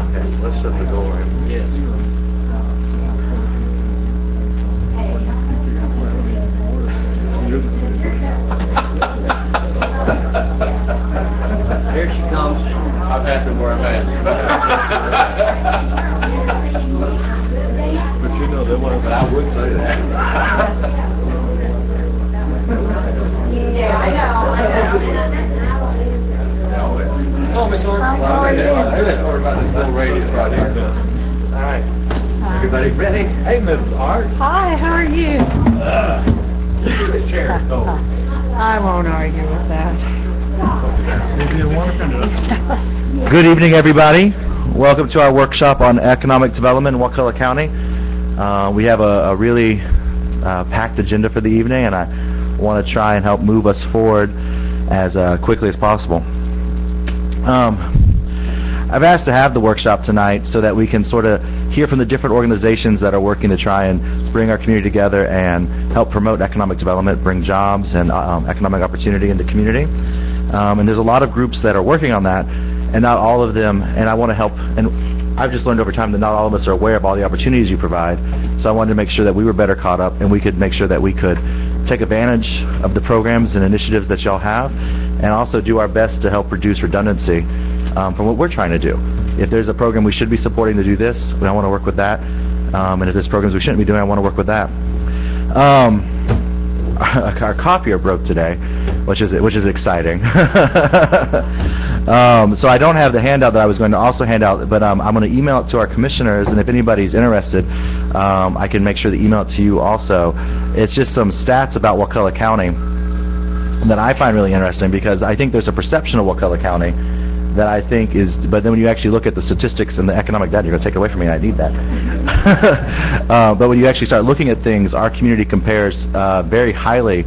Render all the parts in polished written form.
Okay, let's shut the door. Yes. Here she comes. I've had to wear a mask. But you know, they want. But I would say that. Yeah, I know. Oh, Miss Horn. How are you? About this little radius right here. All right. Everybody ready? Hey, Miss Art. Hi, how are you? The chair. Oh. I won't argue with that. Good evening, everybody. Welcome to our workshop on economic development in Wakulla County. We have a really packed agenda for the evening, and I want to try and help move us forward as quickly as possible. I've asked to have the workshop tonight so that we can sort of hear from the different organizations that are working to try and bring our community together and help promote economic development, bring jobs and economic opportunity in the community. And there's a lot of groups that are working on that, and not all of them, and I want to help, and I've just learned over time that not all of us are aware of all the opportunities you provide, so I wanted to make sure that we were better caught up and we could make sure that we could take advantage of the programs and initiatives that y'all have, and also do our best to help reduce redundancy from what we're trying to do. If there's a program we should be supporting to do this, I want to work with that, and if there's programs we shouldn't be doing, I want to work with that. Our copier broke today, which is exciting. So I don't have the handout that I was going to also hand out, but I'm going to email it to our commissioners, and if anybody's interested, I can make sure to email it to you also. It's just some stats about Wakulla County that I find really interesting, because I think there's a perception of Wakulla County that I think is, but then when you actually look at the statistics and the economic data, you're going to take it away from me, and I need that. But when you actually start looking at things, our community compares very highly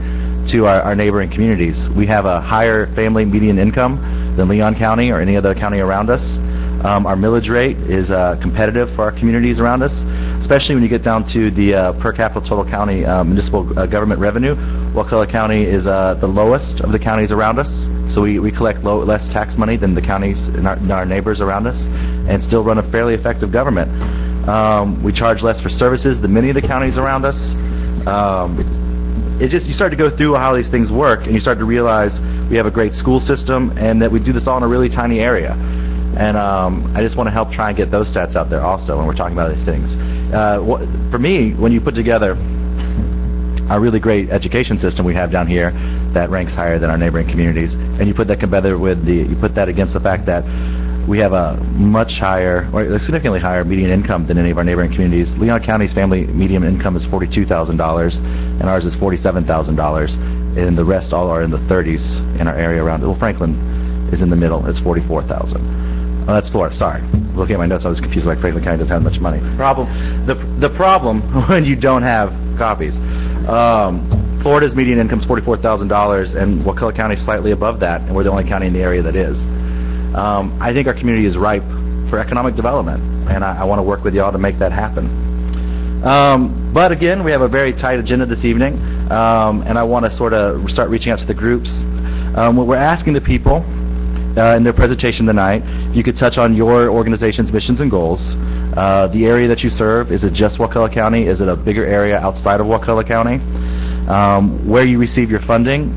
to our neighboring communities. We have a higher family median income than Leon County or any other county around us. Our millage rate is competitive for our communities around us, especially when you get down to the per capita total county municipal government revenue. Wakulla County is the lowest of the counties around us, so we collect less tax money than the counties in our neighbors around us, and still run a fairly effective government. We charge less for services than many of the counties around us. You start to go through how these things work, and you start to realize we have a great school system, and that we do this all in a really tiny area. And I just want to help try and get those stats out there also when we're talking about these things. For me, when you put together a really great education system we have down here that ranks higher than our neighboring communities, and you put that together with you put that against the fact that we have a much higher, or a significantly higher median income than any of our neighboring communities. Leon County's family median income is $42,000, and ours is $47,000, and the rest all are in the 30s in our area around it. Well, Franklin is in the middle. It's $44,000. Oh, that's Florida. Sorry. Looking at my notes, I was confused. Like Franklin County doesn't have much money. The problem when you don't have copies. Florida's median income is $44,000, and Wakulla County is slightly above that, and we're the only county in the area that is. I think our community is ripe for economic development, and I want to work with y'all to make that happen. But again, we have a very tight agenda this evening, and I want to sort of start reaching out to the groups. What we're asking the people in their presentation tonight, you could touch on your organization's missions and goals. The area that you serve, is it just Wakulla County? Is it a bigger area outside of Wakulla County? Where you receive your funding,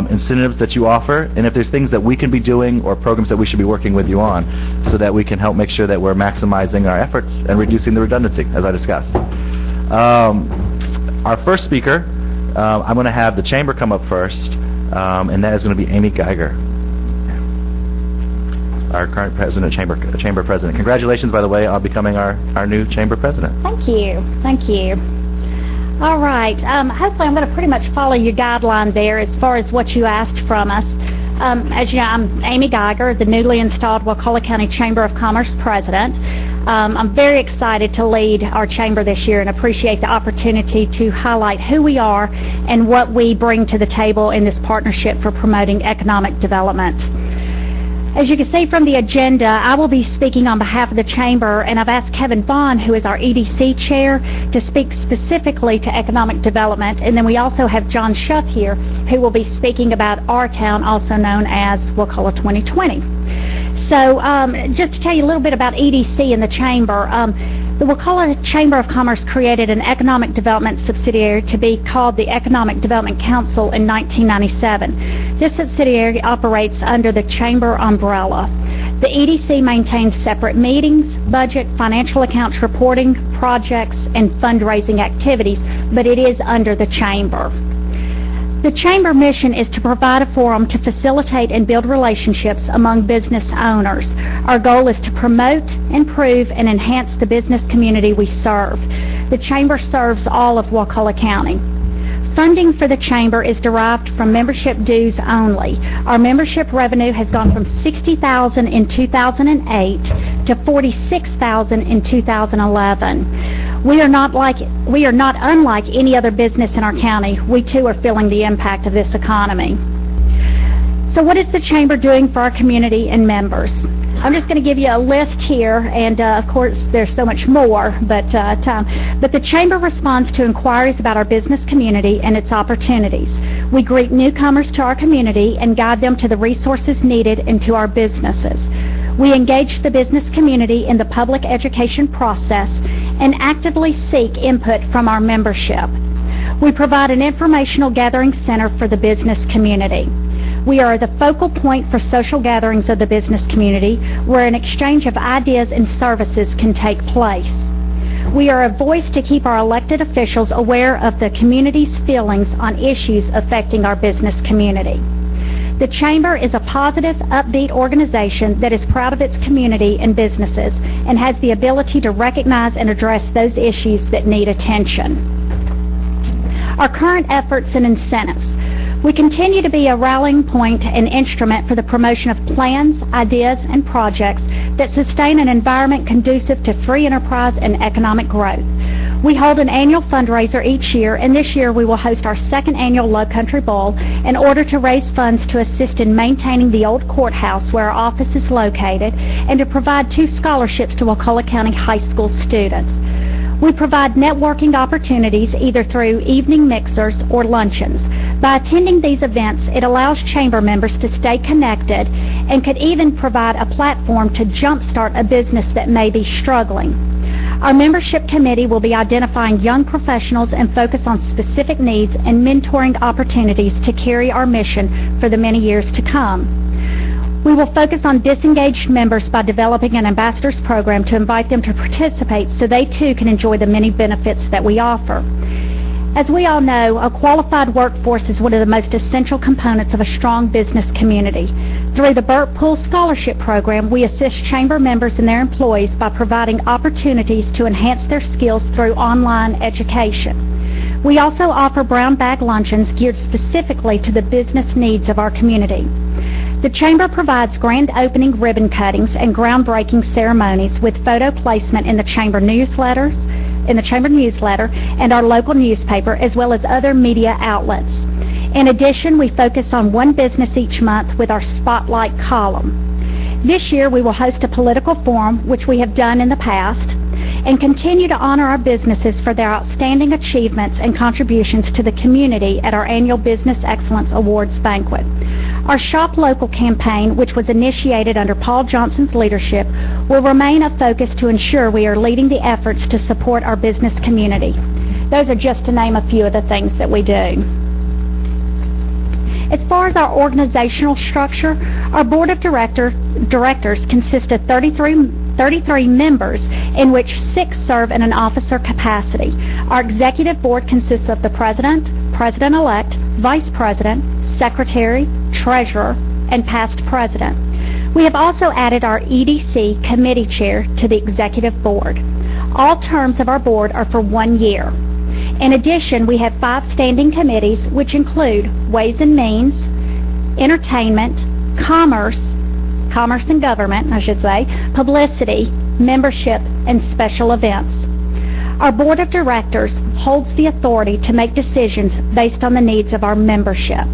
incentives that you offer, and if there's things that we can be doing or programs that we should be working with you on so that we can help make sure that we're maximizing our efforts and reducing the redundancy, as I discussed. Our first speaker, I'm going to have the chamber come up first, and that is going to be Amy Geiger, our current president, chamber president. Congratulations, by the way, on becoming our new chamber president. Thank you. Thank you. All right. Hopefully I'm going to pretty much follow your guideline there as far as what you asked from us. As you know, I'm Amy Geiger, the newly installed Wakulla County Chamber of Commerce president. I'm very excited to lead our chamber this year and appreciate the opportunity to highlight who we are and what we bring to the table in this partnership for promoting economic development. As you can see from the agenda, I will be speaking on behalf of the Chamber, and I've asked Kevin Vaughn, who is our EDC Chair, to speak specifically to economic development. And then we also have John Schuff here, who will be speaking about our town, also known as Wakulla 2020. So just to tell you a little bit about EDC and the Chamber, the Wakulla Chamber of Commerce created an economic development subsidiary to be called the Economic Development Council in 1997. This subsidiary operates under the Chamber umbrella. The EDC maintains separate meetings, budget, financial accounts reporting, projects, and fundraising activities, but it is under the Chamber. The Chamber mission is to provide a forum to facilitate and build relationships among business owners. Our goal is to promote, improve, and enhance the business community we serve. The Chamber serves all of Wakulla County. Funding for the Chamber is derived from membership dues only. Our membership revenue has gone from $60,000 in 2008 to $46,000 in 2011. We are not unlike any other business in our county. We too are feeling the impact of this economy. So what is the Chamber doing for our community and members? I'm just going to give you a list here, and of course there's so much more, but the Chamber responds to inquiries about our business community and its opportunities. We greet newcomers to our community and guide them to the resources needed into our businesses. We engage the business community in the public education process and actively seek input from our membership. We provide an informational gathering center for the business community. We are the focal point for social gatherings of the business community where an exchange of ideas and services can take place. We are a voice to keep our elected officials aware of the community's feelings on issues affecting our business community. The Chamber is a positive, upbeat organization that is proud of its community and businesses and has the ability to recognize and address those issues that need attention. Our current efforts and incentives. We continue to be a rallying point and instrument for the promotion of plans, ideas, and projects that sustain an environment conducive to free enterprise and economic growth. We hold an annual fundraiser each year, and this year we will host our second annual Low Country Bowl in order to raise funds to assist in maintaining the old courthouse where our office is located and to provide 2 scholarships to Wakulla County High School students. We provide networking opportunities either through evening mixers or luncheons. By attending these events, it allows Chamber members to stay connected and could even provide a platform to jumpstart a business that may be struggling. Our membership committee will be identifying young professionals and focus on specific needs and mentoring opportunities to carry our mission for the many years to come. We will focus on disengaged members by developing an ambassadors program to invite them to participate so they too can enjoy the many benefits that we offer. As we all know, a qualified workforce is one of the most essential components of a strong business community. Through the Burt Pool Scholarship Program, we assist Chamber members and their employees by providing opportunities to enhance their skills through online education. We also offer brown bag luncheons geared specifically to the business needs of our community. The Chamber provides grand opening ribbon cuttings and groundbreaking ceremonies with photo placement in the Chamber newsletter and our local newspaper, as well as other media outlets. In addition, we focus on one business each month with our Spotlight column. This year, we will host a political forum, which we have done in the past, and continue to honor our businesses for their outstanding achievements and contributions to the community at our annual Business Excellence Awards banquet. Our Shop Local campaign, which was initiated under Paul Johnson's leadership, will remain a focus to ensure we are leading the efforts to support our business community. Those are just to name a few of the things that we do. As far as our organizational structure, our board of directors consists of 33 members, in which 6 serve in an officer capacity. Our executive board consists of the president, president-elect, vice president, secretary, treasurer, and past president. We have also added our EDC committee chair to the executive board. All terms of our board are for 1 year. In addition, we have 5 standing committees, which include Ways and Means, Entertainment, Commerce and Government, Publicity, Membership, and Special Events. Our Board of Directors holds the authority to make decisions based on the needs of our membership.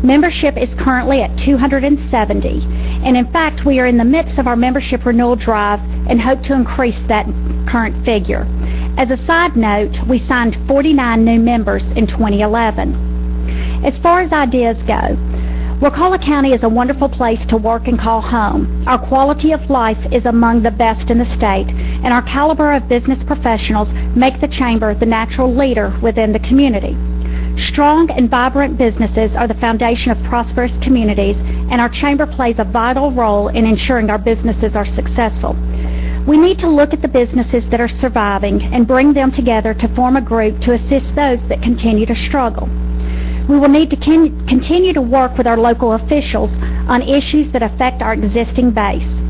Membership is currently at 270, and in fact, we are in the midst of our membership renewal drive and hope to increase that current figure. As a side note, we signed 49 new members in 2011. As far as ideas go, Wakulla County is a wonderful place to work and call home. Our quality of life is among the best in the state, and our caliber of business professionals make the Chamber the natural leader within the community. Strong and vibrant businesses are the foundation of prosperous communities, and our Chamber plays a vital role in ensuring our businesses are successful. We need to look at the businesses that are surviving and bring them together to form a group to assist those that continue to struggle. We will need to continue to work with our local officials on issues that affect our existing base.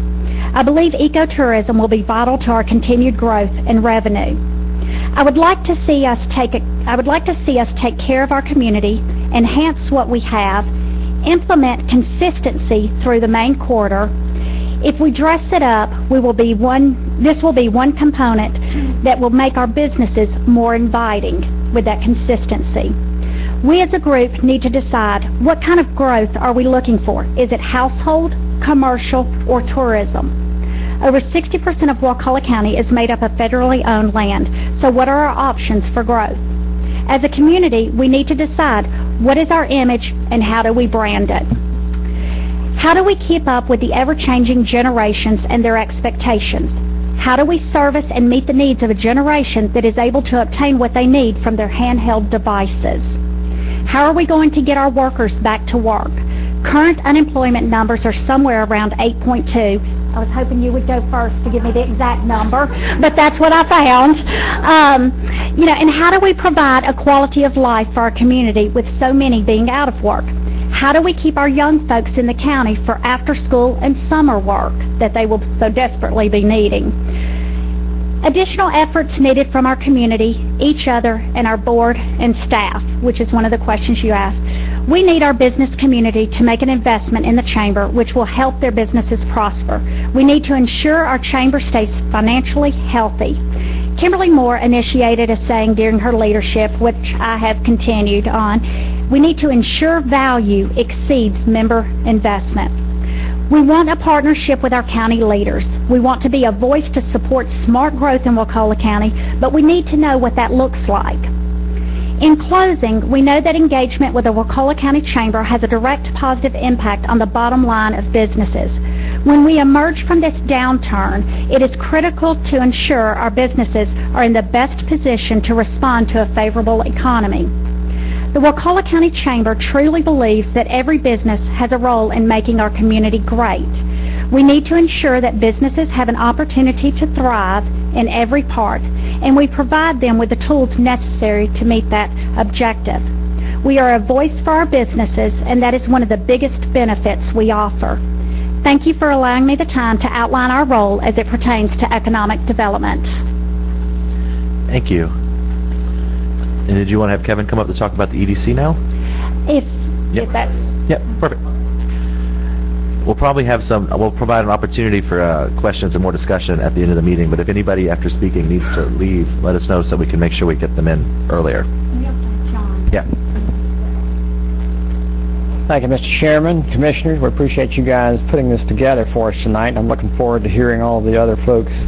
I believe ecotourism will be vital to our continued growth and revenue. I would like to see us take care of our community, enhance what we have, implement consistency through the main corridor. If we dress it up, this will be one component that will make our businesses more inviting with that consistency. We as a group need to decide what kind of growth are we looking for. Is it household, commercial, or tourism? Over 60% of Wakulla County is made up of federally owned land, so what are our options for growth? As a community, we need to decide what is our image and how do we brand it. How do we keep up with the ever-changing generations and their expectations? How do we service and meet the needs of a generation that is able to obtain what they need from their handheld devices? How are we going to get our workers back to work? Current unemployment numbers are somewhere around 8.2. I was hoping you would go first to give me the exact number, but that's what I found. And how do we provide a quality of life for our community with so many being out of work? How do we keep our young folks in the county for after school and summer work that they will so desperately be needing? Additional efforts needed from our community, each other, and our board and staff, which is one of the questions you asked. We need our business community to make an investment in the Chamber, which will help their businesses prosper. We need to ensure our Chamber stays financially healthy. Kimberly Moore initiated a saying during her leadership, which I have continued on. We need to ensure value exceeds member investment. We want a partnership with our county leaders. We want to be a voice to support smart growth in Wakulla County, but we need to know what that looks like. In closing, we know that engagement with the Wakulla County Chamber has a direct positive impact on the bottom line of businesses. When we emerge from this downturn, it is critical to ensure our businesses are in the best position to respond to a favorable economy. The Wakulla County Chamber truly believes that every business has a role in making our community great. We need to ensure that businesses have an opportunity to thrive in every part, and we provide them with the tools necessary to meet that objective. We are a voice for our businesses, and that is one of the biggest benefits we offer. Thank you for allowing me the time to outline our role as it pertains to economic development. Thank you. And did you want to have Kevin come up to talk about the EDC now? If that's... Yep, perfect. We'll provide an opportunity for questions and more discussion at the end of the meeting, but if anybody after speaking needs to leave, let us know so we can make sure we get them in earlier. John. Yeah. Thank you, Mr. Chairman, Commissioners. We appreciate you guys putting this together for us tonight. I'm looking forward to hearing all the other folks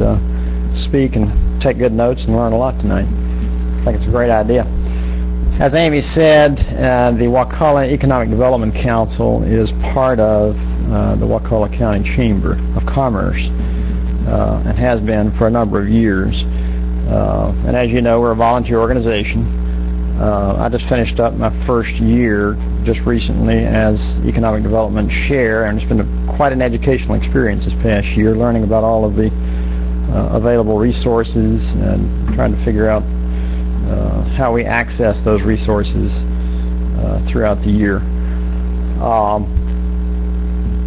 speak and take good notes and learn a lot tonight. I think it's a great idea. As Amy said, the Wakulla Economic Development Council is part of the Wakulla County Chamber of Commerce and has been for a number of years. And as you know, we're a volunteer organization. I just finished up my first year just recently as Economic Development Chair, and it's been quite an educational experience this past year, learning about all of the available resources and trying to figure out how we access those resources throughout the year.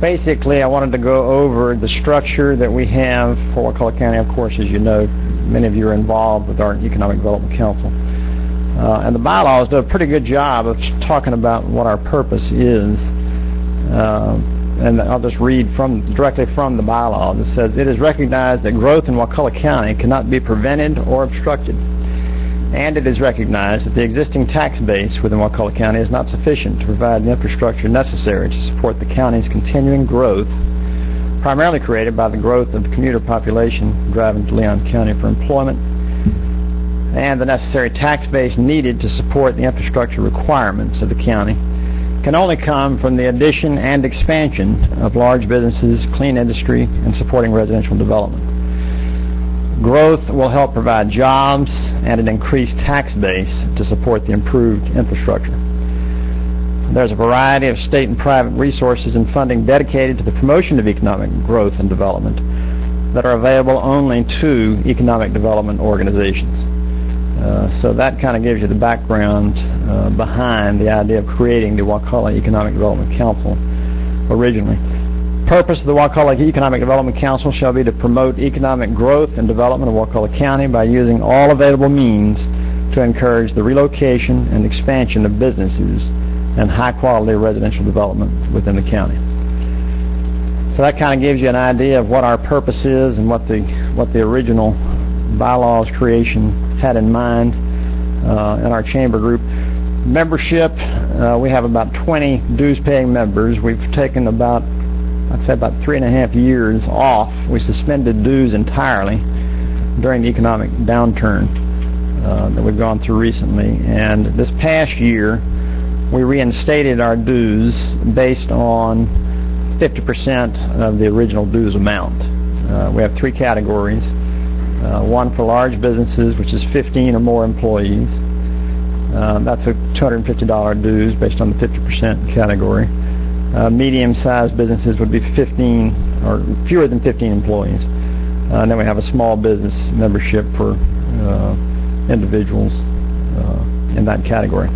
Basically, I wanted to go over the structure that we have for Wakulla County. Of course, as you know, many of you are involved with our Economic Development Council. And the bylaws do a pretty good job of talking about what our purpose is. And I'll just read directly from the bylaws. It says, "It is recognized that growth in Wakulla County cannot be prevented or obstructed. And it is recognized that the existing tax base within Wakulla County is not sufficient to provide the infrastructure necessary to support the county's continuing growth, primarily created by the growth of the commuter population driving to Leon County for employment, and the necessary tax base needed to support the infrastructure requirements of the county. can only come from the addition and expansion of large businesses, clean industry, and supporting residential development. Growth will help provide jobs and an increased tax base to support the improved infrastructure. There's a variety of state and private resources and funding dedicated to the promotion of economic growth and development that are available only to economic development organizations. So that kind of gives you the background behind the idea of creating the Wakulla Economic Development Council originally. Purpose of the Wakulla Economic Development Council shall be to promote economic growth and development of Wakulla County by using all available means to encourage the relocation and expansion of businesses and high-quality residential development within the county. So that kind of gives you an idea of what our purpose is and what the original bylaws creation had in mind in our chamber group. Membership, we have about 20 dues-paying members. We've taken about 3.5 years off. We suspended dues entirely during the economic downturn that we've gone through recently. And this past year, we reinstated our dues based on 50% of the original dues amount. We have 3 categories. One for large businesses, which is 15 or more employees. That's a $250 dues based on the 50% category. Medium-sized businesses would be 15 or fewer than 15 employees. And then we have a small business membership for individuals in that category.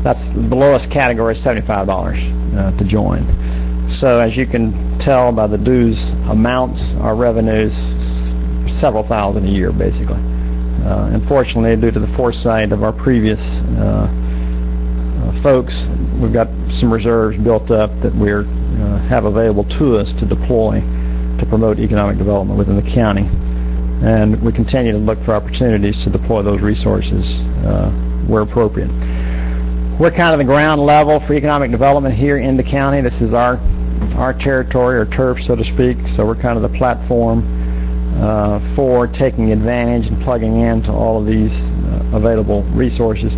That's the lowest category, $75 to join. So as you can tell by the dues amounts, our revenues several thousand a year, basically. Unfortunately, due to the foresight of our previous folks, we've got some reserves built up that we have available to us to deploy to promote economic development within the county. And we continue to look for opportunities to deploy those resources where appropriate. We're kind of the ground level for economic development here in the county. This is our territory, or turf, so to speak. So we're kind of the platform for taking advantage and plugging into all of these available resources.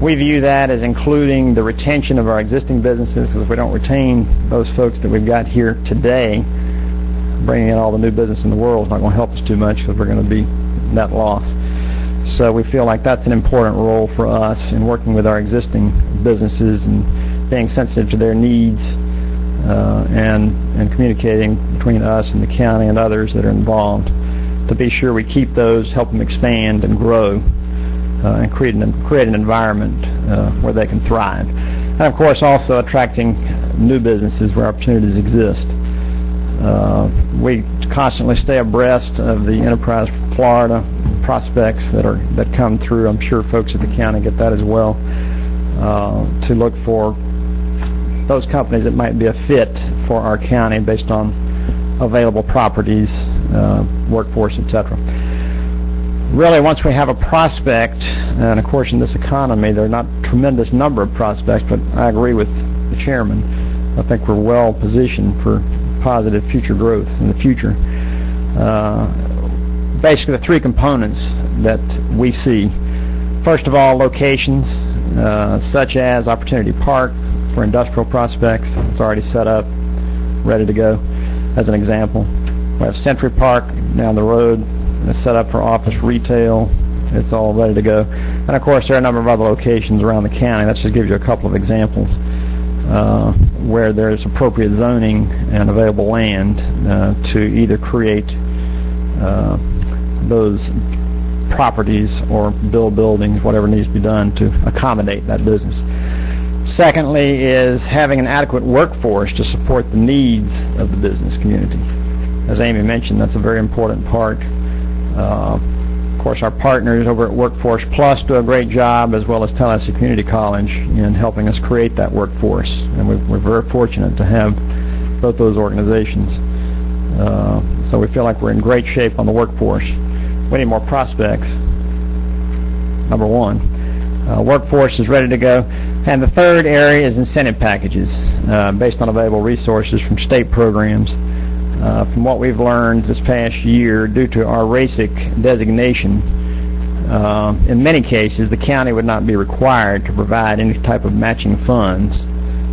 We view that as including the retention of our existing businesses, because if we don't retain those folks that we've got here today, bringing in all the new business in the world is not going to help us too much, because we're going to be net loss. So we feel like that's an important role for us in working with our existing businesses and being sensitive to their needs and communicating between us and the county and others that are involved to be sure we keep those, help them expand and grow, and create an environment where they can thrive. And of course also attracting new businesses where opportunities exist. We constantly stay abreast of the Enterprise Florida prospects that come through. I'm sure folks at the county get that as well, to look for those companies that might be a fit for our county based on available properties, workforce, etc. Really, once we have a prospect, and of course in this economy there are not a tremendous number of prospects, but I agree with the chairman. I think we're well positioned for positive future growth in the future. Basically the 3 components that we see. First of all, locations, such as Opportunity Park for industrial prospects. It's already set up, ready to go, as an example. We have Century Park down the road. It's set up for office retail. It's all ready to go. And of course there are a number of other locations around the county. That just gives you a couple of examples where there's appropriate zoning and available land to either create those properties or build buildings, whatever needs to be done to accommodate that business. Secondly is having an adequate workforce to support the needs of the business community. As Amy mentioned, that's a very important part. Of course, our partners over at Workforce Plus do a great job, as well as Tallahassee Community College, in helping us create that workforce. And we're very fortunate to have both those organizations. So we feel like we're in great shape on the workforce. We need more prospects, number one. Workforce is ready to go. And the third area is incentive packages based on available resources from state programs. From what we've learned this past year, due to our RACIC designation, in many cases the county would not be required to provide any type of matching funds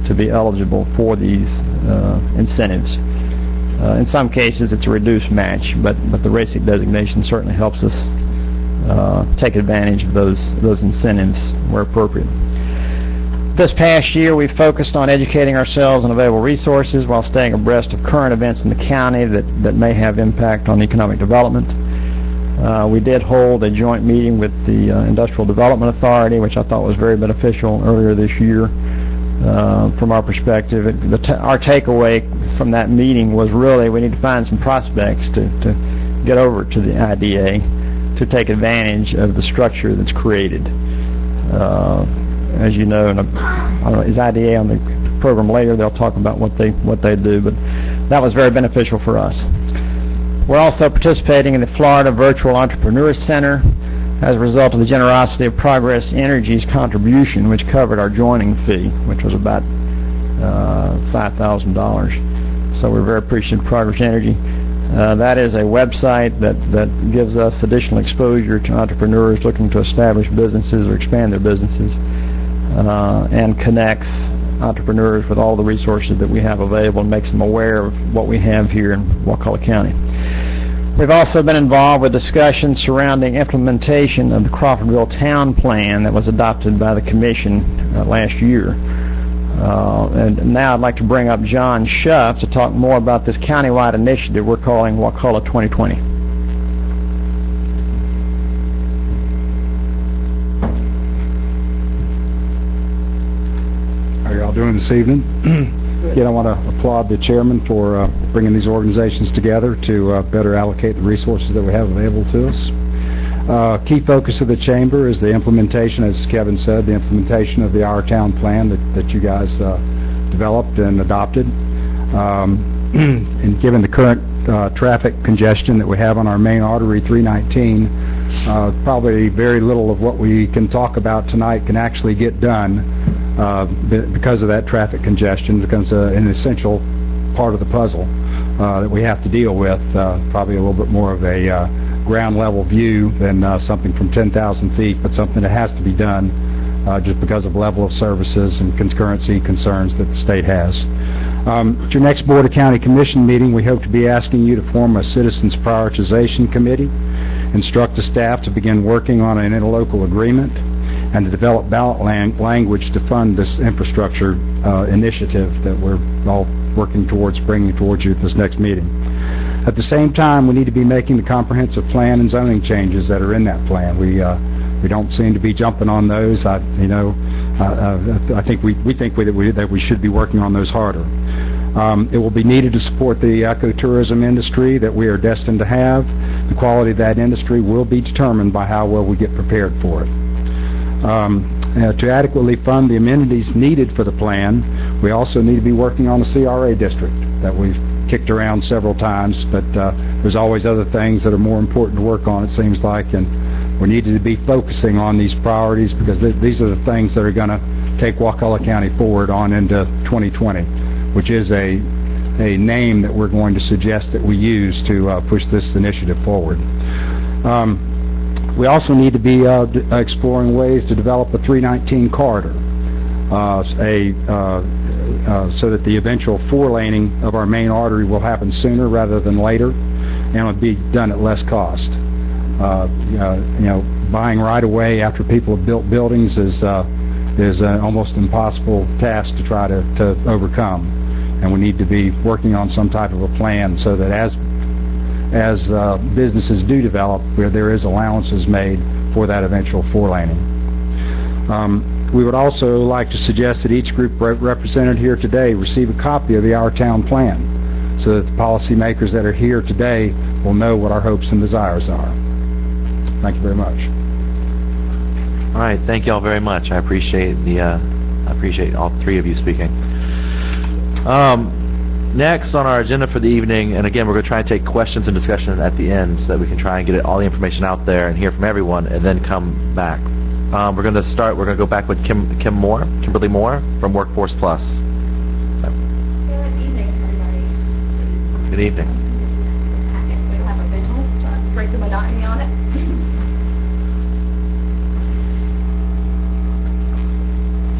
to be eligible for these incentives. In some cases, it's a reduced match, but the RACIC designation certainly helps us take advantage of those incentives where appropriate. This past year, we focused on educating ourselves on available resources while staying abreast of current events in the county that may have impact on economic development. We did hold a joint meeting with the Industrial Development Authority, which I thought was very beneficial earlier this year. From our perspective, our takeaway from that meeting was really we need to find some prospects to get over to the IDA to take advantage of the structure that's created. As you know, and I don't know, is IDA on the program later? They'll talk about what they do, but that was very beneficial for us. We're also participating in the Florida Virtual Entrepreneur Center as a result of the generosity of Progress Energy's contribution, which covered our joining fee, which was about $5,000. So we're very appreciative of Progress Energy. That is a website that gives us additional exposure to entrepreneurs looking to establish businesses or expand their businesses, and connects entrepreneurs with all the resources that we have available and makes them aware of what we have here in Wakulla County. We've also been involved with discussions surrounding implementation of the Crawfordville Town Plan that was adopted by the Commission last year. And now I'd like to bring up John Schuff to talk more about this countywide initiative we're calling Wakulla 2020. How are y'all doing this evening? Again, I want to applaud the chairman for bringing these organizations together to better allocate the resources that we have available to us. Key focus of the chamber is the implementation, as Kevin said, the implementation of the Our Town Plan that you guys developed and adopted. And given the current traffic congestion that we have on our main artery 319, probably very little of what we can talk about tonight can actually get done because of that traffic congestion. It becomes an essential part of the puzzle that we have to deal with, probably a little bit more of a ground level view than something from 10,000 feet, but something that has to be done just because of level of services and concurrency concerns that the state has. At your next Board of County Commission meeting, we hope to be asking you to form a Citizens Prioritization Committee, instruct the staff to begin working on an interlocal agreement, and to develop ballot language to fund this infrastructure initiative that we're all working towards bringing towards you at this next meeting. At the same time, we need to be making the comprehensive plan and zoning changes that are in that plan. We don't seem to be jumping on those. I think that we should be working on those harder. It will be needed to support the ecotourism industry that we are destined to have. The quality of that industry will be determined by how well we get prepared for it. To adequately fund the amenities needed for the plan, we also need to be working on a CRA district that we've kicked around several times, but there's always other things that are more important to work on, it seems like, and we need to be focusing on these priorities because these are the things that are going to take Wakulla County forward on into 2020, which is a name that we're going to suggest that we use to push this initiative forward. We also need to be exploring ways to develop a 319 corridor, so that the eventual four-laning of our main artery will happen sooner rather than later, and it'll be done at less cost. Buying right away after people have built buildings is an almost impossible task to try to overcome, and we need to be working on some type of a plan so that as businesses do develop, where there is allowances made for that eventual four-laning. We would also like to suggest that each group represented here today receive a copy of the Our Town Plan so that the policymakers that are here today will know what our hopes and desires are. Thank you very much. All right, thank you all very much. I appreciate all three of you speaking. Next on our agenda for the evening, and again, we're going to try and take questions and discussion at the end so that we can try and get all the information out there and hear from everyone, and then come back. We're going to go back with Kimberly Moore from Workforce Plus. Good evening, everybody. Good evening. We have a visual to break the monotony on it.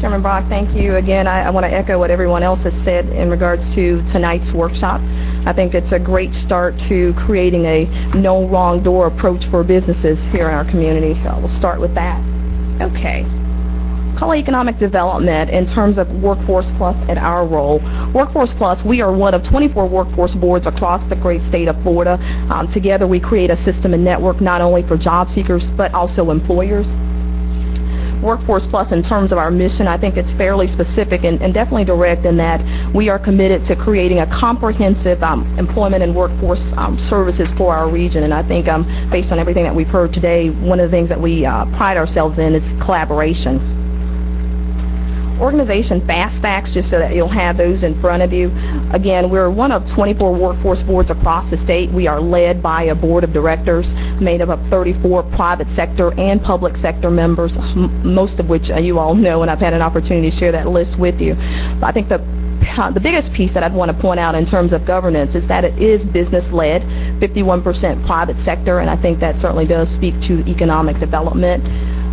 Chairman Brock, thank you. Again, I want to echo what everyone else has said in regards to tonight's workshop. I think it's a great start to creating a no wrong door approach for businesses here in our community, so we'll start with that. Okay. Call economic development in terms of Workforce Plus and our role. Workforce Plus, we are one of 24 workforce boards across the great state of Florida. Together we create a system and network not only for job seekers but also employers. Workforce Plus, in terms of our mission, I think it's fairly specific and definitely direct in that we are committed to creating a comprehensive employment and workforce services for our region. And I think based on everything that we've heard today, one of the things that we pride ourselves in is collaboration. Organization fast facts, just so that you'll have those in front of you. Again, we're one of 24 workforce boards across the state. We are led by a board of directors made up of 34 private sector and public sector members, most of which you all know, and I've had an opportunity to share that list with you. But I think the biggest piece that I'd want to point out in terms of governance is that it is business-led, 51% private sector, and I think that certainly does speak to economic development.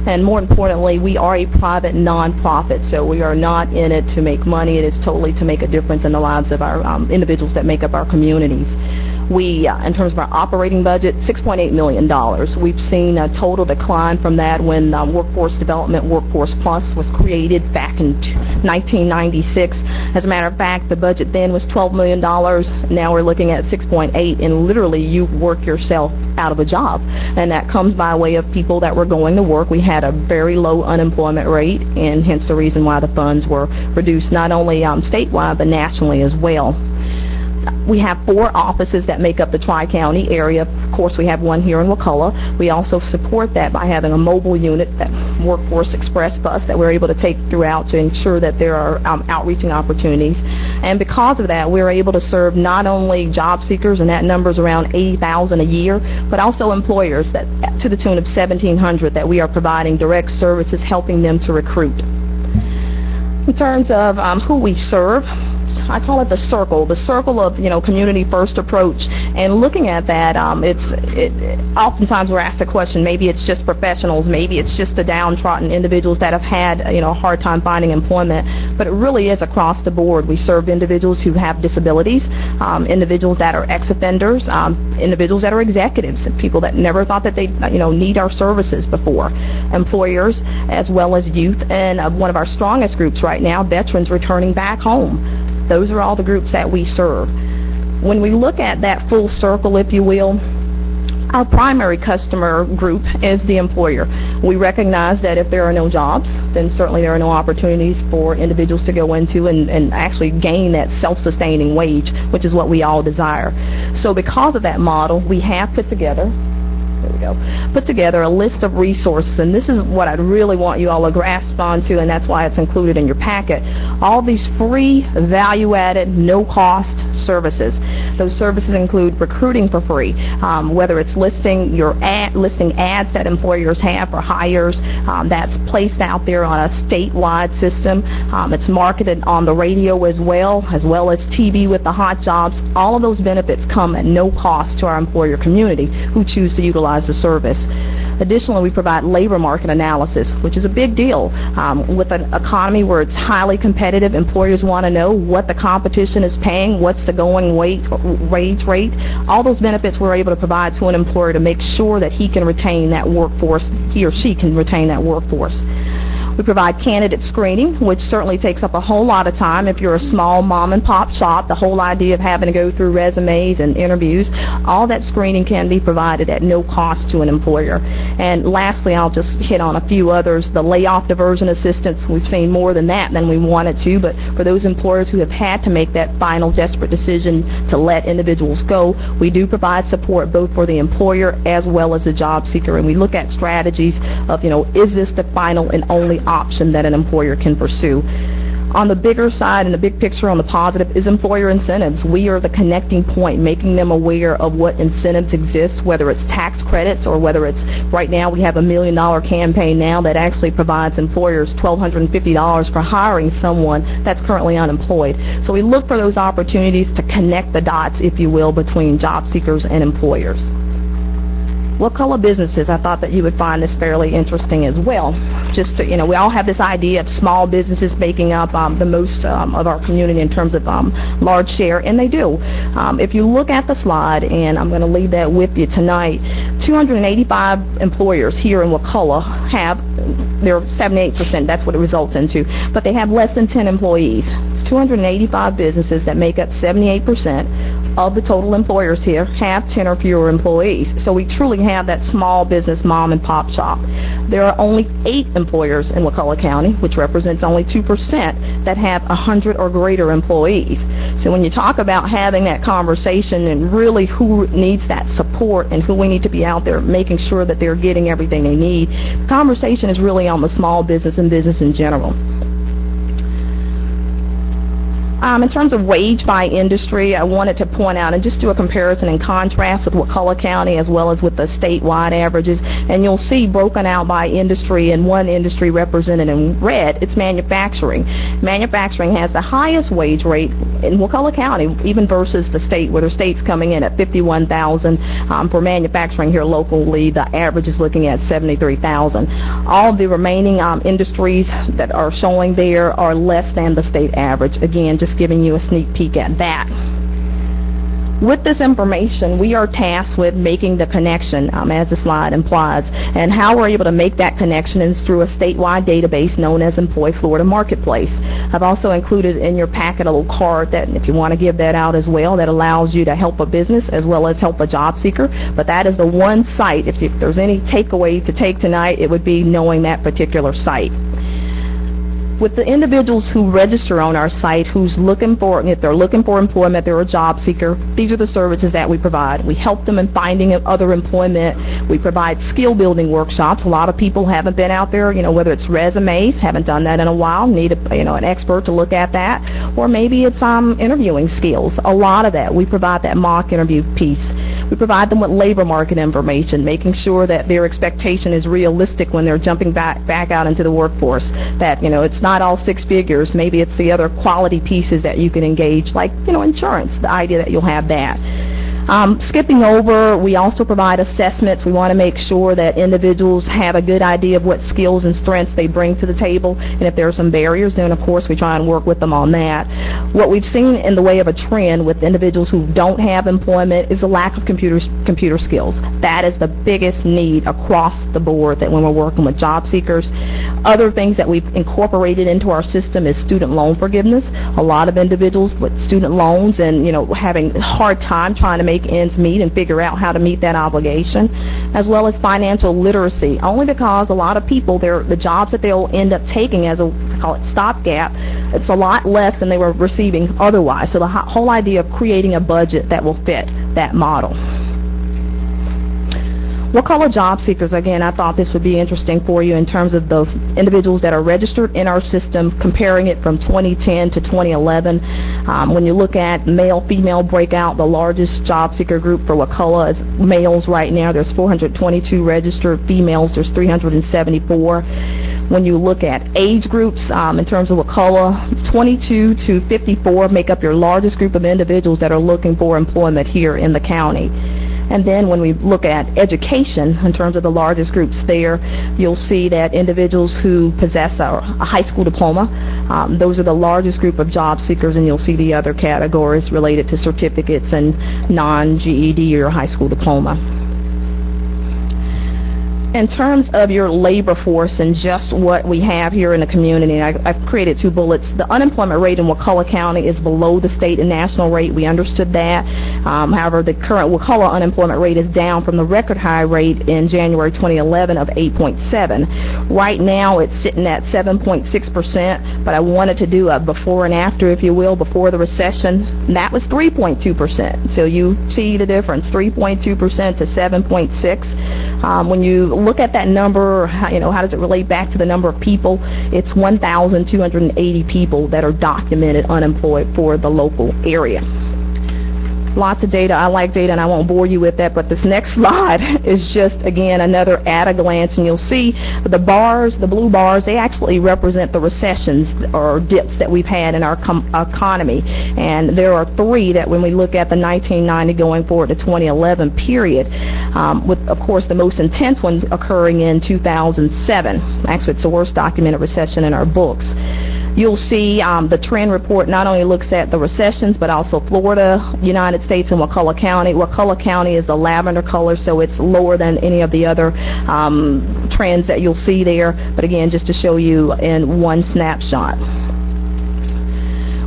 And more importantly, we are a private nonprofit, so we are not in it to make money. It is totally to make a difference in the lives of our individuals that make up our communities. We, in terms of our operating budget, $6.8 million. We've seen a total decline from that when Workforce Development Workforce Plus was created back in 1996. As a matter of fact, the budget then was $12 million. Now we're looking at 6.8, and literally you work yourself out of a job. And that comes by way of people that were going to work. We had a very low unemployment rate, and hence the reason why the funds were reduced not only statewide but nationally as well. We have 4 offices that make up the Tri-County area. Of course, we have one here in Wakulla. We also support that by having a mobile unit, that Workforce Express bus, that we're able to take throughout to ensure that there are outreaching opportunities. And because of that, we're able to serve not only job seekers, and that number is around 80,000 a year, but also employers that to the tune of 1,700 that we are providing direct services, helping them to recruit. In terms of who we serve, I call it the circle of community first approach. And looking at that, oftentimes we're asked the question, maybe it's just professionals, maybe it's just the downtrodden individuals that have had a hard time finding employment, but it really is across the board. We serve individuals who have disabilities, individuals that are ex-offenders, individuals that are executives, people that never thought that they need our services before, employers as well as youth, and one of our strongest groups right now, veterans returning back home. Those are all the groups that we serve. When we look at that full circle, if you will, our primary customer group is the employer. We recognize that if there are no jobs, then certainly there are no opportunities for individuals to go into and actually gain that self-sustaining wage, which is what we all desire. So because of that model, we have put together a list of resources, and this is what I'd really want you all to grasp onto, and that's why it's included in your packet. All these free, value-added, no-cost services. Those services include recruiting for free, whether it's listing ads that employers have for hires, that's placed out there on a statewide system. It's marketed on the radio as well as TV with the hot jobs. All of those benefits come at no cost to our employer community who choose to utilize the service. Additionally, we provide labor market analysis, which is a big deal. With an economy where it's highly competitive, employers want to know what the competition is paying, what's the going wage rate. All those benefits we're able to provide to an employer to make sure that he can retain that workforce, he or she can retain that workforce. We provide candidate screening, which certainly takes up a whole lot of time. If you're a small mom and pop shop, the whole idea of having to go through resumes and interviews, all that screening can be provided at no cost to an employer. And lastly, I'll just hit on a few others. The layoff diversion assistance, we've seen more than that than we wanted to, but for those employers who have had to make that final desperate decision to let individuals go, we do provide support both for the employer as well as the job seeker. And we look at strategies of, is this the final and only option that an employer can pursue? On the bigger side and the big picture, on the positive, is employer incentives. We are the connecting point, making them aware of what incentives exist, whether it's tax credits or whether it's, right now we have a $1 million campaign now that actually provides employers $1,250 for hiring someone that's currently unemployed. So we look for those opportunities to connect the dots, if you will, between job seekers and employers. Wakulla businesses, I thought that you would find this fairly interesting as well. Just to, we all have this idea of small businesses making up the most of our community in terms of large share, and they do. If you look at the slide, and I'm going to leave that with you tonight, 285 employers here in Wakulla have, they're 78%, that's what it results into, but they have less than 10 employees. It's 285 businesses that make up 78% of the total employers here have 10 or fewer employees. So we truly have that small business mom and pop shop. There are only 8 employers in Wakulla County, which represents only 2% that have 100 or greater employees. So when you talk about having that conversation and really who needs that support and who we need to be out there making sure that they're getting everything they need, the conversation is really on the small business and business in general. In terms of wage by industry, I wanted to point out and just do a comparison and contrast with Wakulla County as well as with the statewide averages. And you'll see broken out by industry, and one industry represented in red, it's manufacturing. Manufacturing has the highest wage rate in Wakulla County, even versus the state, where the state's coming in at $51,000. For manufacturing here locally, the average is looking at $73,000. All of the remaining industries that are showing there are less than the state average. Again, just giving you a sneak peek at that. With this information, we are tasked with making the connection, as the slide implies, and how we're able to make that connection is through a statewide database known as Employ Florida Marketplace. I've also included in your packet a little card that, if you want to give that out as well, that allows you to help a business as well as help a job seeker. But that is the one site, if there's any takeaway to take tonight, it would be knowing that particular site. With the individuals who register on our site, who's looking for, if they're looking for employment, they're a job seeker, these are the services that we provide. We help them in finding other employment. We provide skill building workshops. A lot of people haven't been out there, whether it's resumes, haven't done that in a while, need an expert to look at that, or maybe it's interviewing skills. A lot of that, we provide that mock interview piece. We provide them with labor market information, making sure that their expectation is realistic when they're jumping back out into the workforce, that, it's not all 6 figures. Maybe it's the other quality pieces that you can engage, like, insurance, the idea that you'll have that. Skipping over, we also provide assessments. We want to make sure that individuals have a good idea of what skills and strengths they bring to the table, and if there are some barriers, then of course we try and work with them on that. What we've seen in the way of a trend with individuals who don't have employment is a lack of computer skills. That is the biggest need across the board, that when we're working with job seekers. Other things that we've incorporated into our system is student loan forgiveness. A lot of individuals with student loans and having a hard time trying to make ends meet and figure out how to meet that obligation, as well as financial literacy, only because a lot of people, the jobs that they'll end up taking as call it stopgap, it's a lot less than they were receiving otherwise. So the whole idea of creating a budget that will fit that model. Wakulla job seekers, again, I thought this would be interesting for you in terms of the individuals that are registered in our system, comparing it from 2010 to 2011. When you look at male-female breakout, the largest job seeker group for Wakulla is males right now. There's 422 registered. Females, there's 374. When you look at age groups, in terms of Wakulla, 22 to 54 make up your largest group of individuals that are looking for employment here in the county. And then when we look at education, in terms of the largest groups there, you'll see that individuals who possess a high school diploma, those are the largest group of job seekers, and you'll see the other categories related to certificates and non-GED or high school diploma. In terms of your labor force and just what we have here in the community, I've created 2 bullets. The unemployment rate in Wakulla County is below the state and national rate. We understood that. However, the current Wakulla unemployment rate is down from the record high rate in January 2011 of 8.7. Right now, it's sitting at 7.6%, but I wanted to do a before and after, if you will, before the recession. And that was 3.2%. So you see the difference, 3.2% to 7.6. When you look at that number, how does it relate back to the number of people? It's 1,280 people that are documented unemployed for the local area. Lots of data. I like data, and I won't bore you with that, but this next slide is just, again, another at a glance, and you'll see the bars, the blue bars, they actually represent the recessions or dips that we've had in our economy. And there are 3 that when we look at the 1990 going forward to 2011 period, with, of course, the most intense one occurring in 2007. Actually, it's the worst documented recession in our books. You'll see the trend report not only looks at the recessions, but also Florida, United States, and Wakulla County. Wakulla County is the lavender color, so it's lower than any of the other trends that you'll see there. But again, just to show you in one snapshot.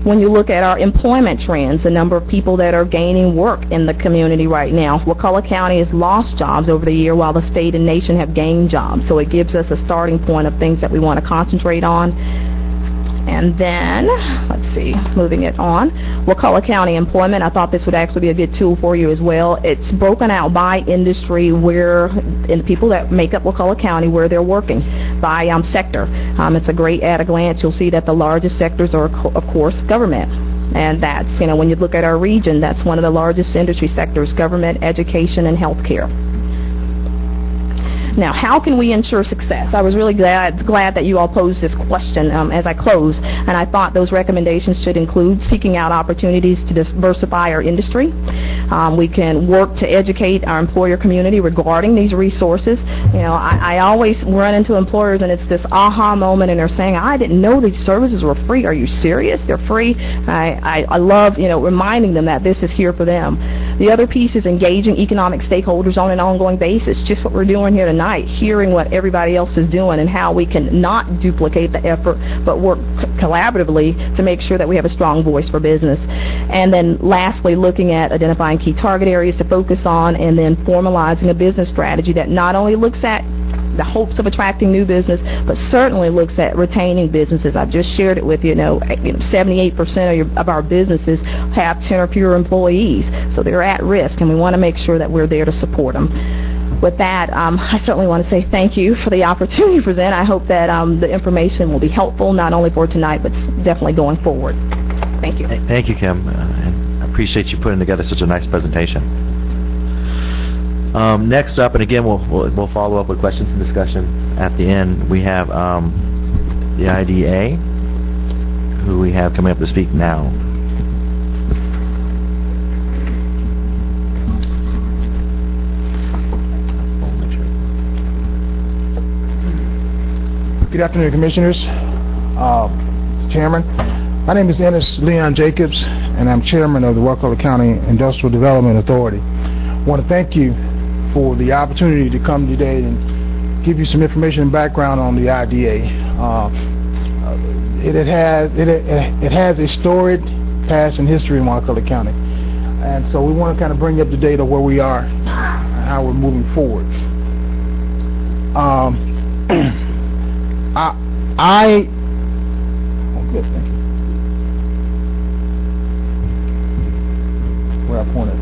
When you look at our employment trends, the number of people that are gaining work in the community right now, Wakulla County has lost jobs over the year while the state and nation have gained jobs. So it gives us a starting point of things that we want to concentrate on. And then, let's see, moving it on, Wakulla County employment. I thought this would actually be a good tool for you as well. It's broken out by industry where, and the people that make up Wakulla County, where they're working by sector. It's a great at a glance. You'll see that the largest sectors are, of course, government. And that's, when you look at our region, that's one of the largest industry sectors, government, education, and healthcare. Now, how can we ensure success? I was really glad that you all posed this question as I close, and I thought those recommendations should include seeking out opportunities to diversify our industry. We can work to educate our employer community regarding these resources. I always run into employers, and it's this aha moment, and they're saying, I didn't know these services were free. Are you serious? They're free. I love, reminding them that this is here for them. The other piece is engaging economic stakeholders on an ongoing basis, just what we're doing here tonight. Hearing what everybody else is doing and how we can not duplicate the effort but work collaboratively to make sure that we have a strong voice for business. And then lastly, looking at identifying key target areas to focus on, and then formalizing a business strategy that not only looks at the hopes of attracting new business, but certainly looks at retaining businesses. I've just shared it with you. 78% of our businesses have 10 or fewer employees, so they're at risk, and we want to make sure that we're there to support them. With that, I certainly want to say thank you for the opportunity to present. I hope that the information will be helpful, not only for tonight, but definitely going forward. Thank you. Thank you, Kim. And I appreciate you putting together such a nice presentation. Next up, and again, we'll follow up with questions and discussion at the end. We have the IDA, who we have coming up to speak now. Good afternoon, Commissioners, Chairman. My name is Ennis Leon Jacobs, and I'm Chairman of the Wakulla County Industrial Development Authority. I want to thank you for the opportunity to come today and give you some information and background on the IDA. It has a storied past and history in Wakulla County, and so we want to kind of bring you up to date on where we are and how we're moving forward. Good, thank you. Where I pointed.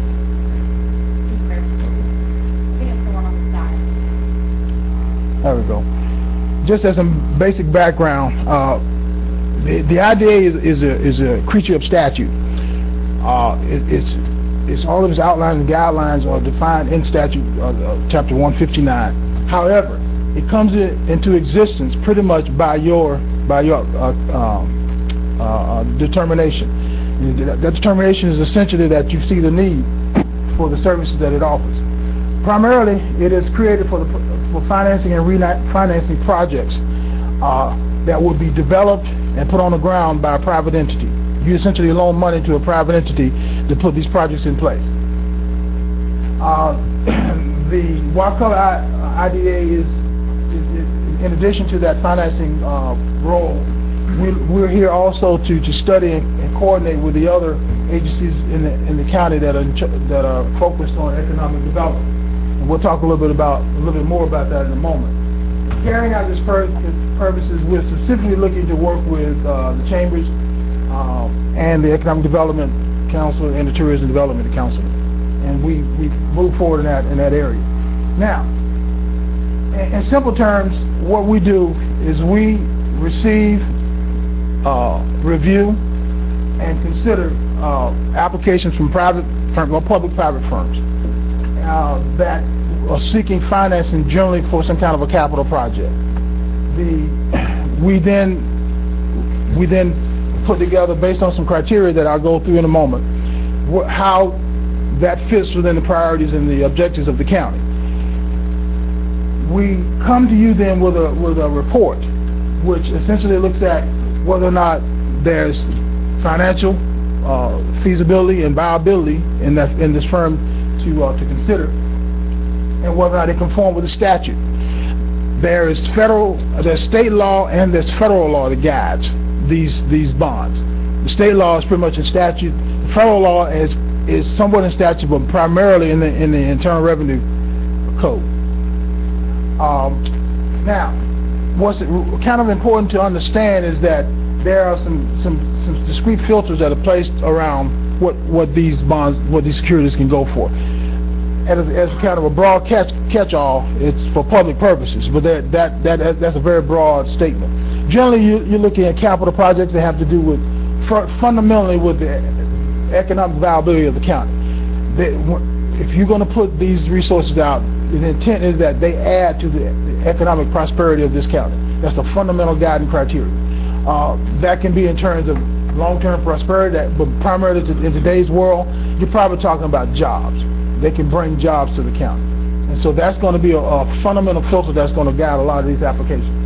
There we go. Just as some basic background, the IDA is a creature of statute. It's all of its outlines and guidelines are defined in statute, chapter 159. However, it comes into existence pretty much by your determination. That determination is essentially that you see the need for the services that it offers. Primarily, it is created for financing and refinancing projects that will be developed and put on the ground by a private entity. You essentially loan money to a private entity to put these projects in place. The Wakulla IDA is in addition to that financing role, we're here also to study and coordinate with the other agencies in the county that are focused on economic development. And we'll talk a little bit more about that in a moment. Carrying out this purposes, we're specifically looking to work with the chambers and the Economic Development Council and the Tourism Development Council, and we move forward in that area. Now, in simple terms, what we do is we receive, review, and consider applications from private firms or public-private firms that are seeking financing generally for some kind of a capital project. We then put together, based on some criteria that I'll go through in a moment, how that fits within the priorities and the objectives of the county. We come to you then with a report, which essentially looks at whether or not there's financial feasibility and viability in this firm to consider, and whether or not they conform with the statute. There's state law and there's federal law that guides these bonds. The state law is pretty much in statute. The federal law is somewhat in statute, but primarily in the Internal Revenue Code. Now, what's kind of important to understand is that there are some discrete filters that are placed around what these bonds, what these securities can go for. As kind of a broad catch-all, it's for public purposes, but that's a very broad statement. Generally, you're looking at capital projects that have to do with fundamentally with the economic viability of the county. If you're going to put these resources out, the intent is that they add to the economic prosperity of this county. That's the fundamental guiding criteria. That can be in terms of long-term prosperity, but primarily in today's world, you're probably talking about jobs. They can bring jobs to the county. And so that's going to be a fundamental filter that's going to guide a lot of these applications.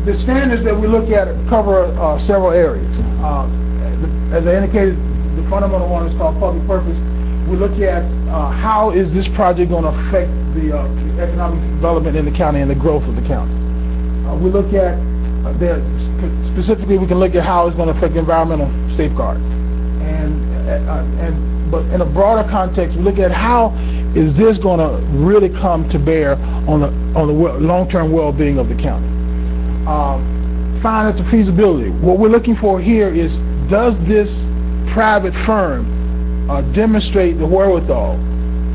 The standards that we look at cover several areas. As I indicated, the fundamental one is called public purpose. We look at how is this project going to affect the economic development in the county and the growth of the county. We look at, specifically we can look at how it's going to affect the environmental safeguard. But in a broader context, we look at how is this going to really come to bear on the long-term well-being of the county. Financial feasibility. What we're looking for here is, does this private firm demonstrate the wherewithal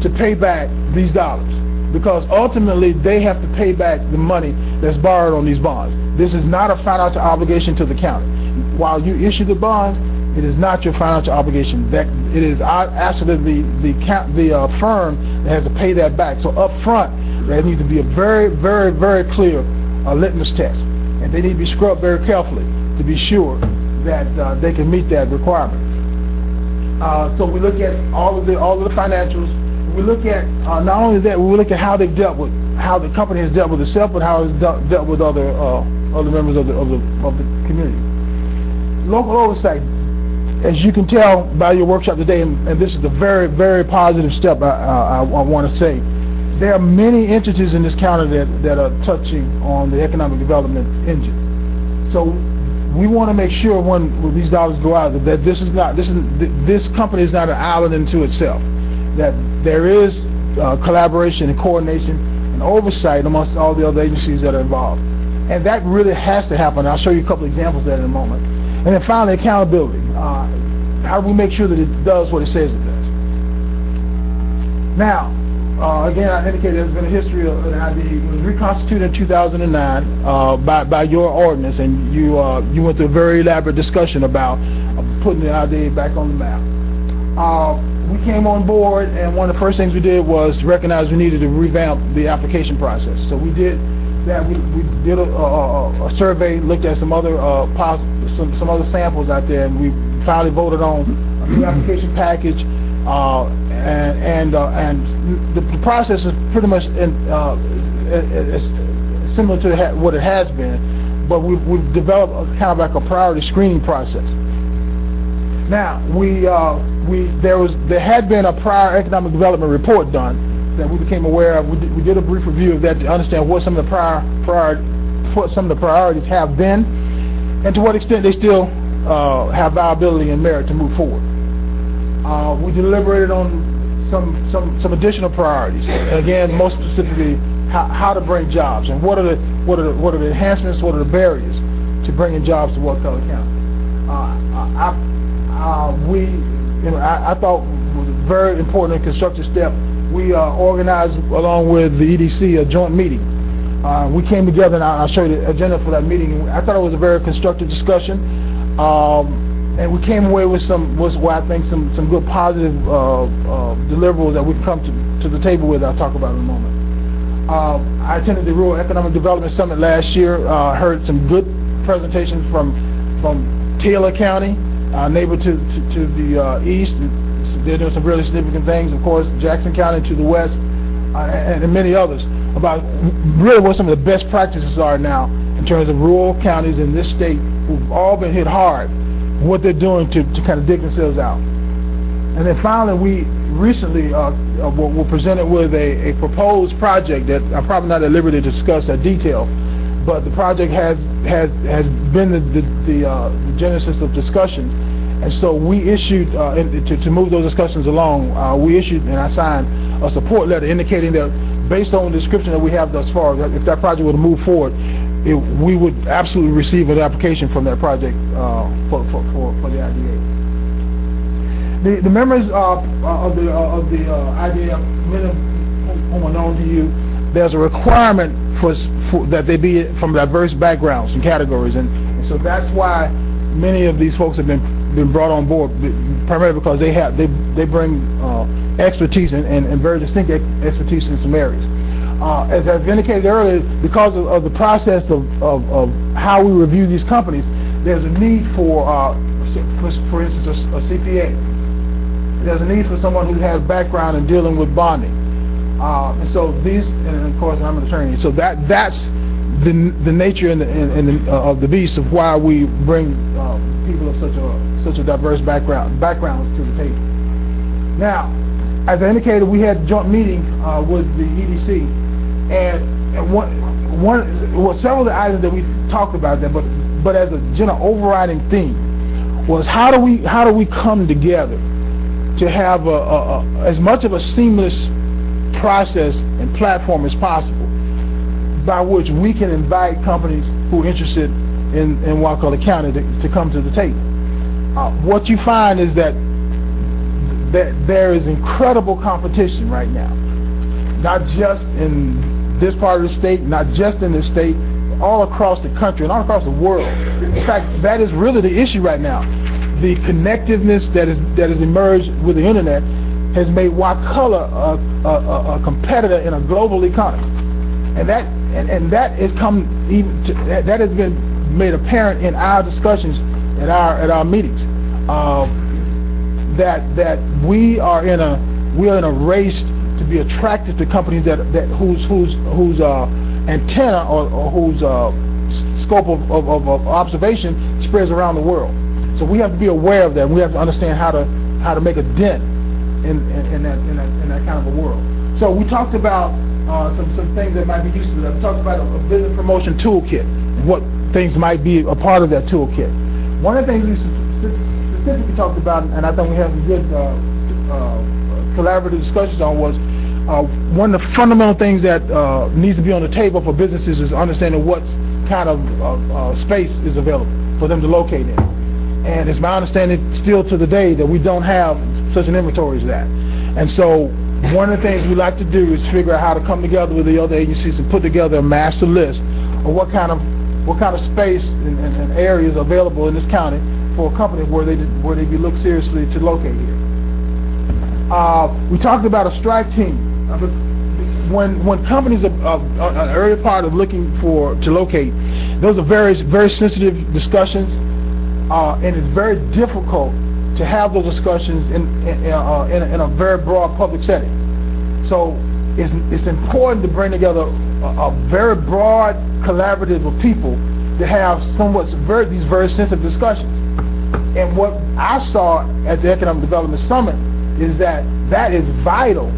to pay back these dollars? Because ultimately they have to pay back the money that's borrowed on these bonds. This is not a financial obligation to the county. While you issue the bonds, it is not your financial obligation. That it is actually the firm that has to pay that back. So up front, there needs to be a very, very, very clear litmus test, and they need to be scrubbed very carefully to be sure that they can meet that requirement. So we look at all of the financials. We look at not only that, we look at how the company has dealt with itself, but how it's dealt with other members of the community. Local oversight. As you can tell by your workshop today, and this is a very, very positive step, I want to say, there are many entities in this county that are touching on the economic development engine. So we want to make sure when these dollars go out that this company is not an island into itself. That there is collaboration and coordination and oversight amongst all the other agencies that are involved, and that really has to happen. I'll show you a couple examples of that in a moment. And then finally, accountability. How do we make sure that it does what it says it does? Now, again, I indicated there's been a history of an ID. It was reconstituted in 2009 by your ordinance, and you went through a very elaborate discussion about putting the ID back on the map. We came on board, and one of the first things we did was recognize we needed to revamp the application process. So we did that. We did a survey, looked at some other some other samples out there, and we finally voted on a new application package. And the process is pretty much similar to what it has been, but we've developed kind of like a priority screening process. Now, there had been a prior economic development report done that we became aware of. We did a brief review of that to understand what some of the priorities have been, and to what extent they still have viability and merit to move forward. We deliberated on some additional priorities. Again, most specifically, how to bring jobs, and what are the enhancements, what are the barriers to bringing jobs to Wakulla County. I thought was a very important and constructive step. We organized, along with the EDC, a joint meeting. We came together, and I'll show you the agenda for that meeting. I thought it was a very constructive discussion. and we came away with what I think some good positive deliverables that we can come to the table with. I'll talk about in a moment. I attended the Rural Economic Development Summit last year. Heard some good presentations from Taylor County, neighbor to the east. They're doing some really significant things. Of course, Jackson County to the west, and many others, about really what some of the best practices are now in terms of rural counties in this state who've all been hit hard, what they're doing to kind of dig themselves out. And then finally, we recently were presented with a proposed project that I'm probably not at liberty to discuss in detail, but the project has been the genesis of discussions. And so we issued, to move those discussions along, we issued and I signed a support letter indicating that based on the description that we have thus far, that if that project were to move forward, we would absolutely receive an application from that project for the IDA. The members of the IDA, many of whom are known to you, there's a requirement for that they be from diverse backgrounds and categories, and so that's why many of these folks have been brought on board, primarily because they bring expertise and very distinct expertise in some areas. As I've indicated earlier, because of the process of how we review these companies, there's a need for instance, a CPA. There's a need for someone who has background in dealing with bonding. And so these, and of course I'm an attorney, so that's the nature of the beast of why we bring people of such a diverse backgrounds to the table. Now, as I indicated, we had a joint meeting with the EDC, and several of the items that we talked about there, but as a general overriding theme was how do we come together to have as much of a seamless process and platform as possible by which we can invite companies who are interested in Wakulla County to come to the table. What you find is that there is incredible competition right now, not just in this part of the state, not just in this state, all across the country and all across the world. In fact, that is really the issue right now. The connectiveness that has emerged with the internet has made Wakulla a competitor in a global economy, and that has been made apparent in our discussions at our meetings. That we are in a race to be attracted to companies whose antenna or whose scope of observation spreads around the world. So we have to be aware of that. We have to understand how to make a dent in that kind of a world. So we talked about some things that might be useful. We talked about a business promotion toolkit, what things might be a part of that toolkit. One of the things we specifically talked about, and I think we had some good collaborative discussions on, was one of the fundamental things that needs to be on the table for businesses is understanding what kind of space is available for them to locate in. And it's my understanding still to the day that we don't have such an inventory as that. And so one of the things we like to do is figure out how to come together with the other agencies and put together a master list of what kind of space and areas available in this county for a company where they be looked seriously to locate here. We talked about a strike team. When companies are an early part of looking to locate, those are very, very sensitive discussions, and it's very difficult to have those discussions in a very broad public setting. So it's important to bring together a very broad collaborative of people to have these very sensitive discussions. And what I saw at the Economic Development Summit is that is vital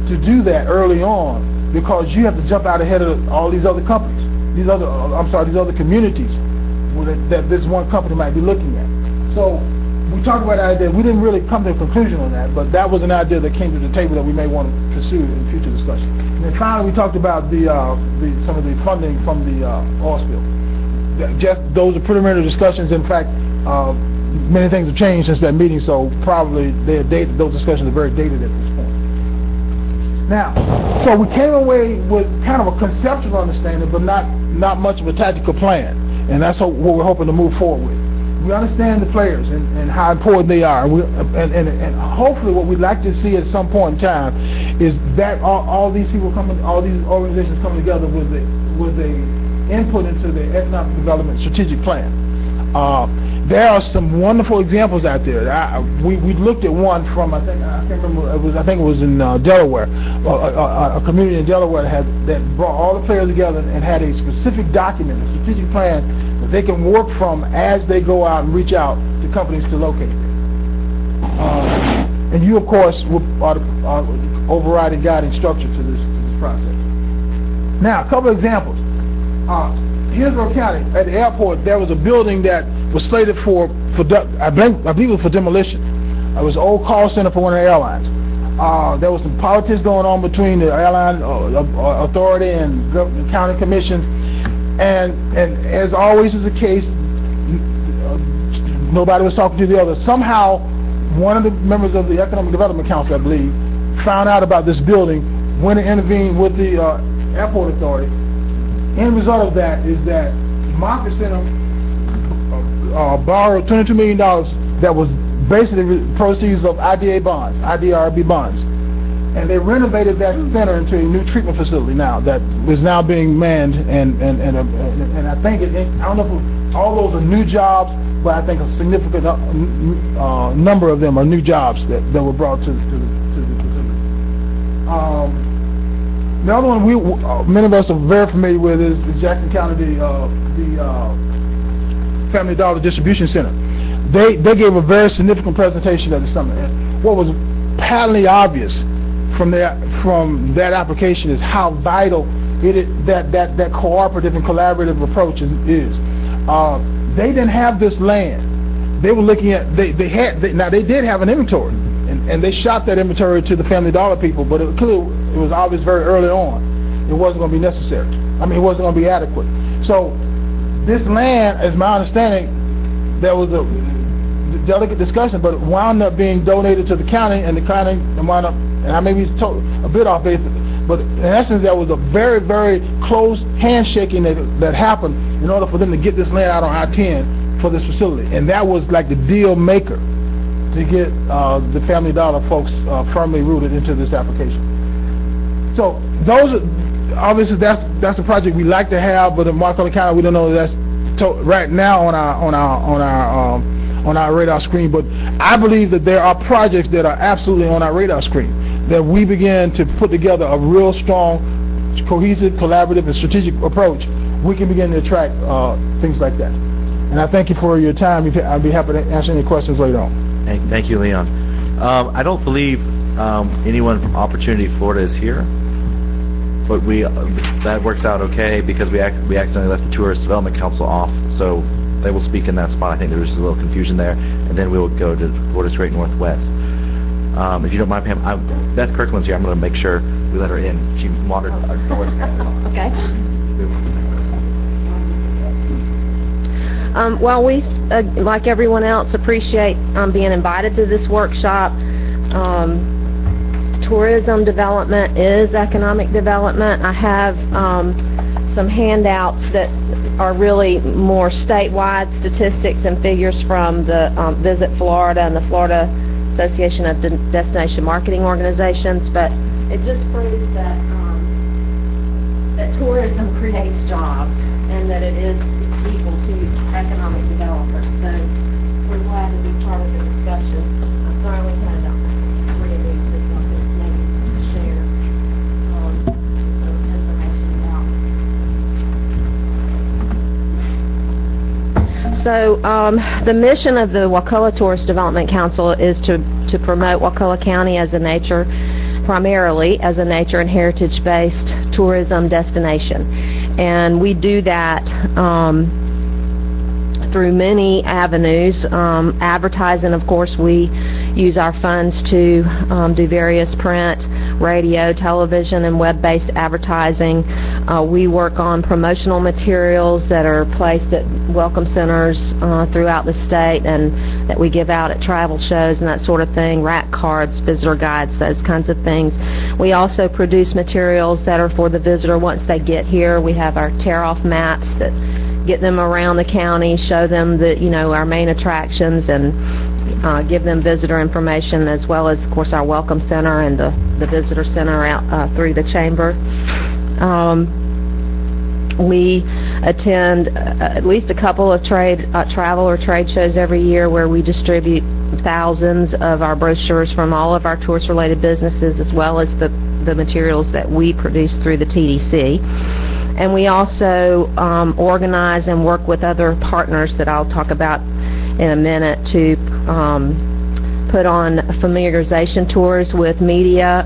to do that early on, because you have to jump out ahead of all these other companies, these other communities that this one company might be looking at. So we talked about that idea. We didn't really come to a conclusion on that, but that was an idea that came to the table that we may want to pursue in future discussion. And then finally, we talked about some of the funding from the oil spill. Those are preliminary discussions. In fact, many things have changed since that meeting, so probably they're dated. Those discussions are very dated at this point. Now, so we came away with kind of a conceptual understanding, but not much of a tactical plan, and that's what we're hoping to move forward with. we understand the players and how important they are. And hopefully what we'd like to see at some point in time is that all these people coming, all these organizations coming together with a input into the economic development strategic plan. There are some wonderful examples out there. We looked at one from, I think it was in Delaware, a community in Delaware that brought all the players together and had a specific document, a strategic plan that they can work from as they go out and reach out to companies to locate them. And you, of course, are the overriding guiding structure to this process. Now, a couple of examples. Hillsborough County, at the airport, there was a building that was slated for I believe it was for demolition. It was an old call center for one of the airlines. There was some politics going on between the airline authority and the county commission, and as always is the case, nobody was talking to the other. Somehow, one of the members of the Economic Development Council, I believe, found out about this building, went and intervened with the airport authority. End result of that is that Market Center borrowed $22 million that was basically proceeds of IDRB bonds. And they renovated that center into a new treatment facility now that is now being manned, and I think, I don't know if all those are new jobs, but I think a significant number of them are new jobs that were brought to the facility. The other one many of us are very familiar with is Jackson County, the Family Dollar Distribution Center. They gave a very significant presentation at the summit. And what was patently obvious from that application is how vital that cooperative and collaborative approach is. They didn't have this land. They were looking at they did have an inventory, and they shot that inventory to the Family Dollar people, but it was obvious very early on it wasn't going to be necessary. I mean, it wasn't going to be adequate. So this land, as my understanding, there was a delicate discussion, but it wound up being donated to the county, and the county wound up, and I may be a bit off base, but in essence there was a very, very close handshaking that happened in order for them to get this land out on I-10 for this facility, and that was like the deal maker to get the Family Dollar folks firmly rooted into this application. So those are, obviously that's a project we like to have, but in Wakulla County we don't know that's right now on our radar screen. But I believe that there are projects that are absolutely on our radar screen that we begin to put together a real strong, cohesive, collaborative, and strategic approach. We can begin to attract things like that. And I thank you for your time. I'd be happy to answer any questions later on. Thank you, Leon. I don't believe anyone from Opportunity Florida is here, but that works out okay because we accidentally left the Tourist Development Council off, so they will speak in that spot. I think there was just a little confusion there, and then we will go to Florida Straight Northwest. If you don't mind, Pam, Beth Kirkland's here. I'm going to make sure we let her in. She wandered our doors. Okay. Well, we, like everyone else, appreciate being invited to this workshop. Tourism development is economic development. I have some handouts that are really more statewide statistics and figures from the Visit Florida and the Florida Association of Destination Marketing Organizations, but it just proves that that tourism creates jobs and that it is equal to economic development. So we're glad to be part of the discussion. I'm sorry we kind of don't read these, so I could maybe share some information about. So the mission of the Wakulla Tourist Development Council is to promote Wakulla County primarily as a nature and heritage-based tourism destination. And we do that through many avenues. Advertising, of course, we use our funds to do various print, radio, television, and web-based advertising. We work on promotional materials that are placed at welcome centers throughout the state and that we give out at travel shows and that sort of thing, rack cards, visitor guides, those kinds of things. We also produce materials that are for the visitor once they get here. We have our tear-off maps that get them around the county, show them our main attractions, and give them visitor information, as well as, of course, our welcome center and the visitor center out through the chamber. We attend at least a couple of travel or trade shows every year where we distribute thousands of our brochures from all of our tourist-related businesses, as well as the materials that we produce through the TDC. And we also organize and work with other partners that I'll talk about in a minute to put on familiarization tours with media,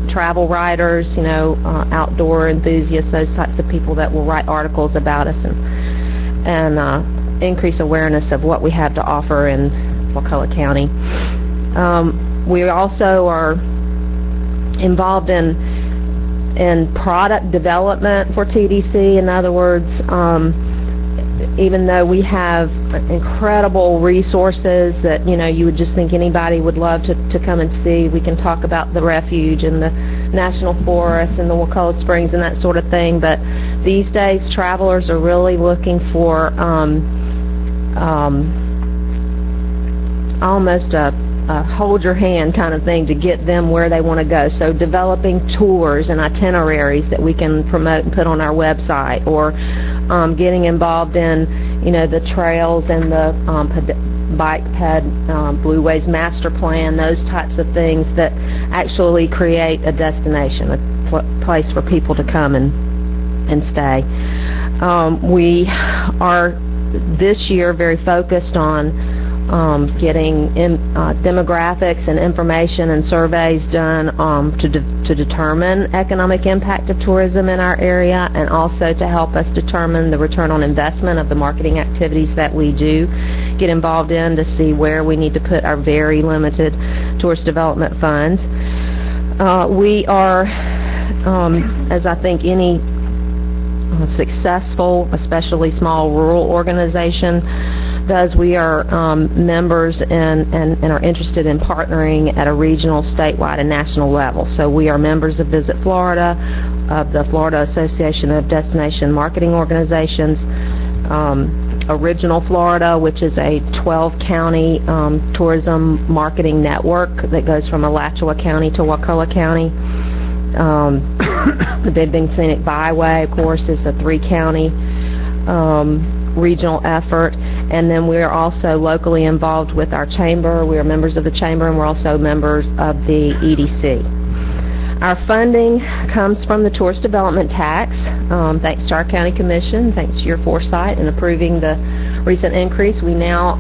travel writers, outdoor enthusiasts, those types of people that will write articles about us and increase awareness of what we have to offer in Wakulla County. We also are involved in product development for TDC. In other words, even though we have incredible resources that you would just think anybody would love to come and see, we can talk about the refuge and the national forest and the Wakulla Springs and that sort of thing, but these days travelers are really looking for almost a hold your hand kind of thing to get them where they want to go. So developing tours and itineraries that we can promote and put on our website, or getting involved in the trails and the bike ped Blueways master plan, those types of things that actually create a destination, a place for people to come and stay. We are this year very focused on getting demographics and information and surveys done to determine economic impact of tourism in our area, and also to help us determine the return on investment of the marketing activities that we do get involved in, to see where we need to put our very limited tourist development funds. We are, as I think any successful, especially small rural organization does, we are members and are interested in partnering at a regional, statewide, and national level. So we are members of Visit Florida, of the Florida Association of Destination Marketing Organizations, Original Florida, which is a 12-county tourism marketing network that goes from Alachua County to Wakulla County. The Big Bend Scenic Byway, of course, is a 3-county regional effort. And then we're also locally involved with our chamber. We are members of the chamber, and we're also members of the EDC. Our funding comes from the tourist development tax. Thanks to our county commission, thanks to your foresight in approving the recent increase, we now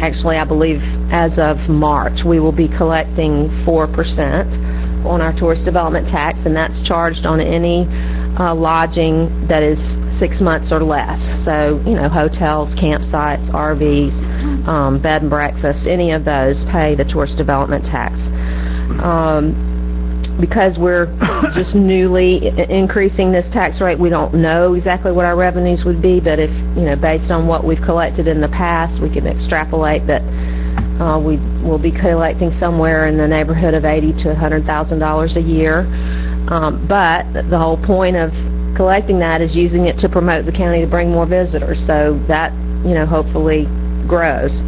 actually, I believe as of March, we will be collecting 4% on our tourist development tax, and that's charged on any lodging that is 6 months or less. So, hotels, campsites, RVs, bed and breakfast, any of those pay the tourist development tax. Because we're just newly increasing this tax rate, we don't know exactly what our revenues would be, but if, based on what we've collected in the past, we can extrapolate that we will be collecting somewhere in the neighborhood of $80,000 to $100,000 a year. But the whole point of collecting that is using it to promote the county to bring more visitors. So that, hopefully grows.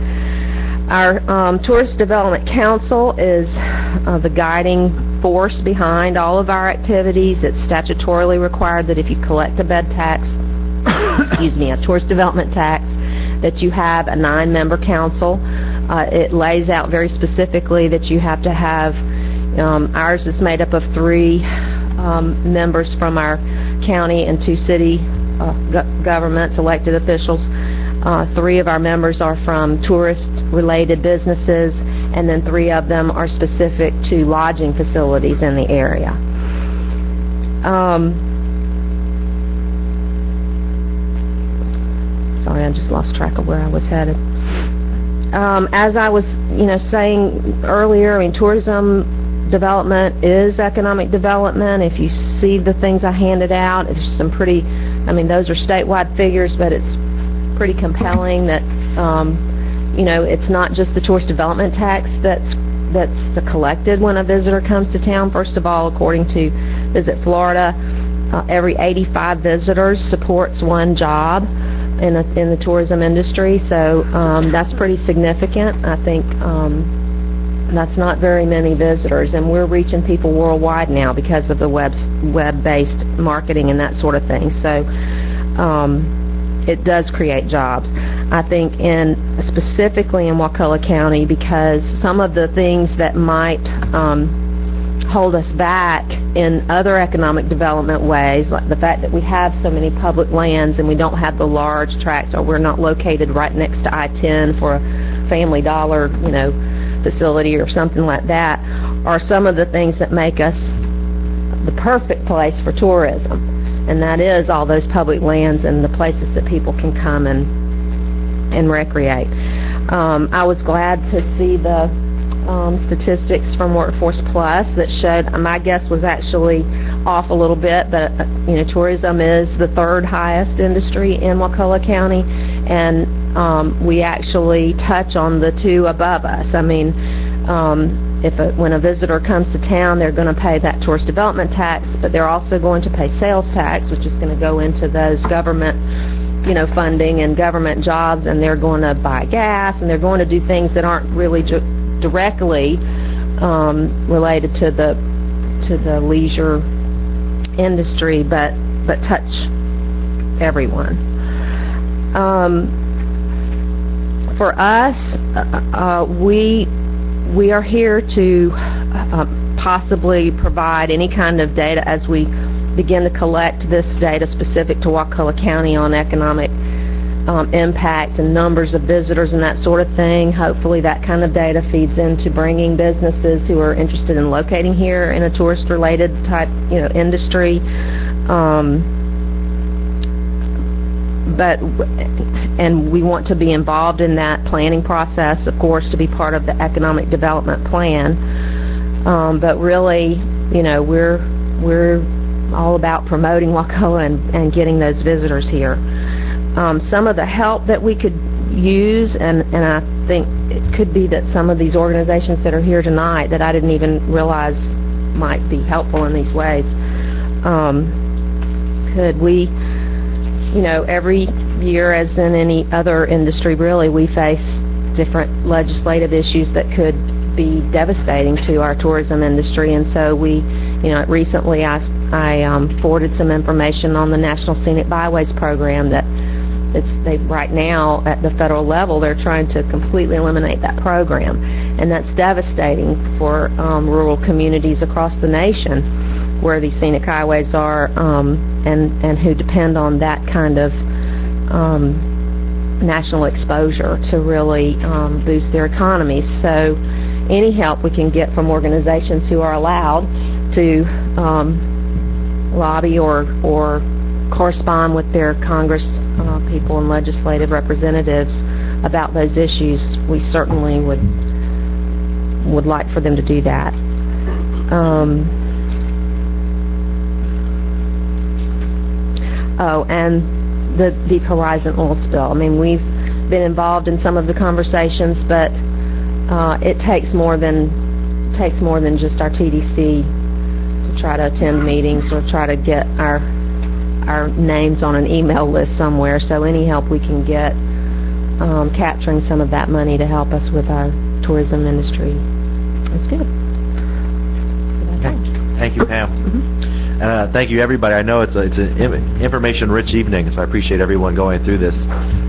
Our Tourist Development Council is the guiding force behind all of our activities. It's statutorily required that if you collect a bed tax, a tourist development tax, that you have a 9-member council. It lays out very specifically that you have to have, ours is made up of 3 members from our county and 2 city governments, elected officials. 3 of our members are from tourist-related businesses, and then 3 of them are specific to lodging facilities in the area. Sorry, I just lost track of where I was headed. As I was, saying earlier, tourism development is economic development. If you see the things I handed out, it's some pretty, those are statewide figures, but it's pretty compelling that, it's not just the tourist development tax that's collected when a visitor comes to town. First of all, according to Visit Florida, every 85 visitors supports one job in the tourism industry, so that's pretty significant. I think that's not very many visitors, and we're reaching people worldwide now because of the web-based marketing and that sort of thing. So it does create jobs. I think specifically in Wakulla County, because some of the things that might hold us back in other economic development ways, like the fact that we have so many public lands and we don't have the large tracts, or we're not located right next to I-10 for a Family Dollar, facility or something like that, are some of the things that make us the perfect place for tourism. And that is all those public lands and the places that people can come and recreate. I was glad to see the statistics from Workforce Plus that showed, my guess was actually off a little bit, but tourism is the third highest industry in Wakulla County, and we actually touch on the two above us. I mean, when a visitor comes to town, they're going to pay that tourist development tax, but they're also going to pay sales tax, which is going to go into those government funding and government jobs, and they're going to buy gas, and they're going to do things that aren't really directly related to the leisure industry, but touch everyone. For us, we are here to possibly provide any kind of data as we begin to collect this data specific to Wakulla County on economic impact and numbers of visitors and that sort of thing. Hopefully that kind of data feeds into bringing businesses who are interested in locating here in a tourist-related type industry. And we want to be involved in that planning process, of course, to be part of the economic development plan. But really, we're all about promoting Wakulla and getting those visitors here. Some of the help that we could use, and I think it could be that some of these organizations that are here tonight that I didn't even realize might be helpful in these ways, could we, every year, as in any other industry really, we face different legislative issues that could be devastating to our tourism industry, and so we, recently I forwarded some information on the National Scenic Byways program that right now at the federal level they're trying to completely eliminate that program, and that's devastating for rural communities across the nation where these scenic highways are, and who depend on that kind of national exposure to really boost their economies. So any help we can get from organizations who are allowed to lobby or correspond with their Congress people and legislative representatives about those issues, we certainly would like for them to do that. And the Deep Horizon oil spill. I mean, we've been involved in some of the conversations, but it takes more than just our TDC to try to attend meetings or try to get our names on an email list somewhere. So any help we can get capturing some of that money to help us with our tourism industry is good. So that's all. Thank you, Pam. And thank you, everybody. I know it's an information-rich evening, so I appreciate everyone going through this.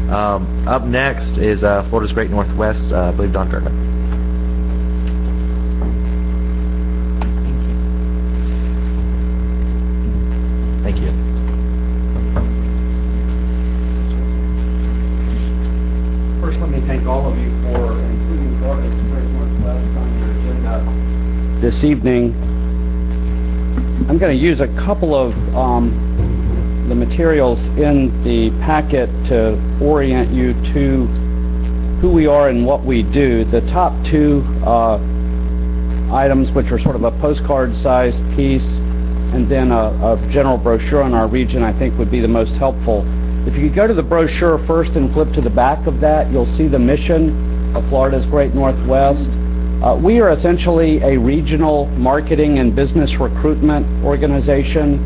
Up next is Florida's Great Northwest, I believe Don Kirkman. Thank you. First, let me thank all of you for including Florida's Great Northwest on your agenda this evening. I'm going to use a couple of the materials in the packet to orient you to who we are and what we do. The top two items, which are sort of a postcard-sized piece, and then a general brochure on our region, I think would be the most helpful. If you could go to the brochure first and flip to the back of that, you'll see the mission of Florida's Great Northwest. We are essentially a regional marketing and business recruitment organization.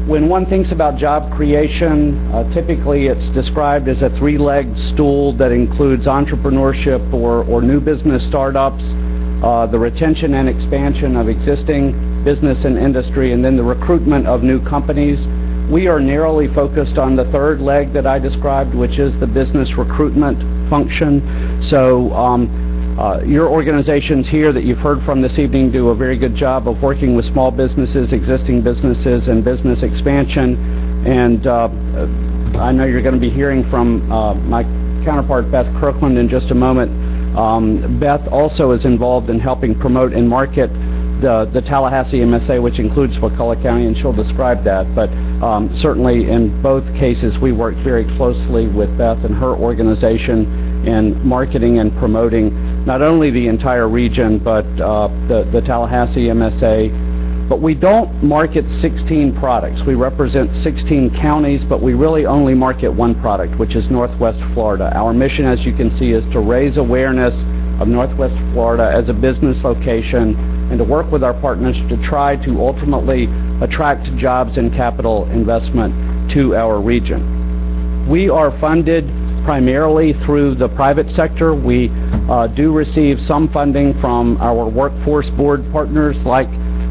When one thinks about job creation, typically it's described as a three-legged stool that includes entrepreneurship or new business startups, the retention and expansion of existing business and industry, and then the recruitment of new companies. We are narrowly focused on the third leg that I described, which is the business recruitment function. So your organizations here that you've heard from this evening do a very good job of working with small businesses, existing businesses, and business expansion. And I know you're going to be hearing from my counterpart, Beth Kirkland, in just a moment. Beth also is involved in helping promote and market the Tallahassee MSA, which includes Wakulla County, and she'll describe that. But certainly in both cases, we work very closely with Beth and her organization in marketing and promoting not only the entire region, but the Tallahassee MSA. But we don't market 16 products. We represent 16 counties, but we really only market one product, which is Northwest Florida. Our mission, as you can see, is to raise awareness of Northwest Florida as a business location and to work with our partners to try to ultimately attract jobs and capital investment to our region. We are funded primarily through the private sector. We do receive some funding from our workforce board partners like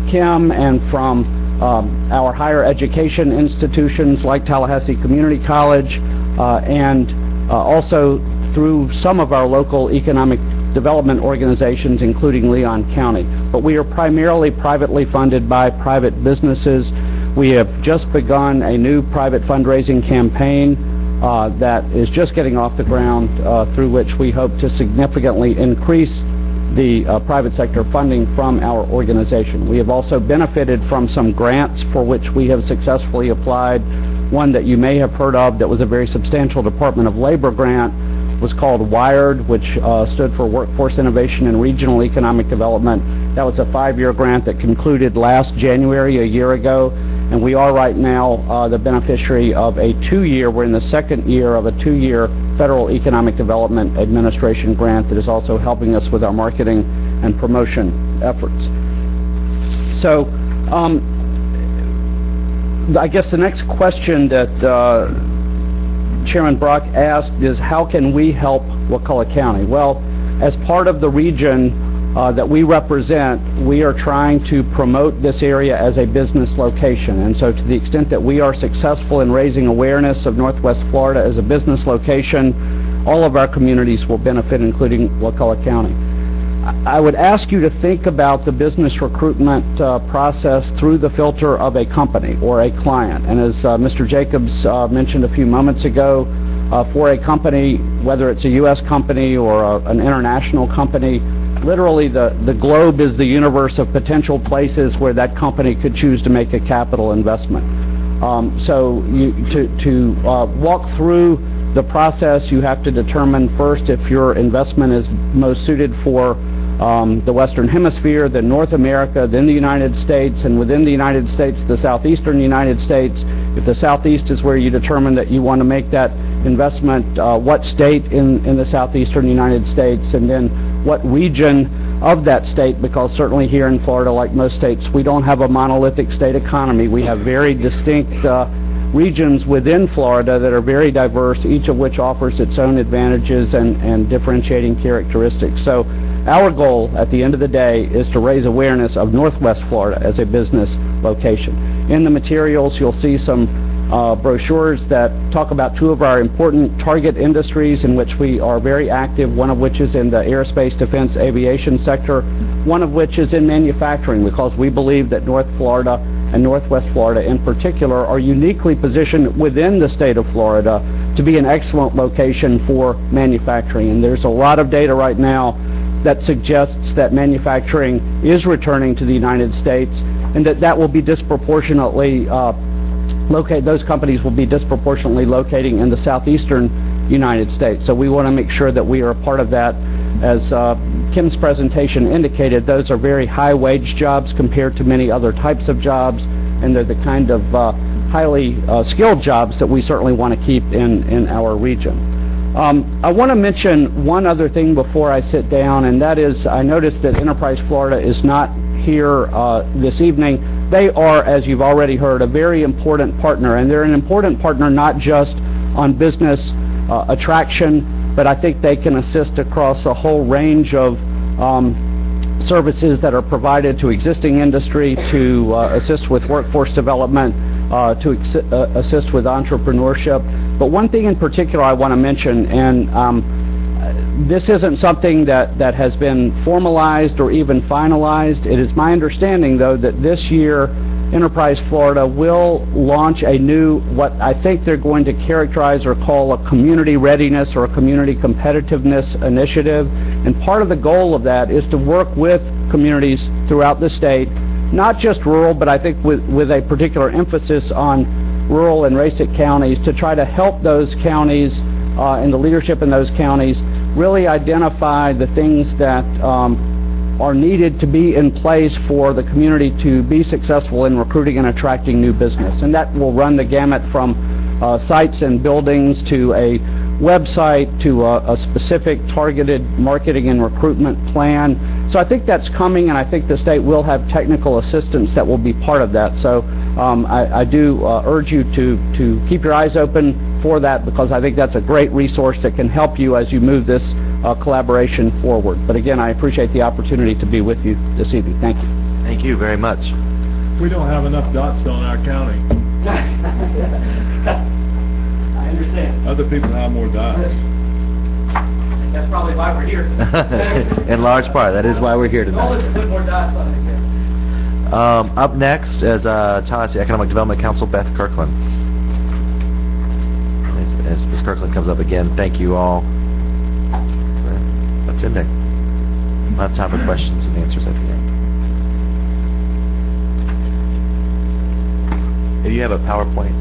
Kim and from our higher education institutions like Tallahassee Community College and also through some of our local economic development organizations, including Leon County. But we are primarily privately funded by private businesses. We have just begun a new private fundraising campaign that is just getting off the ground, through which we hope to significantly increase the private sector funding from our organization. We have also benefited from some grants for which we have successfully applied. One that you may have heard of that was a very substantial Department of Labor grant was called WIRED, which stood for Workforce Innovation and Regional Economic Development. That was a 5-year grant that concluded last January, a year ago, and we are right now the beneficiary of a 2-year, we're in the second year of a 2-year Federal Economic Development Administration grant that is also helping us with our marketing and promotion efforts. So I guess the next question that Chairman Brock asked is, how can we help Wakulla County? Well, as part of the region that we represent, we are trying to promote this area as a business location. And so to the extent that we are successful in raising awareness of Northwest Florida as a business location, all of our communities will benefit, including Wakulla County. I would ask you to think about the business recruitment process through the filter of a company or a client. And as Mr. Jacobs mentioned a few moments ago, for a company, whether it's a U.S. company or an international company, literally the globe is the universe of potential places where that company could choose to make a capital investment. So to walk through the process, you have to determine first if your investment is most suited for the Western Hemisphere, then North America, then the United States, and within the United States, the Southeastern United States. If the Southeast is where you determine that you want to make that investment, what state in the Southeastern United States, and then what region of that state, because certainly here in Florida, like most states, we don't have a monolithic state economy. We have very distinct regions within Florida that are very diverse, each of which offers its own advantages and differentiating characteristics. So our goal at the end of the day is to raise awareness of Northwest Florida as a business location. In the materials, you'll see some brochures that talk about two of our important target industries in which we are very active, one of which is in the aerospace, defense, aviation sector, one of which is in manufacturing, because we believe that North Florida and Northwest Florida in particular are uniquely positioned within the state of Florida to be an excellent location for manufacturing. And there's a lot of data right now that suggests that manufacturing is returning to the United States, and that will be disproportionately those companies will be disproportionately locating in the southeastern United States. So we want to make sure that we are a part of that. As Kim's presentation indicated, those are very high wage jobs compared to many other types of jobs, and they're the kind of highly skilled jobs that we certainly want to keep in our region. I want to mention one other thing before I sit down, and that is I noticed that Enterprise Florida is not here this evening. they are, as you've already heard, a very important partner, and they're an important partner not just on business attraction, but I think they can assist across a whole range of services that are provided to existing industry, to assist with workforce development, to assist with entrepreneurship. But one thing in particular I want to mention, and this isn't something that has been formalized or even finalized. It is my understanding, though, that this year Enterprise Florida will launch a new, what I think they're going to characterize or call a community readiness or a community competitiveness initiative. And part of the goal of that is to work with communities throughout the state, not just rural, but I think with a particular emphasis on rural and RACIC counties, to try to help those counties and the leadership in those counties really identify the things that are needed to be in place for the community to be successful in recruiting and attracting new business. And that will run the gamut from sites and buildings to a website to a specific targeted marketing and recruitment plan. So I think that's coming, and I think the state will have technical assistance that will be part of that. So I do urge you to keep your eyes open for that, because I think that's a great resource that can help you as you move this collaboration forward. But again, I appreciate the opportunity to be with you this evening. Thank you. Thank you very much. We don't have enough dots on our county. I understand. Other people have more dots. That's probably why we're here today. In large part, that is why we're here tonight. Always put more dots on the camera. Up next is Tallahassee Economic Development Council, Beth Kirkland. As Ms. Kirkland comes up again, thank you all for attending. We'll have time for questions and answers at the end. Do you have a PowerPoint?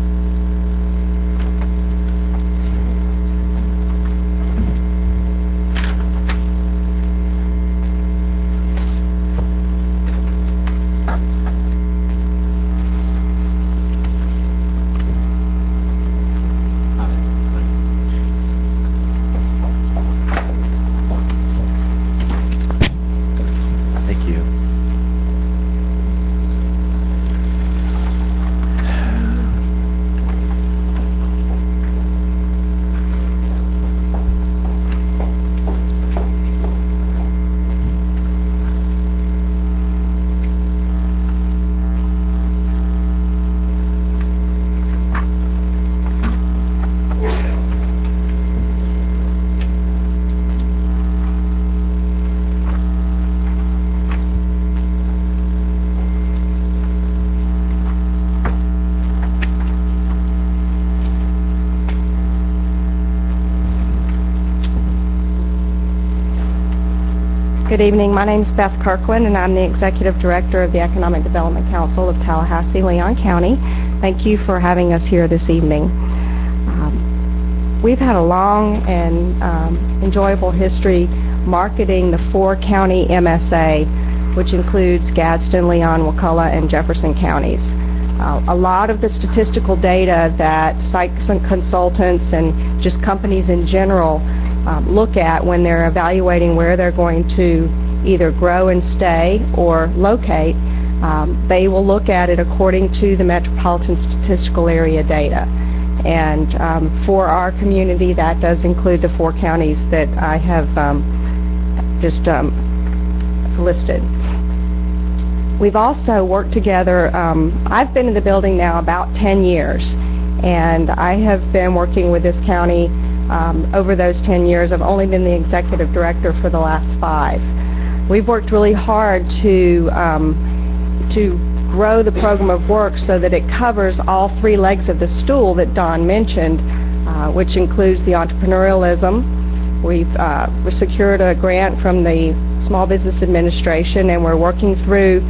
Good evening. My name is Beth Kirkland, and I'm the Executive Director of the Economic Development Council of Tallahassee, Leon County. Thank you for having us here this evening. We've had a long and enjoyable history marketing the 4-county MSA, which includes Gadsden, Leon, Wakulla, and Jefferson counties. A lot of the statistical data that sites and consultants and just companies in general look at when they're evaluating where they're going to either grow and stay or locate, they will look at it according to the metropolitan statistical area data. And for our community, that does include the 4 counties that I have just listed. We've also worked together. I've been in the building now about 10 years, and I have been working with this county over those 10 years. I've only been the executive director for the last 5. We've worked really hard to grow the program of work so that it covers all 3 legs of the stool that Don mentioned, which includes the entrepreneurialism. We've secured a grant from the Small Business Administration, and we're working through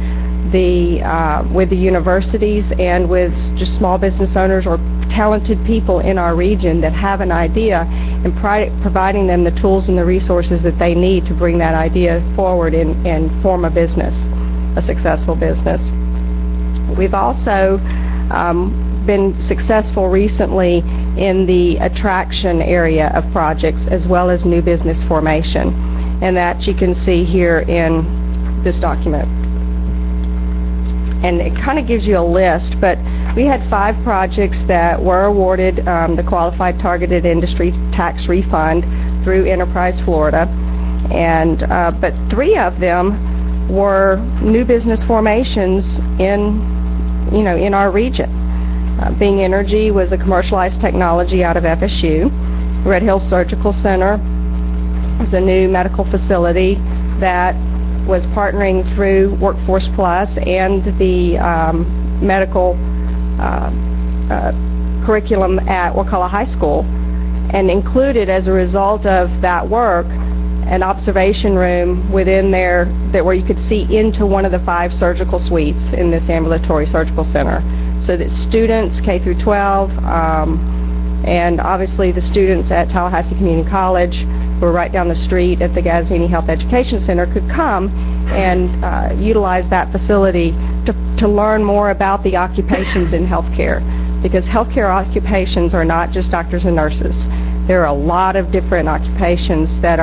with the universities and with just small business owners or talented people in our region that have an idea, and providing them the tools and the resources that they need to bring that idea forward and form a business, a successful business. We've also been successful recently in the attraction area of projects as well as new business formation, and that you can see here in this document. and it kind of gives you a list, but we had 5 projects that were awarded the Qualified Targeted Industry Tax Refund through Enterprise Florida, and but 3 of them were new business formations in our region. Bing Energy was a commercialized technology out of FSU. Red Hills Surgical Center was a new medical facility that was partnering through Workforce Plus and the medical curriculum at Wakulla High School, and included, as a result of that work, an observation room within there where you could see into one of the 5 surgical suites in this ambulatory surgical center, so that students K through 12 and obviously the students at Tallahassee Community College, who are right down the street at the Gasvini Health Education Center, could come and utilize that facility to learn more about the occupations in healthcare, because healthcare occupations are not just doctors and nurses. There are a lot of different occupations that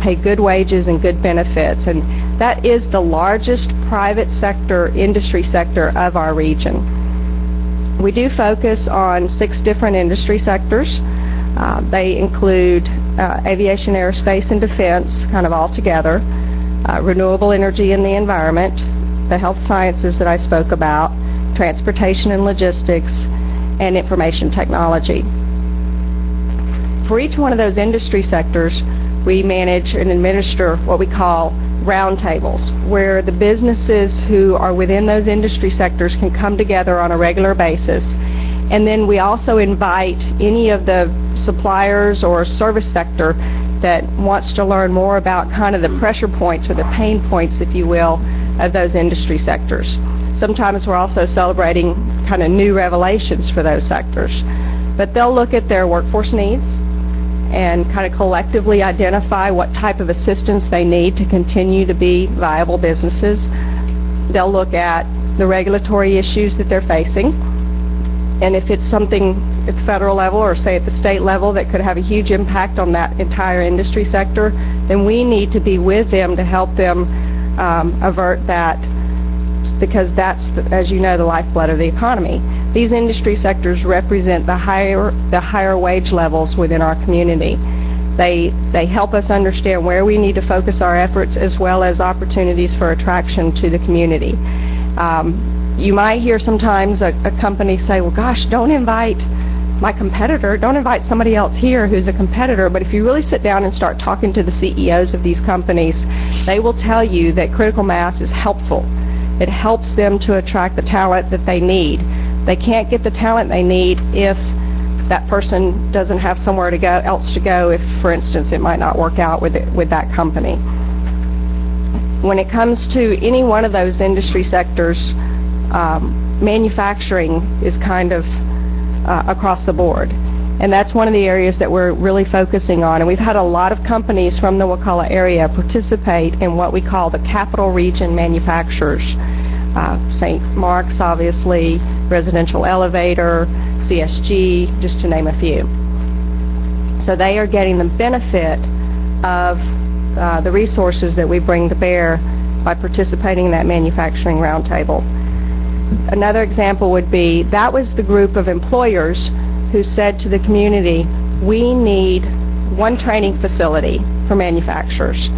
pay good wages and good benefits, and that is the largest private sector, industry sector of our region. We do focus on 6 different industry sectors. They include aviation, aerospace, and defense, kind of all together, renewable energy and the environment, the health sciences that I spoke about, transportation and logistics, and information technology. For each one of those industry sectors, we manage and administer what we call roundtables, where the businesses who are within those industry sectors can come together on a regular basis. And then we also invite any of the suppliers or service sector that wants to learn more about kind of the pressure points or the pain points, if you will, of those industry sectors. Sometimes we're also celebrating kind of new revelations for those sectors. But they'll look at their workforce needs and kind of collectively identify what type of assistance they need to continue to be viable businesses. They'll look at the regulatory issues that they're facing, and if it's something at the federal level or say at the state level that could have a huge impact on that entire industry sector, then we need to be with them to help them avert that, because that's, as you know, the lifeblood of the economy. These industry sectors represent the higher wage levels within our community. They help us understand where we need to focus our efforts, as well as opportunities for attraction to the community. You might hear sometimes a company say, well, gosh, don't invite my competitor, don't invite somebody else here who's a competitor. But if you really sit down and start talking to the CEOs of these companies, they will tell you that critical mass is helpful. It helps them to attract the talent that they need. They can't get the talent they need if that person doesn't have somewhere else to go, if, for instance, it might not work out with that company. When it comes to any one of those industry sectors, manufacturing is kind of across the board. And that's one of the areas that we're really focusing on. And we've had a lot of companies from the Wakulla area participate in what we call the Capital Region manufacturers. St. Mark's, obviously, Residential Elevator, CSG, just to name a few. So they are getting the benefit of the resources that we bring to bear by participating in that manufacturing roundtable. Another example would be, that was the group of employers who said to the community, we need one training facility for manufacturers.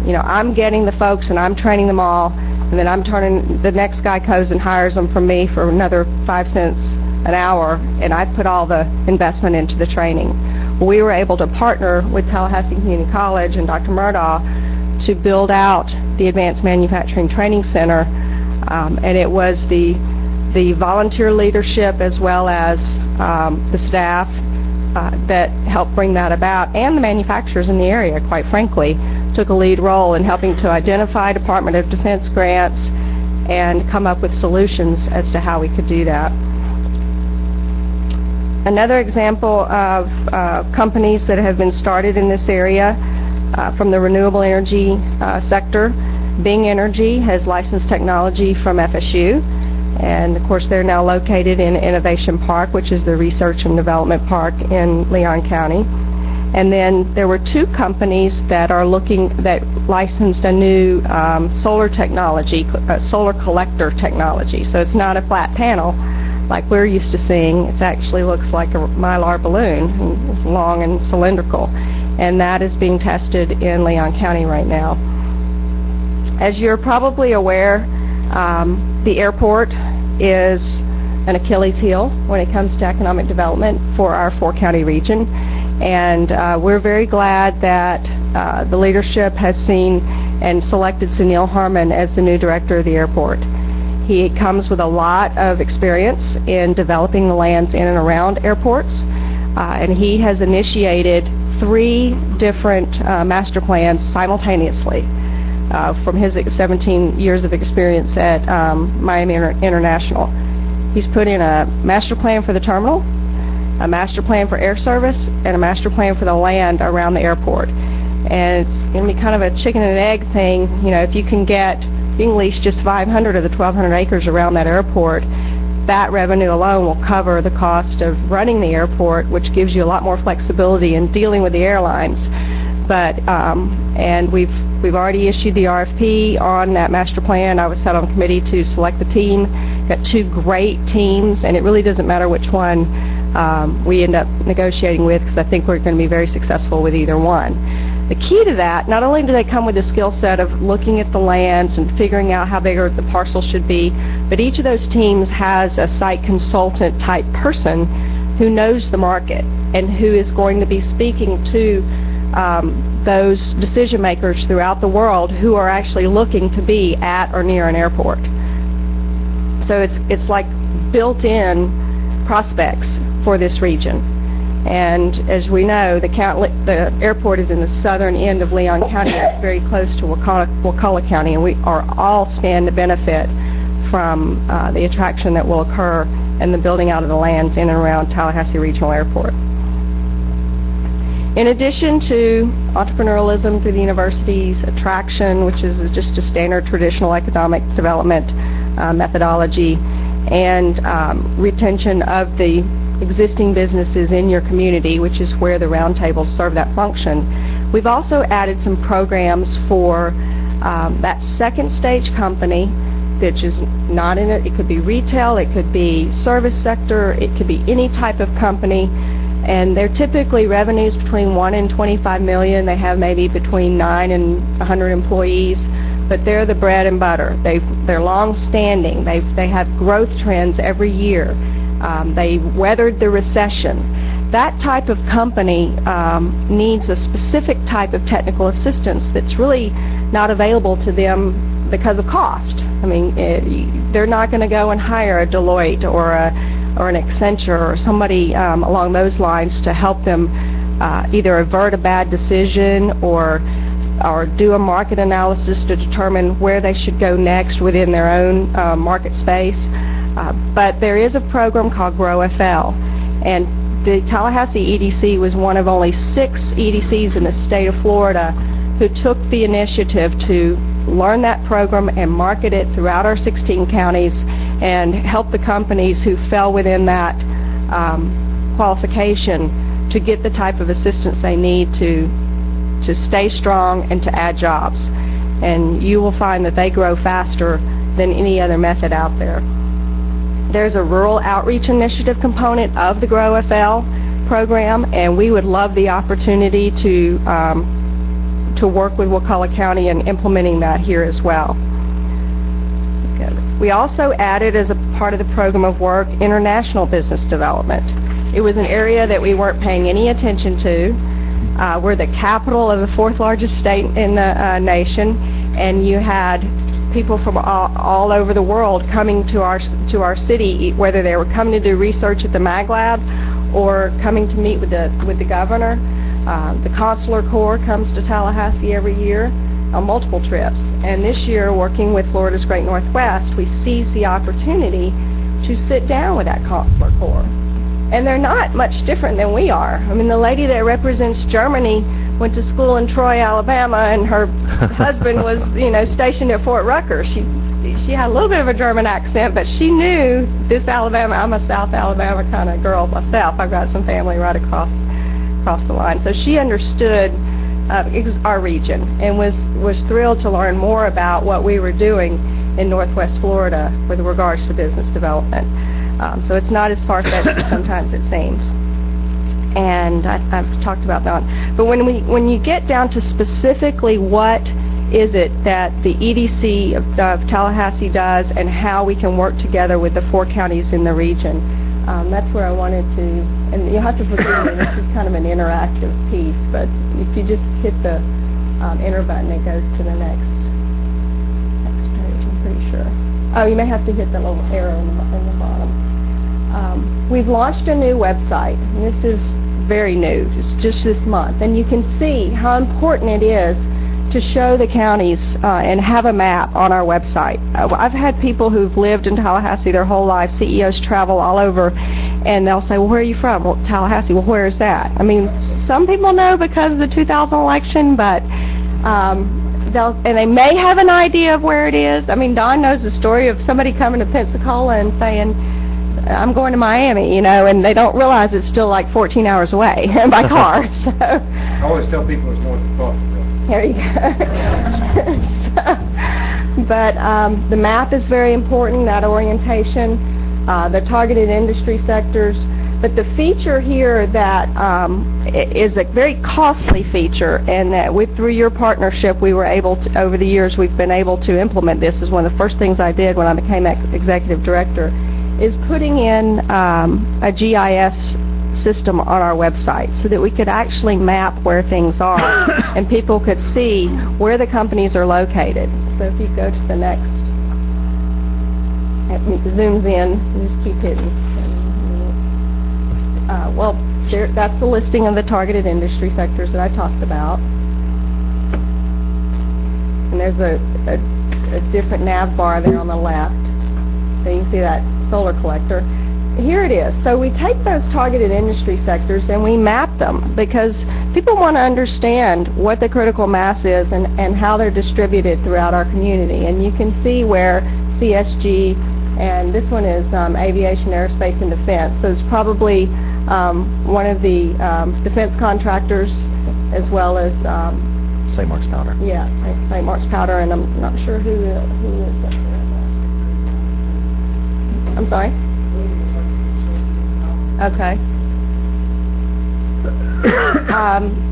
You know, I'm getting the folks and I'm training them all, and then I'm turning, the next guy goes and hires them from me for another 5 cents an hour, and I put all the investment into the training. We were able to partner with Tallahassee Community College and Dr. Murdaugh to build out the Advanced Manufacturing Training Center, and it was the volunteer leadership as well as the staff that helped bring that about, and the manufacturers in the area, quite frankly, took a lead role in helping to identify Department of Defense grants and come up with solutions as to how we could do that. Another example of companies that have been started in this area from the renewable energy sector, Bing Energy has licensed technology from FSU, and of course they're now located in Innovation Park, which is the research and development park in Leon County. And then there were two companies that licensed a new solar technology, solar collector technology. So it's not a flat panel like we're used to seeing. It actually looks like a mylar balloon. It's long and cylindrical. And that is being tested in Leon County right now. As you're probably aware, the airport is an Achilles heel when it comes to economic development for our four-county region. And we're very glad that the leadership has seen and selected Sunil Harman as the new director of the airport. He comes with a lot of experience in developing the lands in and around airports, and he has initiated 3 different master plans simultaneously from his 17 years of experience at Miami International. He's put in a master plan for the terminal, a master plan for air service, and a master plan for the land around the airport. And it's going to be kind of a chicken and egg thing. You know, if you can lease just 500 of the 1,200 acres around that airport, that revenue alone will cover the cost of running the airport, which gives you a lot more flexibility in dealing with the airlines. But and we've already issued the RFP on that master plan. I was set on committee to select the team. Got 2 great teams, and it really doesn't matter which one we end up negotiating with, because I think we're going to be very successful with either one. The key to that, not only do they come with the skill set of looking at the lands and figuring out how big the parcel should be, but each of those teams has a site consultant type person who knows the market and who is going to be speaking to those decision makers throughout the world who are actually looking to be at or near an airport. So it's like built-in prospects for this region. And as we know, the airport is in the southern end of Leon County. It's very close to Wakulla County, and we are all stand to benefit from the attraction that will occur and the building out of the lands in and around Tallahassee Regional Airport. In addition to entrepreneurialism through the university's attraction, which is just a standard traditional economic development methodology, and retention of the existing businesses in your community, which is where the roundtables serve that function, we've also added some programs for that second stage company, which is not in it. It could be retail, it could be service sector, it could be any type of company, and they're typically revenues between 1 and 25 million. They have maybe between 9 and 100 employees, but they're the bread and butter. They're long-standing. They have growth trends every year. They weathered the recession. That type of company needs a specific type of technical assistance that's really not available to them because of cost. I mean, they're not going to go and hire a Deloitte or an Accenture or somebody along those lines to help them either avert a bad decision or do a market analysis to determine where they should go next within their own market space. But there is a program called GrowFL, and the Tallahassee EDC was one of only 6 EDCs in the state of Florida who took the initiative to learn that program and market it throughout our 16 counties and help the companies who fell within that qualification to get the type of assistance they need to stay strong and to add jobs. And you will find that they grow faster than any other method out there. There's a rural outreach initiative component of the GrowFL program, and we would love the opportunity to work with Wakulla County in implementing that here as well. We also added, as a part of the program of work, international business development. It was an area that we weren't paying any attention to. We're the capital of the 4th largest state in the nation, and you had people from all over the world coming to our city, whether they were coming to do research at the Mag Lab or coming to meet with the governor. The Consular Corps comes to Tallahassee every year on multiple trips, and this year, working with Florida's Great Northwest, we seized the opportunity to sit down with that Consular Corps. And they're not much different than we are. I mean, the lady that represents Germany went to school in Troy, Alabama, and her husband was, stationed at Fort Rucker. She had a little bit of a German accent, but she knew this Alabama. I'm a South Alabama kind of girl myself. I've got some family right across across the line. So she understood our region and was thrilled to learn more about what we were doing in Northwest Florida with regards to business development. So it's not as far-fetched as sometimes it seems. And I've talked about that. But when you get down to specifically what is it that the EDC of Tallahassee does and how we can work together with the 4 counties in the region, that's where I wanted to, and you'll have to forgive me, this is kind of an interactive piece, but if you just hit the enter button, it goes to the next page, I'm pretty sure. Oh, you may have to hit the little arrow in the bottom. We've launched a new website, and this is very new, it's just this month, and you can see how important it is to show the counties and have a map on our website. I've had people who've lived in Tallahassee their whole life, CEOs travel all over, and they'll say, well, where are you from? Well, it's Tallahassee. Well, where is that? I mean, some people know because of the 2000 election, but they may have an idea of where it is. I mean, Don knows the story of somebody coming to Pensacola and saying, I'm going to Miami, and they don't realize it's still like 14 hours away by car. So I always tell people it's north of Boston. There you go. But the map is very important, that orientation, the targeted industry sectors. But the feature here that is a very costly feature, and that through your partnership we were able to, over the years we've been able to implement this, is one of the first things I did when I became executive director, is putting in a GIS system on our website so that we could actually map where things are and people could see where the companies are located. So if you go to the next, it zooms in, and just keep hitting. Well, that's the listing of the targeted industry sectors that I talked about. And there's a different nav bar there on the left. So you can see that solar collector. Here it is. So we take those targeted industry sectors and we map them because people want to understand what the critical mass is and how they're distributed throughout our community. And you can see where CSG, and this one is aviation, aerospace, and defense. So it's probably one of the defense contractors as well as St. Mark's Powder. Yeah, St. Mark's Powder, and I'm not sure who is up there. I'm sorry? Okay.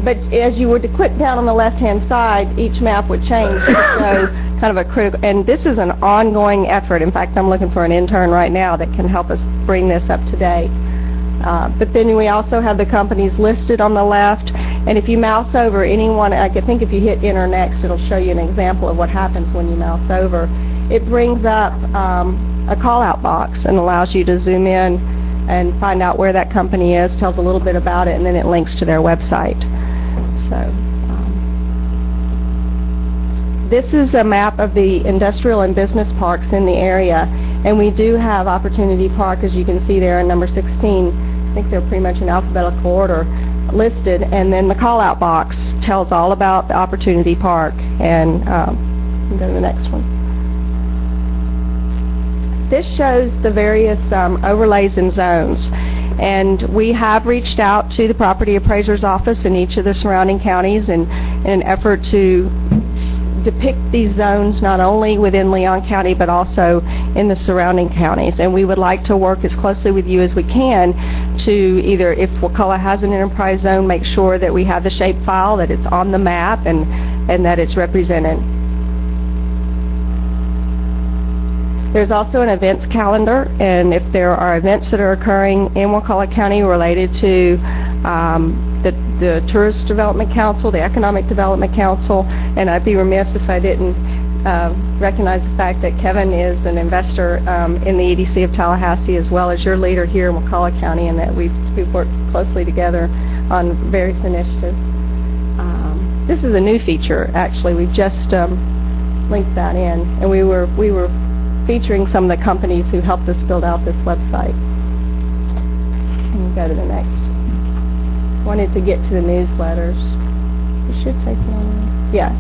But as you were to click down on the left-hand side, each map would change to show kind of a critical, and this is an ongoing effort. In fact, I'm looking for an intern right now that can help us bring this up to date. But then we also have the companies listed on the left, and if you mouse over any one, I think if you hit enter next, it'll show you an example of what happens when you mouse over. It brings up a call-out box and allows you to zoom in and find out where that company is, tells a little bit about it, and then it links to their website. So this is a map of the industrial and business parks in the area, and we do have Opportunity Park, as you can see there, in number 16. I think they're pretty much in alphabetical order listed, and then the call-out box tells all about the Opportunity Park, and go to the next one. This shows the various overlays and zones, and we have reached out to the property appraiser's office in each of the surrounding counties in an effort to depict these zones not only within Leon County but also in the surrounding counties. And we would like to work as closely with you as we can to either, if Wakulla has an enterprise zone, make sure that we have the shape file, that it's on the map, and that it's represented. There's also an events calendar, and if there are events that are occurring in Wakulla County related to the Tourist Development Council, the Economic Development Council, and I'd be remiss if I didn't recognize the fact that Kevin is an investor in the EDC of Tallahassee, as well as your leader here in Wakulla County, and that we've worked closly together on various initiatives. This is a new feature, actually. We've just linked that in, and we were featuring some of the companies who helped us build out this website. And we'll go to the next. Wanted to get to the newsletters. It should take long. Yeah.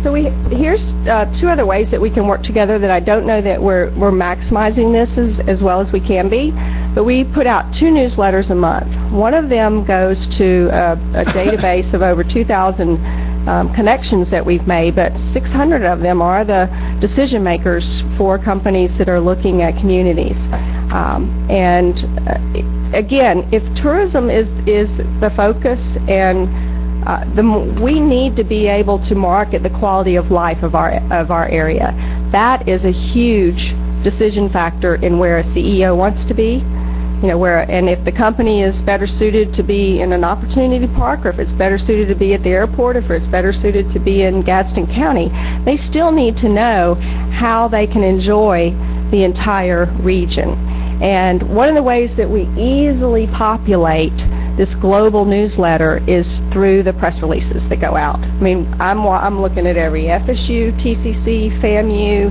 So here's two other ways that we can work together that I don't know that we're maximizing this as well as we can be, but we put out 2 newsletters a month. One of them goes to a database of over 2,000 connections that we've made, but 600 of them are the decision makers for companies that are looking at communities. Again, if tourism is the focus, and we need to be able to market the quality of life of our area. That is a huge decision factor in where a CEO wants to be. And if the company is better suited to be in an opportunity park, or if it's better suited to be at the airport, or if it's better suited to be in Gadsden County, they still need to know how they can enjoy the entire region. And one of the ways that we easily populate this global newsletter is through the press releases that go out. I mean, I'm looking at every FSU, TCC, FAMU,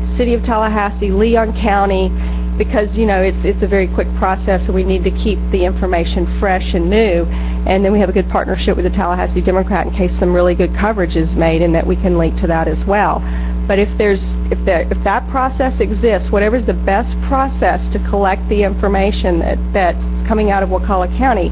City of Tallahassee, Leon County, because it's a very quick process, and we need to keep the information fresh and new. And then we have a good partnership with the Tallahassee Democrat in case some really good coverage is made, and that we can link to that as well. But if that process exists, whatever's the best process to collect the information that's coming out of Wakulla County,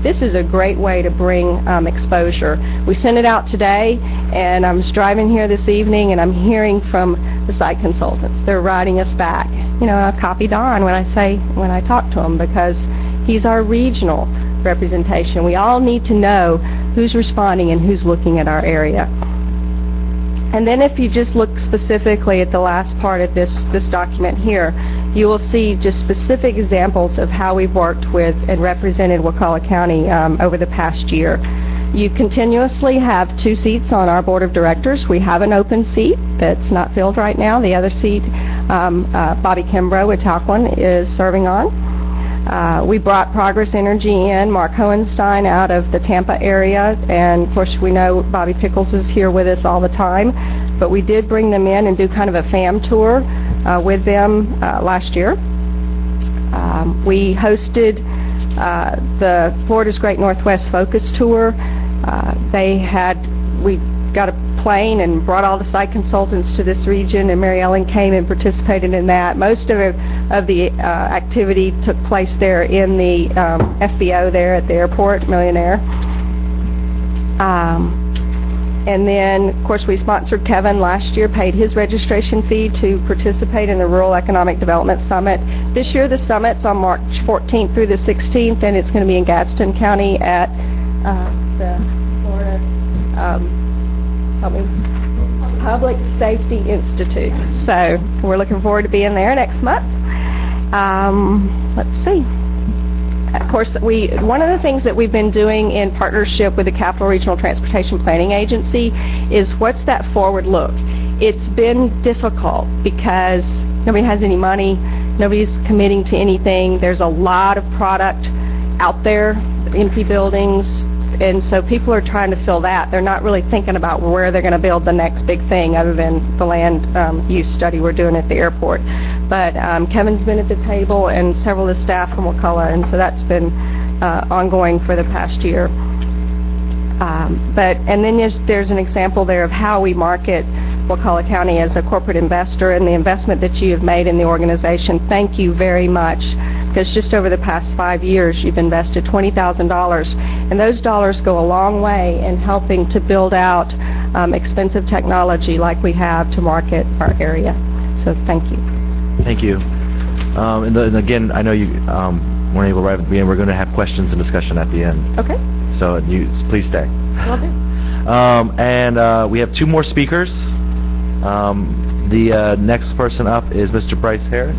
this is a great way to bring exposure. We sent it out today, and I was driving here this evening, and I'm hearing from the site consultants. They're writing us back. I copy Don when I talk to him, because he's our regional representation. We all need to know who's responding and who's looking at our area. And then if you just look specifically at the last part of this document here, you will see just specific examples of how we've worked with and represented Wakulla County over the past year. You continuously have 2 seats on our board of directors. We have an open seat that's not filled right now. The other seat, Bobby Kimbrough with Talquin is serving on. We brought Progress Energy in, Mark Hohenstein out of the Tampa area, and of course we know Bobby Pickles is here with us all the time, but we did bring them in and do kind of a FAM tour with them last year. We hosted the Florida's Great Northwest Focus Tour. We got a plane and brought all the site consultants to this region, and Mary Ellen came and participated in that. Most of the activity took place there in the FBO there at the airport, Millionaire. And then, of course, we sponsored Kevin last year, paid his registration fee to participate in the Rural Economic Development Summit. This year, the summit's on March 14th through the 16th, and it's going to be in Gadsden County at the Florida Public Safety Institute. So we're looking forward to being there next month. Let's see. Of course, one of the things that we've been doing in partnership with the Capital Regional Transportation Planning Agency is what's that forward look. It's been difficult because nobody has any money, nobody's committing to anything. There's a lot of product out there, empty buildings, and so people are trying to fill that. They're not really thinking about where they're going to build the next big thing other than the land use study we're doing at the airport. But Kevin's been at the table, and several of the staff from Wakulla, and so that's been ongoing for the past year. And then there's an example there of how we market Wakulla County as a corporate investor, and the investment that you have made in the organization. Thank you very much, because just over the past 5 years you've invested $20,000, and those dollars go a long way in helping to build out expensive technology like we have to market our area. So thank you. Thank you. And again, I know you weren't able right at the beginning. We're going to have questions and discussion at the end. Okay. So please stay. Will do. And we have 2 more speakers. The next person up is Mr. Bryce Harris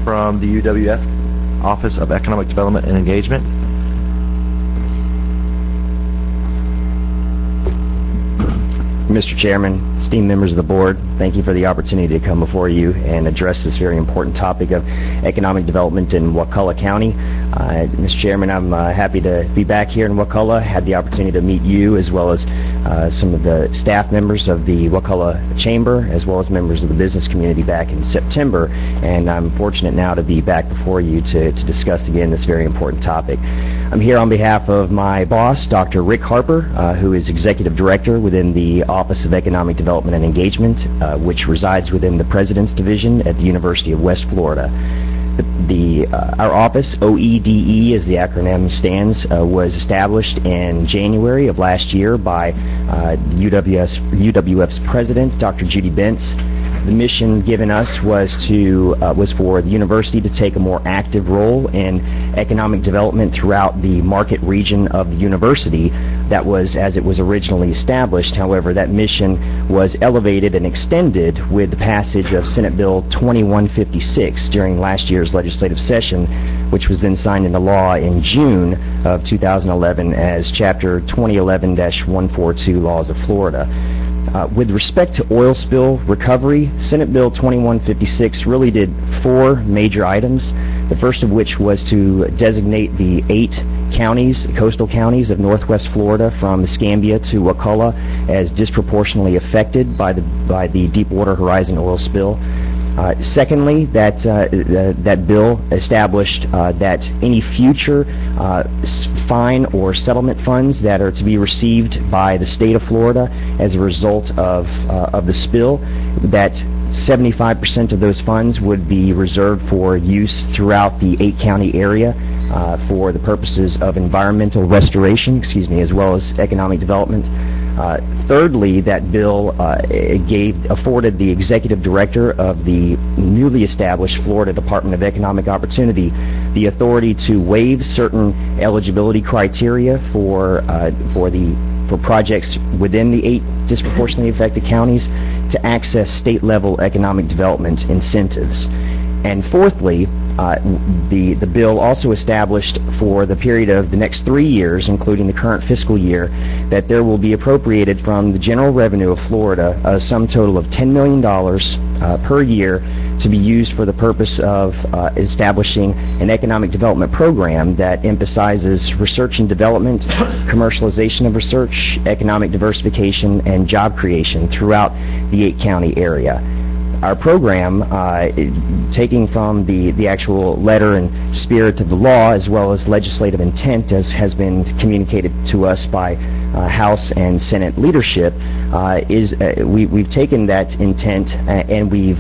from the UWF Office of Economic Development and Engagement. Mr. Chairman, esteemed members of the board, thank you for the opportunity to come before you and address this very important topic of economic development in Wakulla County. Mr. Chairman, I'm happy to be back here in Wakulla. Had the opportunity to meet you as well as some of the staff members of the Wakulla Chamber as well as members of the business community back in September, and I'm fortunate now to be back before you to discuss again this very important topic. I'm here on behalf of my boss, Dr. Rick Harper, who is Executive Director within the Office of Economic Development and Engagement, which resides within the President's Division at the University of West Florida. Our office, OEDE as the acronym stands, was established in January of last year by UWF's president, Dr. Judy Bentz. The mission given us was for the university to take a more active role in economic development throughout the market region of the university. That was as it was originally established. However, that mission was elevated and extended with the passage of Senate Bill 2156 during last year's legislative session, which was then signed into law in June of 2011 as Chapter 2011-142 Laws of Florida. With respect to oil spill recovery, Senate Bill 2156 really did 4 major items, the first of which was to designate the 8 counties, coastal counties of northwest Florida from Escambia to Wakulla as disproportionately affected by the Deepwater Horizon oil spill. Secondly, that bill established that any future fine or settlement funds that are to be received by the state of Florida as a result of the spill, that 75% of those funds would be reserved for use throughout the 8-county area for the purposes of environmental restoration, as well as economic development. Thirdly, that bill afforded the executive director of the newly established Florida Department of Economic Opportunity the authority to waive certain eligibility criteria for projects within the 8 disproportionately affected counties to access state-level economic development incentives. And fourthly, the bill also established for the period of the next 3 years, including the current fiscal year, that there will be appropriated from the general revenue of Florida a sum total of $10 million per year to be used for the purpose of establishing an economic development program that emphasizes research and development, commercialization of research, economic diversification, and job creation throughout the 8-county area. Our program, taking from the actual letter and spirit of the law as well as legislative intent as has been communicated to us by House and Senate leadership, we've taken that intent and we've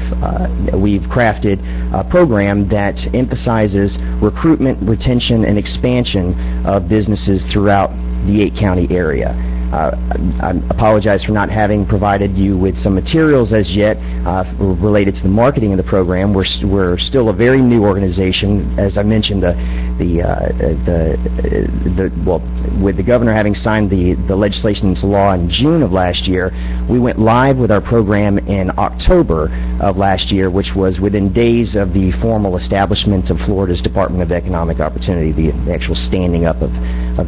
crafted a program that emphasizes recruitment, retention, and expansion of businesses throughout the 8-county area. I apologize for not having provided you with some materials as yet related to the marketing of the program. We're still a very new organization. As I mentioned, with the governor having signed the legislation into law in June of last year, we went live with our program in October of last year, which was within days of the formal establishment of Florida's Department of Economic Opportunity, the actual standing up of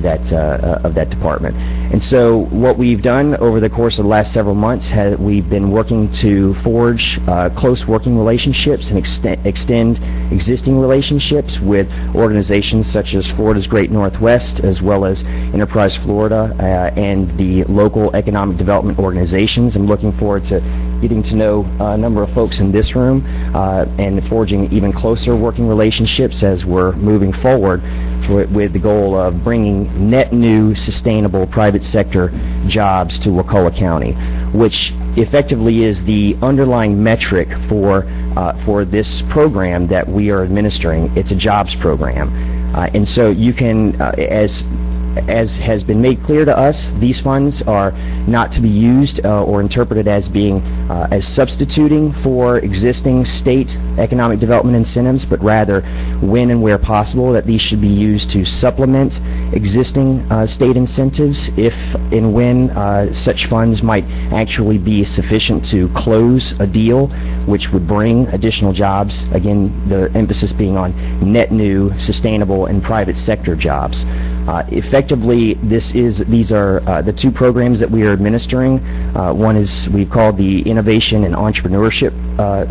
that department. And so what we've done over the course of the last several months, we've been working to forge close working relationships and extend existing relationships with organizations such as Florida's Great Northwest, as well as Enterprise Florida and the local economic development organizations. I'm looking forward to getting to know a number of folks in this room and forging even closer working relationships as we're moving forward with the goal of bringing net new, sustainable private sector jobs to Wakulla County, which effectively is the underlying metric for this program that we are administering. It's a jobs program. And so you can, as has been made clear to us, these funds are not to be used or interpreted as being as substituting for existing state economic development incentives, but rather, when and where possible, that these should be used to supplement existing state incentives if and when such funds might actually be sufficient to close a deal which would bring additional jobs, again, the emphasis being on net new, sustainable, and private sector jobs. Effectively, these are the two programs that we are administering. One is we've called the Innovation and Entrepreneurship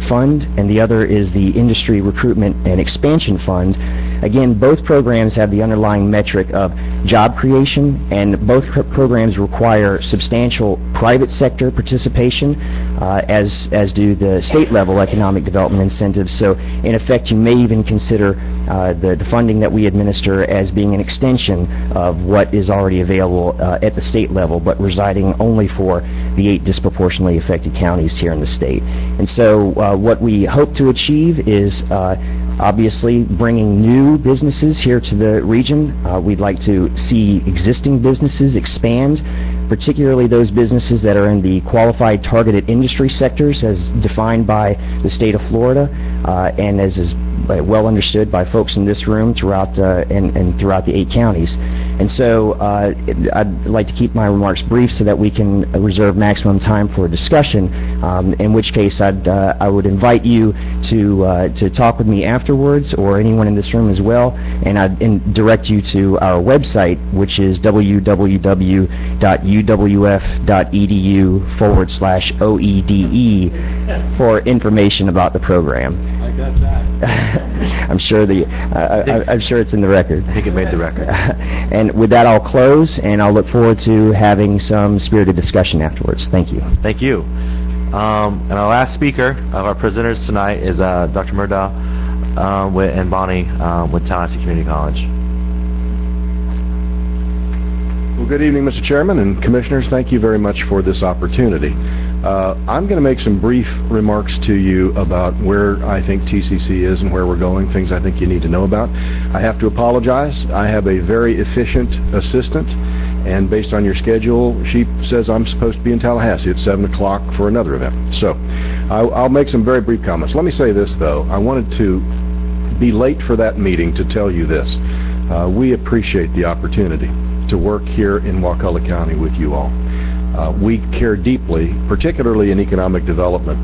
Fund, and the other is the Industry Recruitment and Expansion Fund. Again, both programs have the underlying metric of job creation, and both programs require substantial private sector participation, as do the state level economic development incentives. So in effect, you may even consider the funding that we administer as being an extension of what is already available at the state level, but residing only for the 8 disproportionately affected counties here in the state. And so what we hope to achieve is obviously bringing new businesses here to the region. We'd like to see existing businesses expand, particularly those businesses that are in the qualified targeted industry sectors as defined by the state of Florida, and as is well understood by folks in this room throughout and throughout the 8 counties. And so I'd like to keep my remarks brief so that we can reserve maximum time for discussion, in which case I would invite you to talk with me afterwards, or anyone in this room as well, and I'd direct you to our website, which is www.uwf.edu/OEDE for information about the program. I got that. I'm sure I'm sure it's in the record. I think it made the record. And with that, I'll close, and I'll look forward to having some spirited discussion afterwards. Thank you. Thank you. And our last speaker of our presenters tonight is Dr. Murdaugh and Bonnie with Tallahassee Community College. Well, good evening, Mr. Chairman and Commissioners. Thank you very much for this opportunity. I'm going to make some brief remarks to you about where I think TCC is and where we're going, things I think you need to know about. I have to apologize. I have a very efficient assistant, and based on your schedule, she says I'm supposed to be in Tallahassee at 7 o'clock for another event. So I'll make some very brief comments. Let me say this, though. I wanted to be late for that meeting to tell you this. We appreciate the opportunity to work here in Wakulla County with you all. We care deeply, particularly in economic development,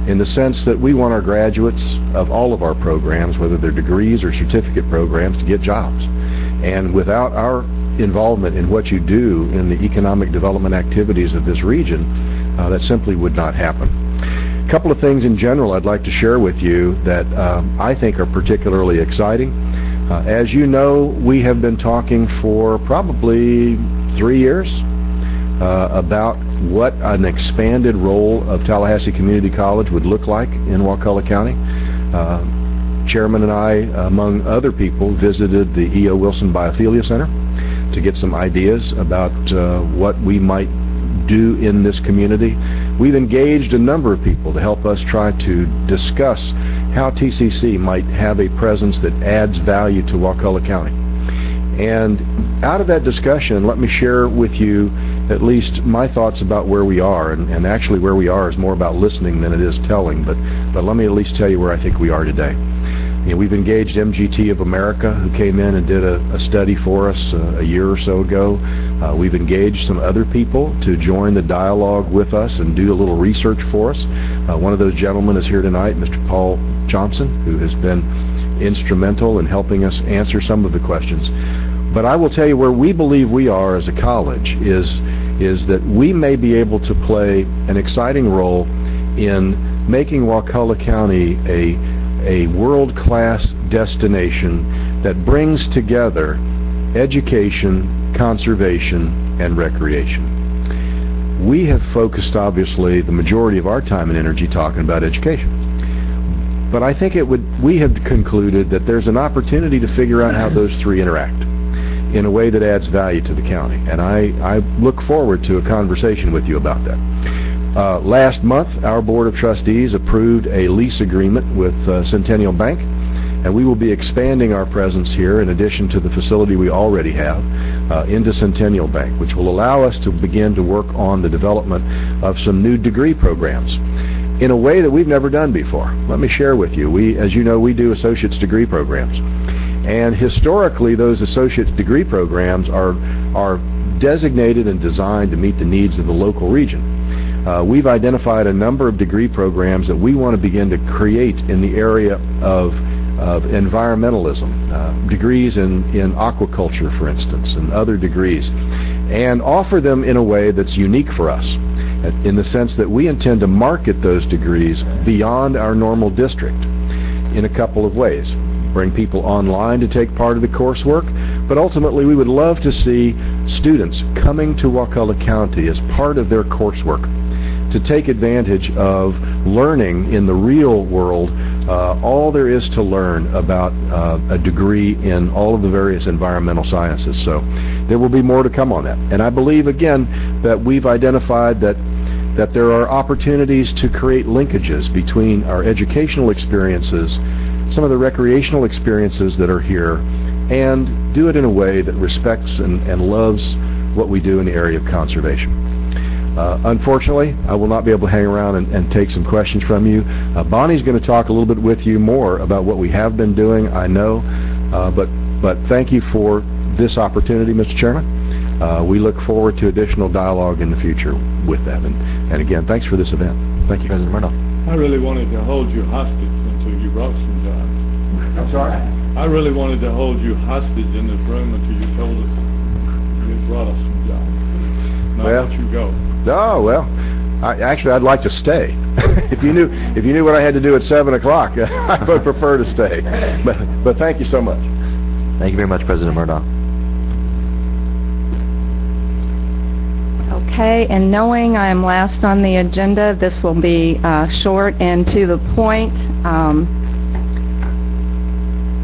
in the sense that we want our graduates of all of our programs, whether they're degrees or certificate programs, to get jobs. And without our involvement in what you do in the economic development activities of this region, that simply would not happen. A couple of things in general I'd like to share with you that I think are particularly exciting. As you know, we have been talking for probably 3 years about what an expanded role of Tallahassee Community College would look like in Wakulla County. Chairman and I, among other people, visited the E.O. Wilson Biophilia Center to get some ideas about what we might do in this community. We've engaged a number of people to help us try to discuss how TCC might have a presence that adds value to Wakulla County. And out of that discussion, let me share with you at least my thoughts about where we are. And actually where we are is more about listening than it is telling, but let me at least tell you where I think we are today. You know, we've engaged MGT of America, who came in and did a study for us a year or so ago. We've engaged some other people to join the dialogue with us and do a little research for us. One of those gentlemen is here tonight, Mr. Paul Johnson, who has been instrumental in helping us answer some of the questions. But I will tell you where we believe we are as a college is that we may be able to play an exciting role in making Wakulla County a world-class destination that brings together education, conservation, and recreation. We have focused, obviously, the majority of our time and energy talking about education. But I think we have concluded that there's an opportunity to figure out how those three interact in a way that adds value to the county. And I look forward to a conversation with you about that. Last month, our Board of Trustees approved a lease agreement with Centennial Bank, and we will be expanding our presence here, in addition to the facility we already have, into Centennial Bank, which will allow us to begin to work on the development of some new degree programs in a way that we've never done before. Let me share with you. As you know, we do associate's degree programs. And historically, those associate's degree programs are designated and designed to meet the needs of the local region. We've identified a number of degree programs that we want to begin to create in the area of environmentalism, degrees in aquaculture, for instance, and other degrees, and offer them in a way that's unique for us, in the sense that we intend to market those degrees beyond our normal district in a couple of ways. Bring people online to take part of the coursework, but ultimately we would love to see students coming to Wakulla County as part of their coursework to take advantage of learning in the real world all there is to learn about a degree in all of the various environmental sciences. So there will be more to come on that. And I believe, again, that we've identified that there are opportunities to create linkages between our educational experiences, some of the recreational experiences that are here, and do it in a way that respects and loves what we do in the area of conservation. Unfortunately, I will not be able to hang around and take some questions from you. Bonnie's going to talk a little bit with you more about what we have been doing, I know, but thank you for this opportunity, Mr. Chairman. We look forward to additional dialogue in the future with that. And again, thanks for this event. Thank you, President Murdoch. I really wanted to hold you hostage until you brought some jobs. I'm sorry? I really wanted to hold you hostage in this room until you told us you brought us some jobs. Now Well, let you go. Oh, well, I'd like to stay. If you knew what I had to do at 7 o'clock, I would prefer to stay. But thank you so much. Thank you very much, President Murdoch. Okay, and knowing I am last on the agenda, this will be short and to the point.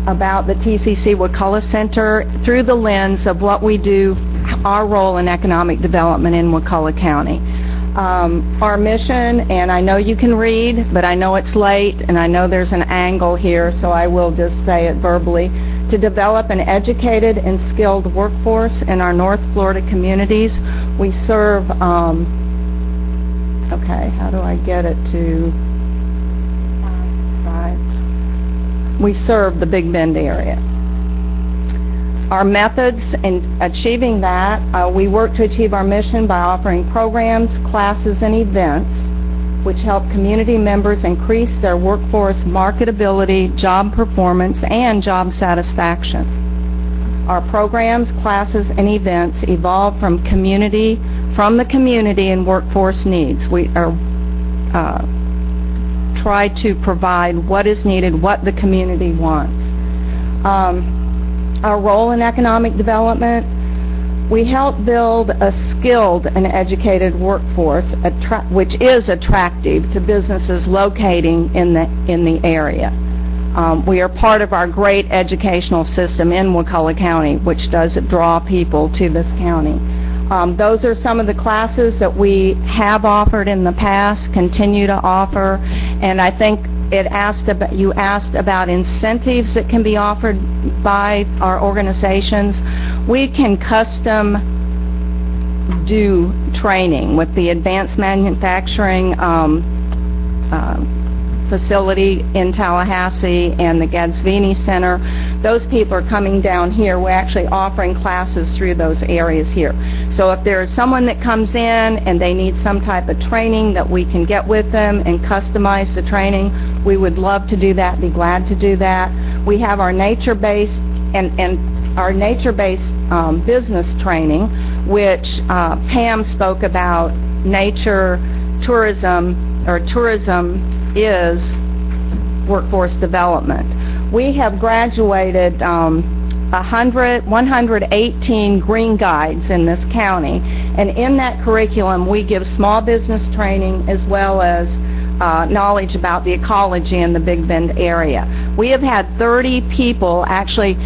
About the TCC Wakulla Center through the lens of what we do, our role in economic development in Wakulla County. Our mission, and I know you can read, but I know it's late, and I know there's an angle here, so I will just say it verbally, to develop an educated and skilled workforce in our North Florida communities. We serve, okay, how do I get it to 5? We serve the Big Bend area. Our methods in achieving that, we work to achieve our mission by offering programs, classes, and events which help community members increase their workforce marketability, job performance, and job satisfaction. Our programs, classes, and events evolve from the community and workforce needs. We are try to provide what is needed, what the community wants. Our role in economic development, we help build a skilled and educated workforce which is attractive to businesses locating in the area. We are part of our great educational system in Wakulla County, which does draw people to this county. Those are some of the classes that we have offered in the past, continue to offer, and I think you asked about incentives that can be offered by our organizations. We can custom do training with the advanced manufacturing facility in Tallahassee and the Gadsvini Center. Those people are coming down here. We're actually offering classes through those areas here. So if there is someone that comes in and they need some type of training that we can get with them and customize the training, we would love to do that, be glad to do that. We have our nature-based and our nature-based business training, which Pam spoke about. Nature tourism, or tourism is workforce development. We have graduated 118 green guides in this county, and in that curriculum we give small business training as well as knowledge about the ecology in the Big Bend area. We have had 30 people, actually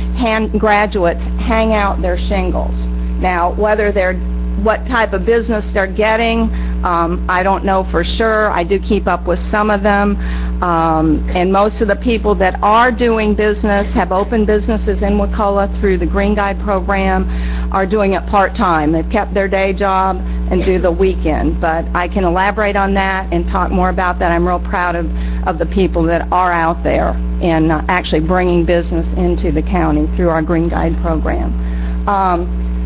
graduates, hang out their shingles. Now, what type of business they're getting, I don't know for sure. I do keep up with some of them. And most of the people that are doing business, have opened businesses in Wakulla through the Green Guide program, are doing it part-time. They've kept their day job and do the weekend. But I can elaborate on that and talk more about that. I'm real proud of the people that are out there and actually bringing business into the county through our Green Guide program.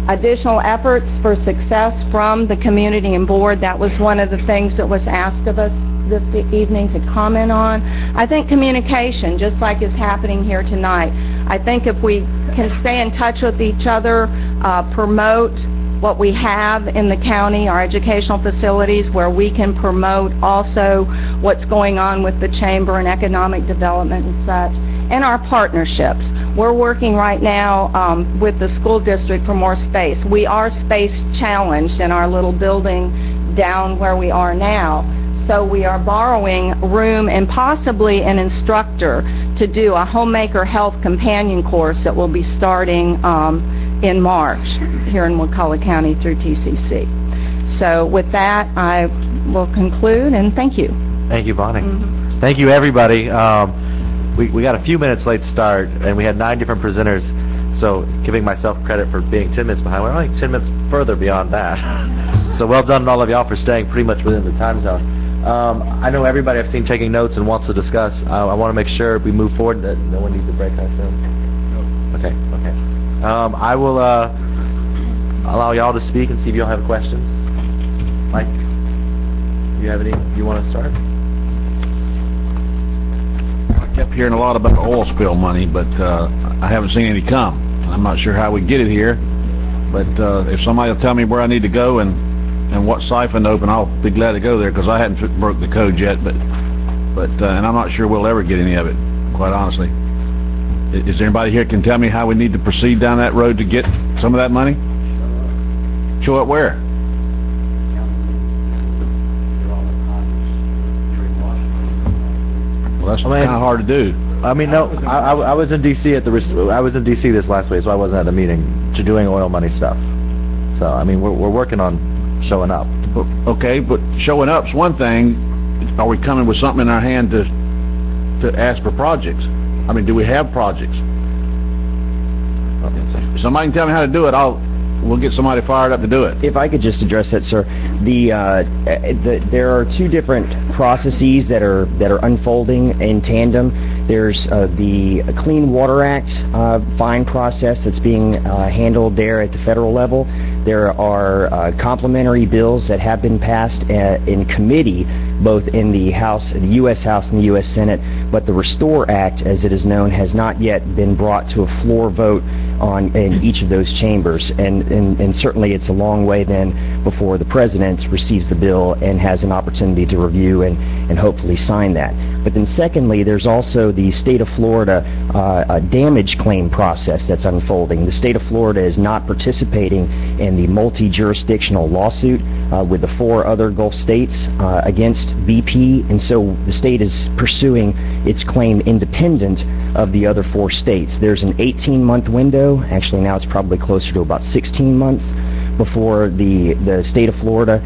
Additional efforts for success from the community and board. That was one of the things that was asked of us this evening to comment on. I think communication, just like is happening here tonight. I think if we can stay in touch with each other, promote what we have in the county, our educational facilities, where we can promote also what's going on with the chamber and economic development and such, and our partnerships. We're working right now with the school district for more space. We are space challenged in our little building down where we are now. So we are borrowing room and possibly an instructor to do a homemaker health companion course that will be starting in March here in Wakulla County through TCC. So with that, I will conclude, and thank you. Thank you, Bonnie. Thank you, everybody. We got a few minutes late start, and we had 9 different presenters, so giving myself credit for being 10 minutes behind. We're only 10 minutes further beyond that. So well done to all of y'all for staying pretty much within the time zone. I know everybody I've seen taking notes and wants to discuss. I want to make sure we move forward. That no one needs a break, I assume? No. Okay. I will allow y'all to speak and see if y'all have questions. Mike, you have any you want to start? I kept hearing a lot about the oil spill money, but I haven't seen any come. I'm not sure how we get it here, but if somebody will tell me where I need to go and what siphon to open, I'll be glad to go there, because I hadn't broke the code yet, but and I'm not sure we'll ever get any of it, quite honestly. Is there anybody here can tell me how we need to proceed down that road to get some of that money? Show up where? Well, that's kind of hard to do. I mean, no, I was in D.C. I was in D.C. this last week, so I wasn't at a meeting to doing oil money stuff. So I mean, we're working on showing up. Okay, but showing up's one thing. Are we coming with something in our hand to ask for projects? I mean, do we have projects? If somebody can tell me how to do it, we'll get somebody fired up to do it. If I could just address that, sir. There are 2 different processes that are unfolding in tandem. There's the Clean Water Act fine process that's being handled there at the federal level. There are complementary bills that have been passed in committee, both in the House, the U.S. House and the U.S. Senate, but the Restore Act, as it is known, has not yet been brought to a floor vote in each of those chambers, and certainly it's a long way then before the President receives the bill and has an opportunity to review and hopefully sign that. But then secondly, there's also the state of Florida damage claim process that's unfolding. The state of Florida is not participating in the multi-jurisdictional lawsuit with the 4 other Gulf states against BP, and so the state is pursuing its claim independent of the other 4 states. There's an 18-month window. Actually, now it's probably closer to about 16 months before the state of Florida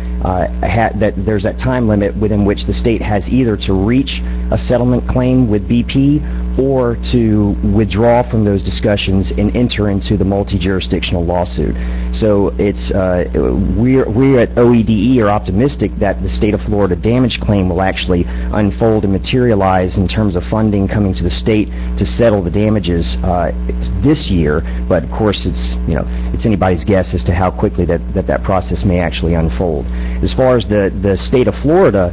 there's that time limit within which the state has either to reach a settlement claim with BP or to withdraw from those discussions and enter into the multi-jurisdictional lawsuit. So it's we at OEDE are optimistic that the state of Florida damage claim will actually unfold and materialize in terms of funding coming to the state to settle the damages this year. But of course, it's anybody's guess as to how quickly that process may actually unfold. As far as the state of Florida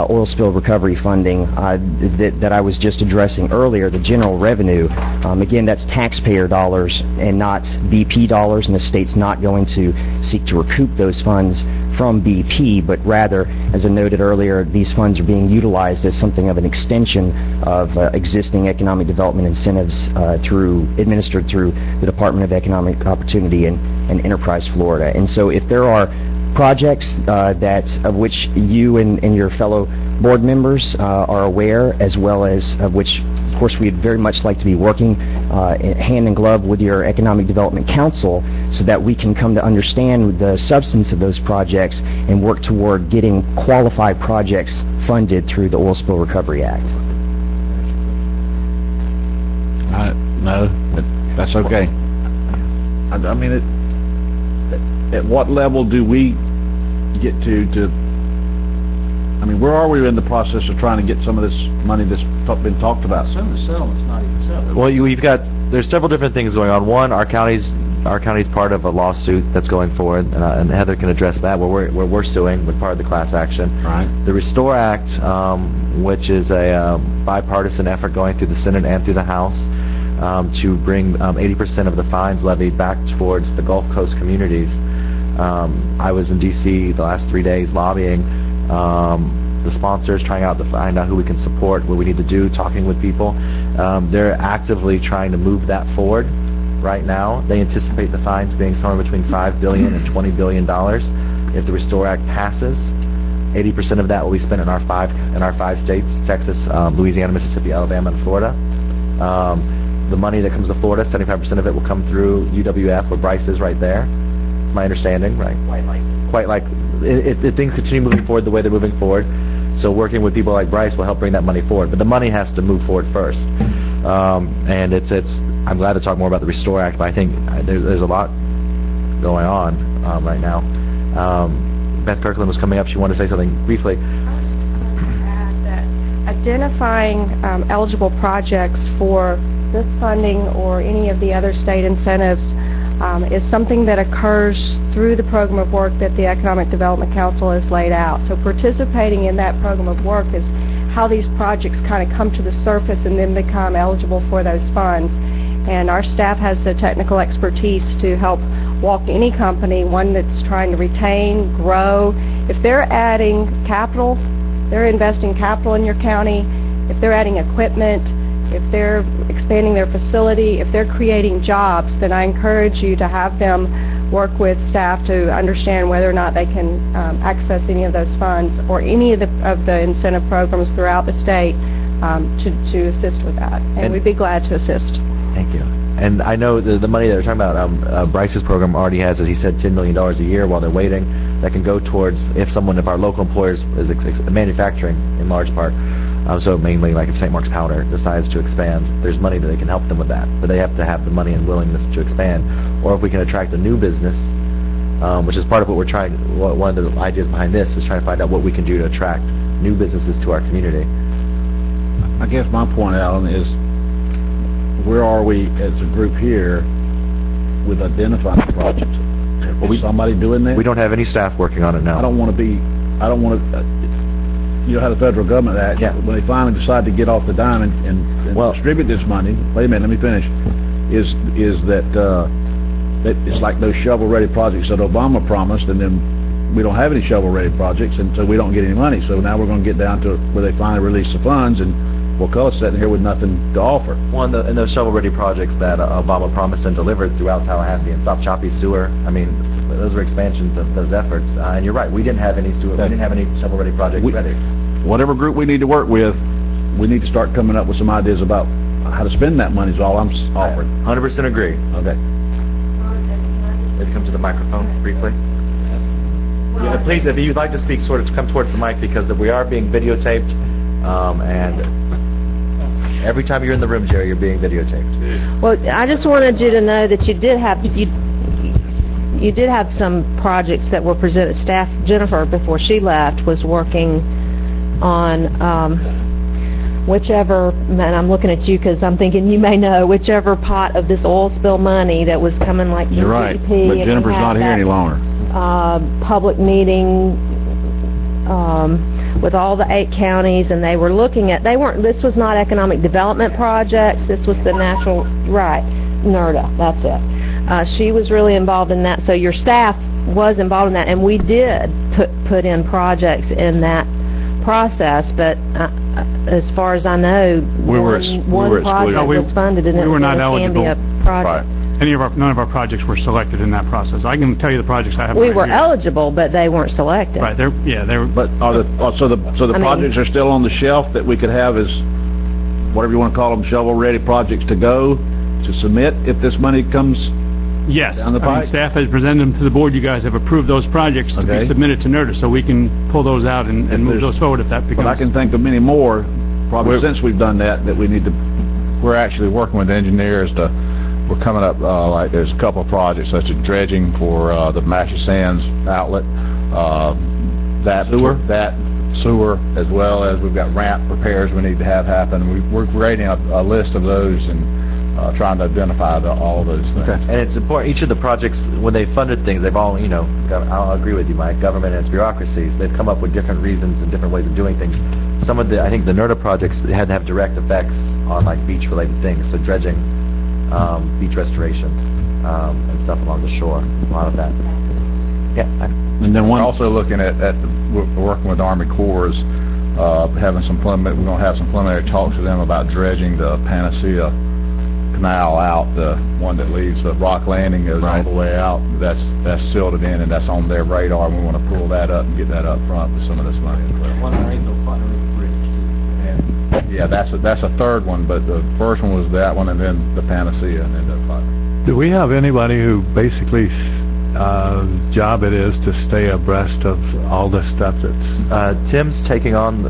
oil spill recovery funding that I was just addressing earlier, the general revenue, again, that's taxpayer dollars and not BP dollars, and the state's not going to seek to recoup those funds from BP, but rather, as I noted earlier, these funds are being utilized as something of an extension of existing economic development incentives administered through the Department of Economic Opportunity and Enterprise Florida. And so if there are projects of which you and your fellow board members are aware, as well as of which, of course, we'd very much like to be working hand in glove with your Economic Development Council so that we can come to understand the substance of those projects and work toward getting qualified projects funded through the Oil Spill Recovery Act. No, that's okay. I mean, at what level do we get to I mean, where are we in the process of trying to get some of this money that's been talked about? Some of the settlement's not even settled. Well, there's several different things going on. One, our county's our county's part of a lawsuit that's going forward, and Heather can address that, where we're suing with part of the class action. Right. The Restore Act, which is a bipartisan effort going through the Senate and through the House, to bring 80% of the fines levied back towards the Gulf Coast communities. I was in D.C. the last 3 days lobbying the sponsors, trying out to find out who we can support, what we need to do, talking with people. They're actively trying to move that forward right now. They anticipate the fines being somewhere between $5 billion and $20 billion if the Restore Act passes. 80% of that will be spent in our five states: Texas, Louisiana, Mississippi, Alabama, and Florida. The money that comes to Florida, 75% of it will come through UWF, where Bryce is right there. It's my understanding, right? Quite like if things continue moving forward the way they're moving forward. So working with people like Bryce will help bring that money forward. But the money has to move forward first. And I'm glad to talk more about the Restore Act, but I think there's a lot going on right now. Beth Kirkland was coming up. She wanted to say something briefly. Identifying eligible projects for this funding or any of the other state incentives is something that occurs through the program of work that the Economic Development Council has laid out. So participating in that program of work is how these projects kind of come to the surface and then become eligible for those funds. And our staff has the technical expertise to help walk any company, one that's trying to retain, grow. If they're adding capital, they're investing capital in your county, if they're adding equipment, if they're expanding their facility, if they're creating jobs, then I encourage you to have them work with staff to understand whether or not they can access any of those funds or any of the incentive programs throughout the state to assist with that. And we'd be glad to assist. Thank you. And I know the money that we're talking about, Bryce's program already has, as he said, $10 million a year while they're waiting. That can go towards if our local employers is manufacturing in large part. So mainly, like if St. Mark's Powder decides to expand, there's money that they can help them with that. But they have to have the money and willingness to expand. Or if we can attract a new business, which is part of what we're trying. One of the ideas behind this is trying to find out what we can do to attract new businesses to our community. I guess my point, Alan, is where are we as a group here with identifying projects? Is somebody doing that? We don't have any staff working on it now. I don't want to, you know how the federal government acts. Yeah. When they finally decide to get off the dime and distribute this money, wait a minute, let me finish, is that it's like those shovel-ready projects that Obama promised, and then we don't have any shovel-ready projects, and so we don't get any money. So now we're going to get down to where they finally release the funds, and Wakulla's sitting here with nothing to offer. Well, and those shovel-ready projects that Obama promised and delivered throughout Tallahassee and Stop Choppy Sewer, I mean, those are expansions of those efforts. And you're right, we didn't have any sewer, we didn't have any shovel-ready projects ready. Whatever group we need to work with, we need to start coming up with some ideas about how to spend that money is all I'm offering. 100% agree. Okay. Maybe come to the microphone briefly. Yeah, please, if you'd like to speak, sort of come towards the mic, because we are being videotaped, and every time you're in the room, Jerry, you're being videotaped. Well, I just wanted you to know that you did have some projects that were presented. Staff, Jennifer, before she left, was working on whichever, and I'm looking at you because I'm thinking you may know, whichever pot of this oil spill money that was coming like from You're right, GDP, but Jennifer's not here any longer. Public meeting with all the 8 counties, and they were looking at, this was not economic development projects, this was the natural, right, NERDA, that's it. She was really involved in that, so your staff was involved in that, and we did put in projects in that process, but as far as I know, one project was funded, and it was the Escambia project. None of our projects were selected in that process. I can tell you the projects I have. We were eligible, but they weren't selected. Right. They were. But so the projects are still on the shelf that we could have as whatever you want to call them, shovel-ready projects to go to submit if this money comes. Yes. Down the pipe. Staff has presented them to the board. You guys have approved those projects to be submitted to NERDA, so we can pull those out and move those forward if that becomes. But I can think of many more, probably since we've done that we need to. We're actually working with engineers to. We're coming up, like there's a couple of projects such as dredging for the Massey Sands outlet, that sewer, as well as we've got ramp repairs we need to have happen. We're creating a list of those and trying to identify all those things. Okay. And it's important, each of the projects, when they funded things, they've all, I'll agree with you, Mike, government and its bureaucracies, they've come up with different reasons and different ways of doing things. Some of I think the NERDA projects had to have direct effects on like beach-related things, so dredging, beach restoration, and stuff along the shore, a lot of that. Yeah. And then we're also looking at we're working with Army Corps, having we're going to have some preliminary talks with them about dredging the Panacea Canal out, the one that leaves the Rock Landing goes all the way out. That's silted in, and that's on their radar. And we want to pull that up and get that up front with some of this money. Yeah, that's a third one, but the first one was that one, and then the Panacea, and then the Fighter. Do we have anybody who basically job it is to stay abreast of all this stuff that's... Tim's taking on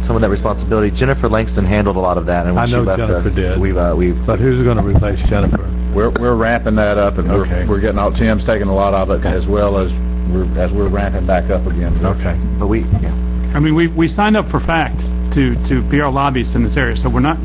some of that responsibility. Jennifer Langston handled a lot of that, and when I know she left Jennifer us, did. But who's going to replace Jennifer? We're ramping that up, and we're getting all. Tim's taking a lot of it, as well as we're ramping back up again. Okay, but I mean, we signed up for FACT to be our lobbyists in this area, so we're not.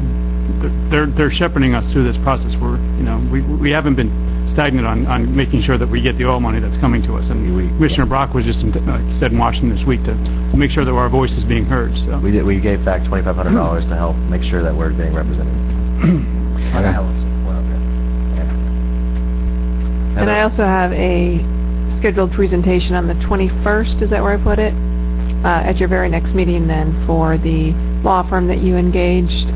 They're shepherding us through this process. We haven't been stagnant on making sure that we get the oil money that's coming to us. And Commissioner Brock was just, like you said, in Washington this week to make sure that our voice is being heard. So we gave FACT $2,500 to help make sure that we're being represented. And I also have a scheduled presentation on the 21st, is that where I put it? At your very next meeting then, for the law firm that you engaged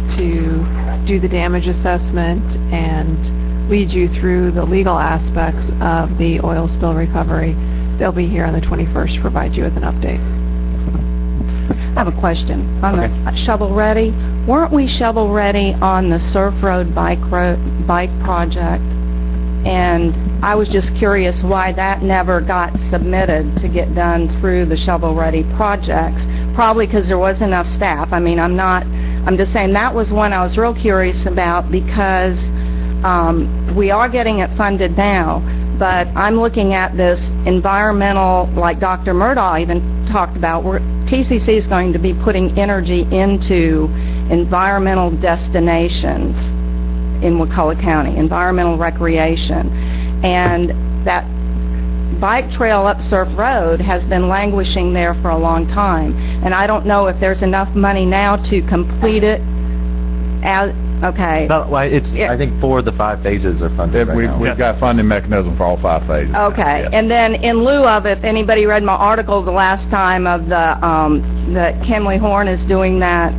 to do the damage assessment and lead you through the legal aspects of the oil spill recovery. They'll be here on the 21st to provide you with an update. I have a question on the shovel ready. Weren't we shovel ready on the Surf Road bike project? And I was just curious why that never got submitted to get done through the shovel ready projects. Probably because there wasn't enough staff. I mean, I'm just saying that was one I was real curious about, because we are getting it funded now, but I'm looking at this environmental, like Dr. Murdaugh even talked about, where TCC is going to be putting energy into environmental destinations in Wakulla County, environmental recreation. And that bike trail up Surf Road has been languishing there for a long time. And I don't know if there's enough money now to complete it. Okay. No, I think 4 of the 5 phases are funded right now. We've got funding mechanism for all 5 phases. Okay. Yes. And then in lieu of, if anybody read my article the last time of that Kenley Horn is doing that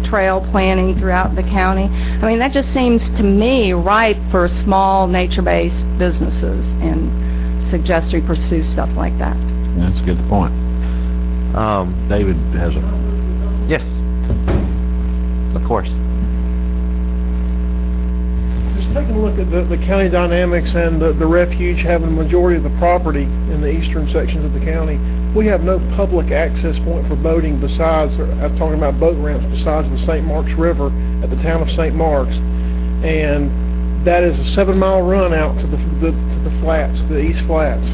trail planning throughout the county. I mean, that just seems to me ripe for small nature-based businesses, and suggest we pursue stuff like that. Yeah, that's a good point. David has a... Yes. Of course. Just taking a look at the county dynamics and the refuge having the majority of the property in the eastern sections of the county, we have no public access point for boating besides, I'm talking about boat ramps, besides the St. Marks River at the town of St. Marks. And that is a 7-mile run out to the flats, the East Flats.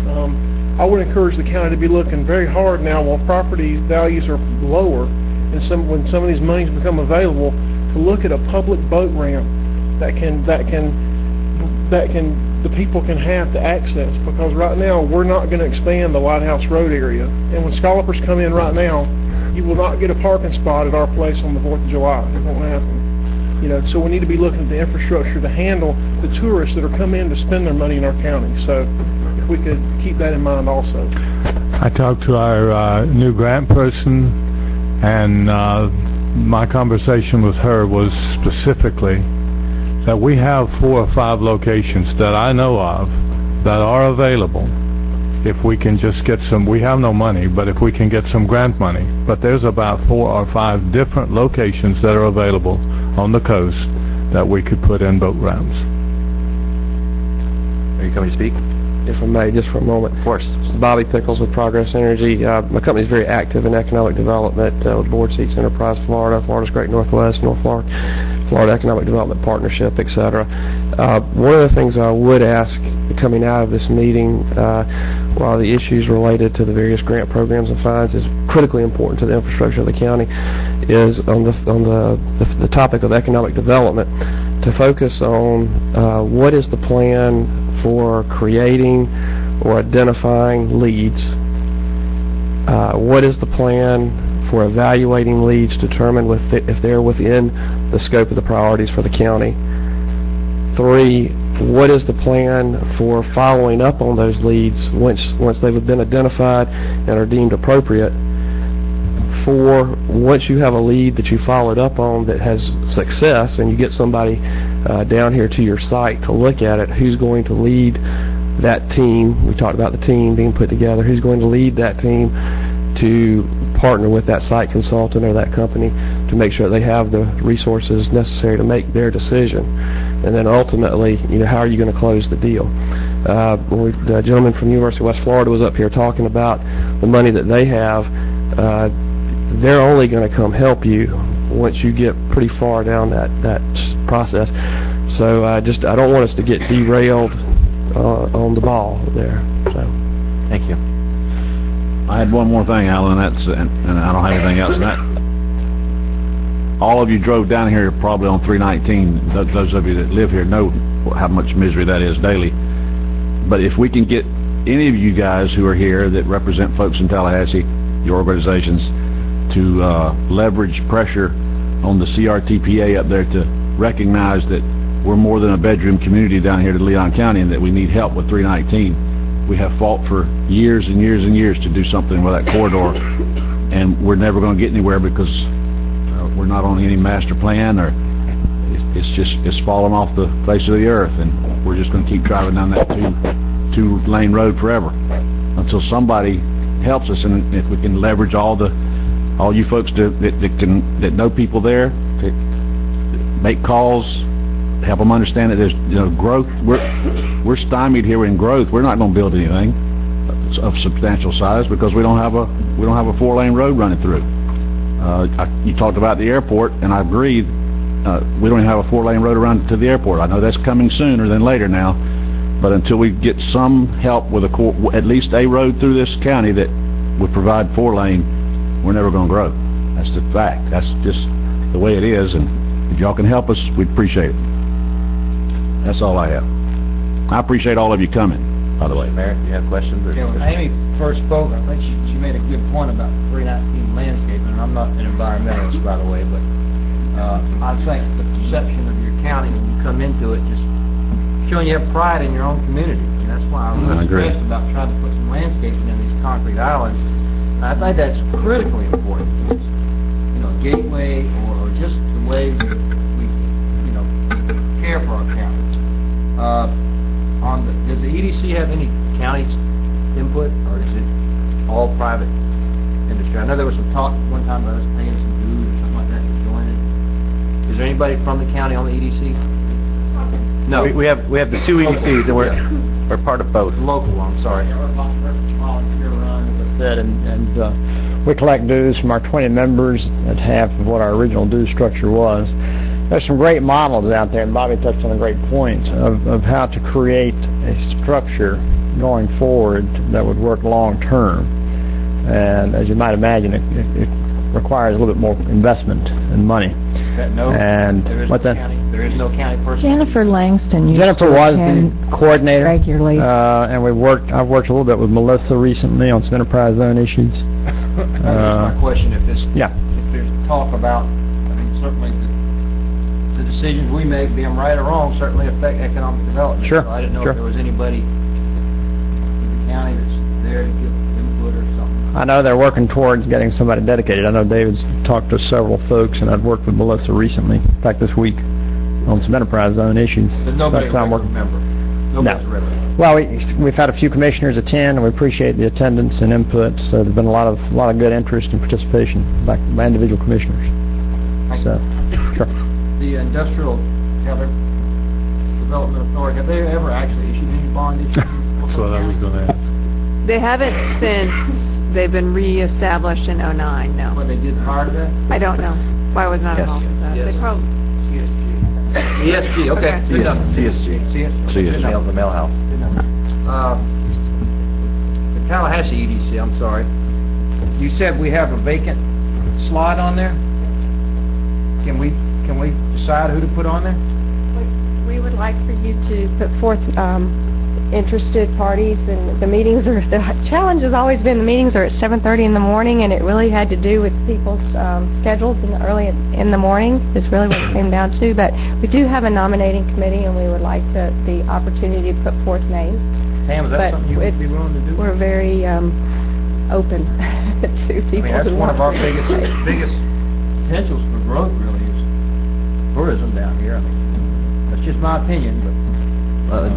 I would encourage the county to be looking very hard now while property values are lower, and when some of these monies become available, to look at a public boat ramp that the people can have to access, because right now we're not going to expand the Lighthouse Road area, and when scallopers come in right now, you will not get a parking spot at our place on the 4th of July. It won't happen. So we need to be looking at the infrastructure to handle the tourists that are coming in to spend their money in our county. So if we could keep that in mind also. I talked to our new grant person, and my conversation with her was specifically that we have 4 or 5 locations that I know of that are available if we can just get some. We have no money, but if we can get some grant money. But there's about 4 or 5 different locations that are available on the coast that we could put in boat ramps. Are you coming to speak? If I may, just for a moment. Of course. Bobby Pickles with Progress Energy. My company is very active in economic development with Board Seats Enterprise Florida, Florida's Great Northwest, North Florida Economic Development Partnership, etc. One of the things I would ask the coming out of this meeting, while the issues related to the various grant programs and funds is critically important to the infrastructure of the county, is on the topic of economic development, to focus on what is the plan for creating or identifying leads. What is the plan for evaluating leads to determine if they're within the scope of the priorities for the county? 3, what is the plan for following up on those leads once they've been identified and are deemed appropriate? 4, once you have a lead that you followed up on that has success and you get somebody down here to your site to look at it, who's going to lead that team? We talked about the team being put together. Who's going to lead that team to partner with that site consultant or that company to make sure they have the resources necessary to make their decision? And then ultimately, how are you going to close the deal? The gentleman from University of West Florida was up here talking about the money that they have. They're only going to come help you once you get pretty far down that process. So I don't want us to get derailed on the ball there. So, thank you. I had one more thing, Alan, and I don't have anything else. And that, all of you drove down here probably on 319. Those of you that live here know how much misery that is daily. But if we can get any of you guys who are here that represent folks in Tallahassee, your organizations, to leverage pressure on the CRTPA up there to recognize that we're more than a bedroom community down here to Leon County and that we need help with 319. We have fought for years and years and years to do something with that corridor, and we're never going to get anywhere because we're not on any master plan, or it's fallen off the face of the earth, and we're just going to keep driving down that two-lane road forever until somebody helps us. And if we can leverage all you folks that know people there, to make calls, help them understand that there's growth. We're stymied here in growth. We're not going to build anything of substantial size because we don't have a 4-lane road running through. You talked about the airport, and I agreed. We don't even have a 4-lane road around to the airport. I know that's coming sooner than later now, but until we get some help with at least a road through this county that would provide 4-lane, we're never going to grow. That's the fact. That's just the way it is, and if y'all can help us, we'd appreciate it. That's all I have. I appreciate all of you coming, by the way. Mayor, do you have questions? When Amy first spoke, I think she made a good point about 319 landscaping, and I'm not an environmentalist, by the way, but I think the perception of your county when you come into it, just showing you have pride in your own community. And that's why I was really stressed about trying to put some landscaping in these concrete islands. And I think that's critically important. It's, gateway or just the way we care for our county. Does the EDC have any county input, or is it all private industry? I know there was some talk one time about us paying some dues or something like that to join it. Is there anybody from the county on the EDC? No. We have the 2 EDCs, and we're part of both. Local, I'm sorry. Volunteer run, as I said, and we collect dues from our 20 members at half of what our original due structure was. There's some great models out there, and Bobby touched on a great point of how to create a structure going forward that would work long term. And as you might imagine, it requires a little bit more investment and money. There is no county person. Jennifer Langston used Jennifer to was attend the coordinator regularly. And I've worked a little bit with Melissa recently on some enterprise zone issues. That's my question. If there's talk about, certainly the decisions we make, be them right or wrong, certainly affect economic development. Sure. So I didn't know if there was anybody in the county that's there to give input or something. I know they're working towards getting somebody dedicated. I know David's talked to several folks, and I've worked with Melissa recently, in fact this week, on some enterprise zone issues. There's nobody a regular member. Nobody's a regular member. Well, we've had a few commissioners attend, and we appreciate the attendance and input. So there's been a lot of good interest and participation by individual commissioners. So, sure. The Industrial Development Authority, have they ever actually issued any bond issues? That's what I was going to ask. They haven't since they've been reestablished in 2009, no. What they did prior to that? I don't know. I was not involved with that. Yes. They probably... CSG, okay. CSG. CSG. The mail house. The Tallahassee EDC, I'm sorry. You said we have a vacant slot on there? Can we decide who to put on there? We would like for you to put forth interested parties, and the meetings are, the challenge has always been the meetings are at 7:30 in the morning, and it really had to do with people's schedules early in the morning is really what it came down to. But we do have a nominating committee, and we would like the opportunity to put forth names. Pam, is that something you would be willing to do? We're very open to people. I mean, that's who one of our want biggest potentials for growth, really, is tourism down here. I mean, that's just my opinion, but I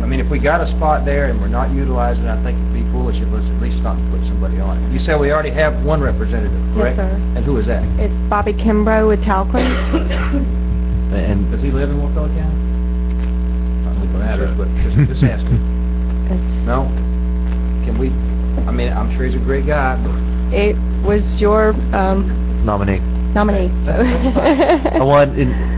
mean, if we got a spot there and we're not utilizing it, I think it'd be foolish of us at least not to put somebody on it. You said we already have one representative, correct? Yes, sir. And who is that? It's Bobby Kimbrough with Talquin. And does he live in Wakulla County? Not that it matters, but just ask him. No? Can we? I mean, I'm sure he's a great guy, but It was your Nominee. So. Well,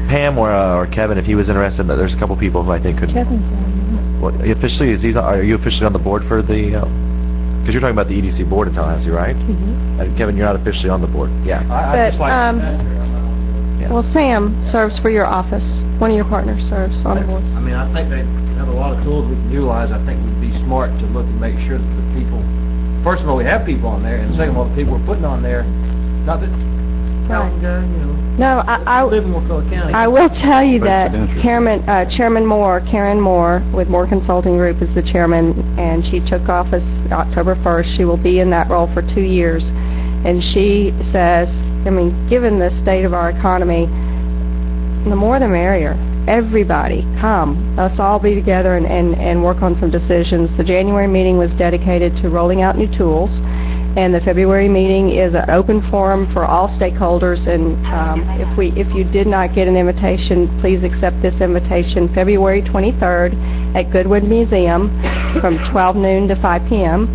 Pam or Kevin, if he was interested, but there's a couple people who I think could. Kevin's What officially are you officially on the board for the? Because you're talking about the EDC board in Tallahassee, right? Mm-hmm. And Kevin, you're not officially on the board. Yeah. Well, Sam serves for your office. One of your partners serves on the board. I mean, I think they have a lot of tools we can utilize. I think we'd be smart to look and make sure that the people, first of all, we have people on there, and second of all, the people we're putting on there, not that Calvin guy, you know. No, I live in Wakulla County. I will tell you that Chairman Moore, Karen Moore, with Moore Consulting Group, is the chairman, and she took office October 1st. She will be in that role for 2 years. And she says, I mean, given the state of our economy, the more the merrier. Everybody, come. Let's all be together and work on some decisions. The January meeting was dedicated to rolling out new tools, and the February meeting is an open forum for all stakeholders. And if you did not get an invitation, please accept this invitation. February 23rd at Goodwood Museum from 12 noon to 5 p.m.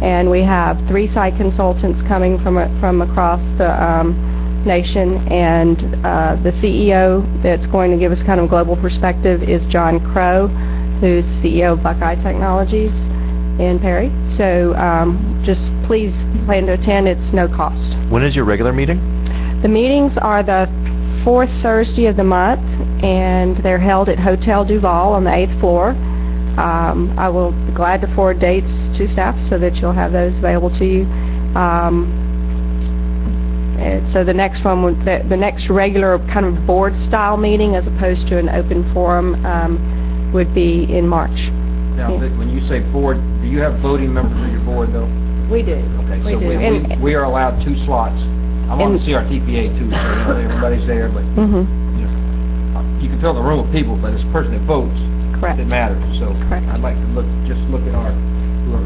And we have 3 site consultants coming from across the nation, and the CEO that's going to give us kind of a global perspective is John Crow, who's CEO of Buckeye Technologies in Perry. So just please plan to attend. It's no cost. When is your regular meeting? The meetings are the 4th Thursday of the month, and they're held at Hotel Duval on the 8th floor. I will be glad to forward dates to staff so that you'll have those available to you. So the next one, the next regular kind of board style meeting, as opposed to an open forum, would be in March. Now, when you say board, do you have voting members of your board, though? We do. Okay, so we are allowed 2 slots. I'm on the CRTPA too, so everybody's there, but you know, you can fill the room with people, but it's the person that votes that matters. So I'd like to look at our whoever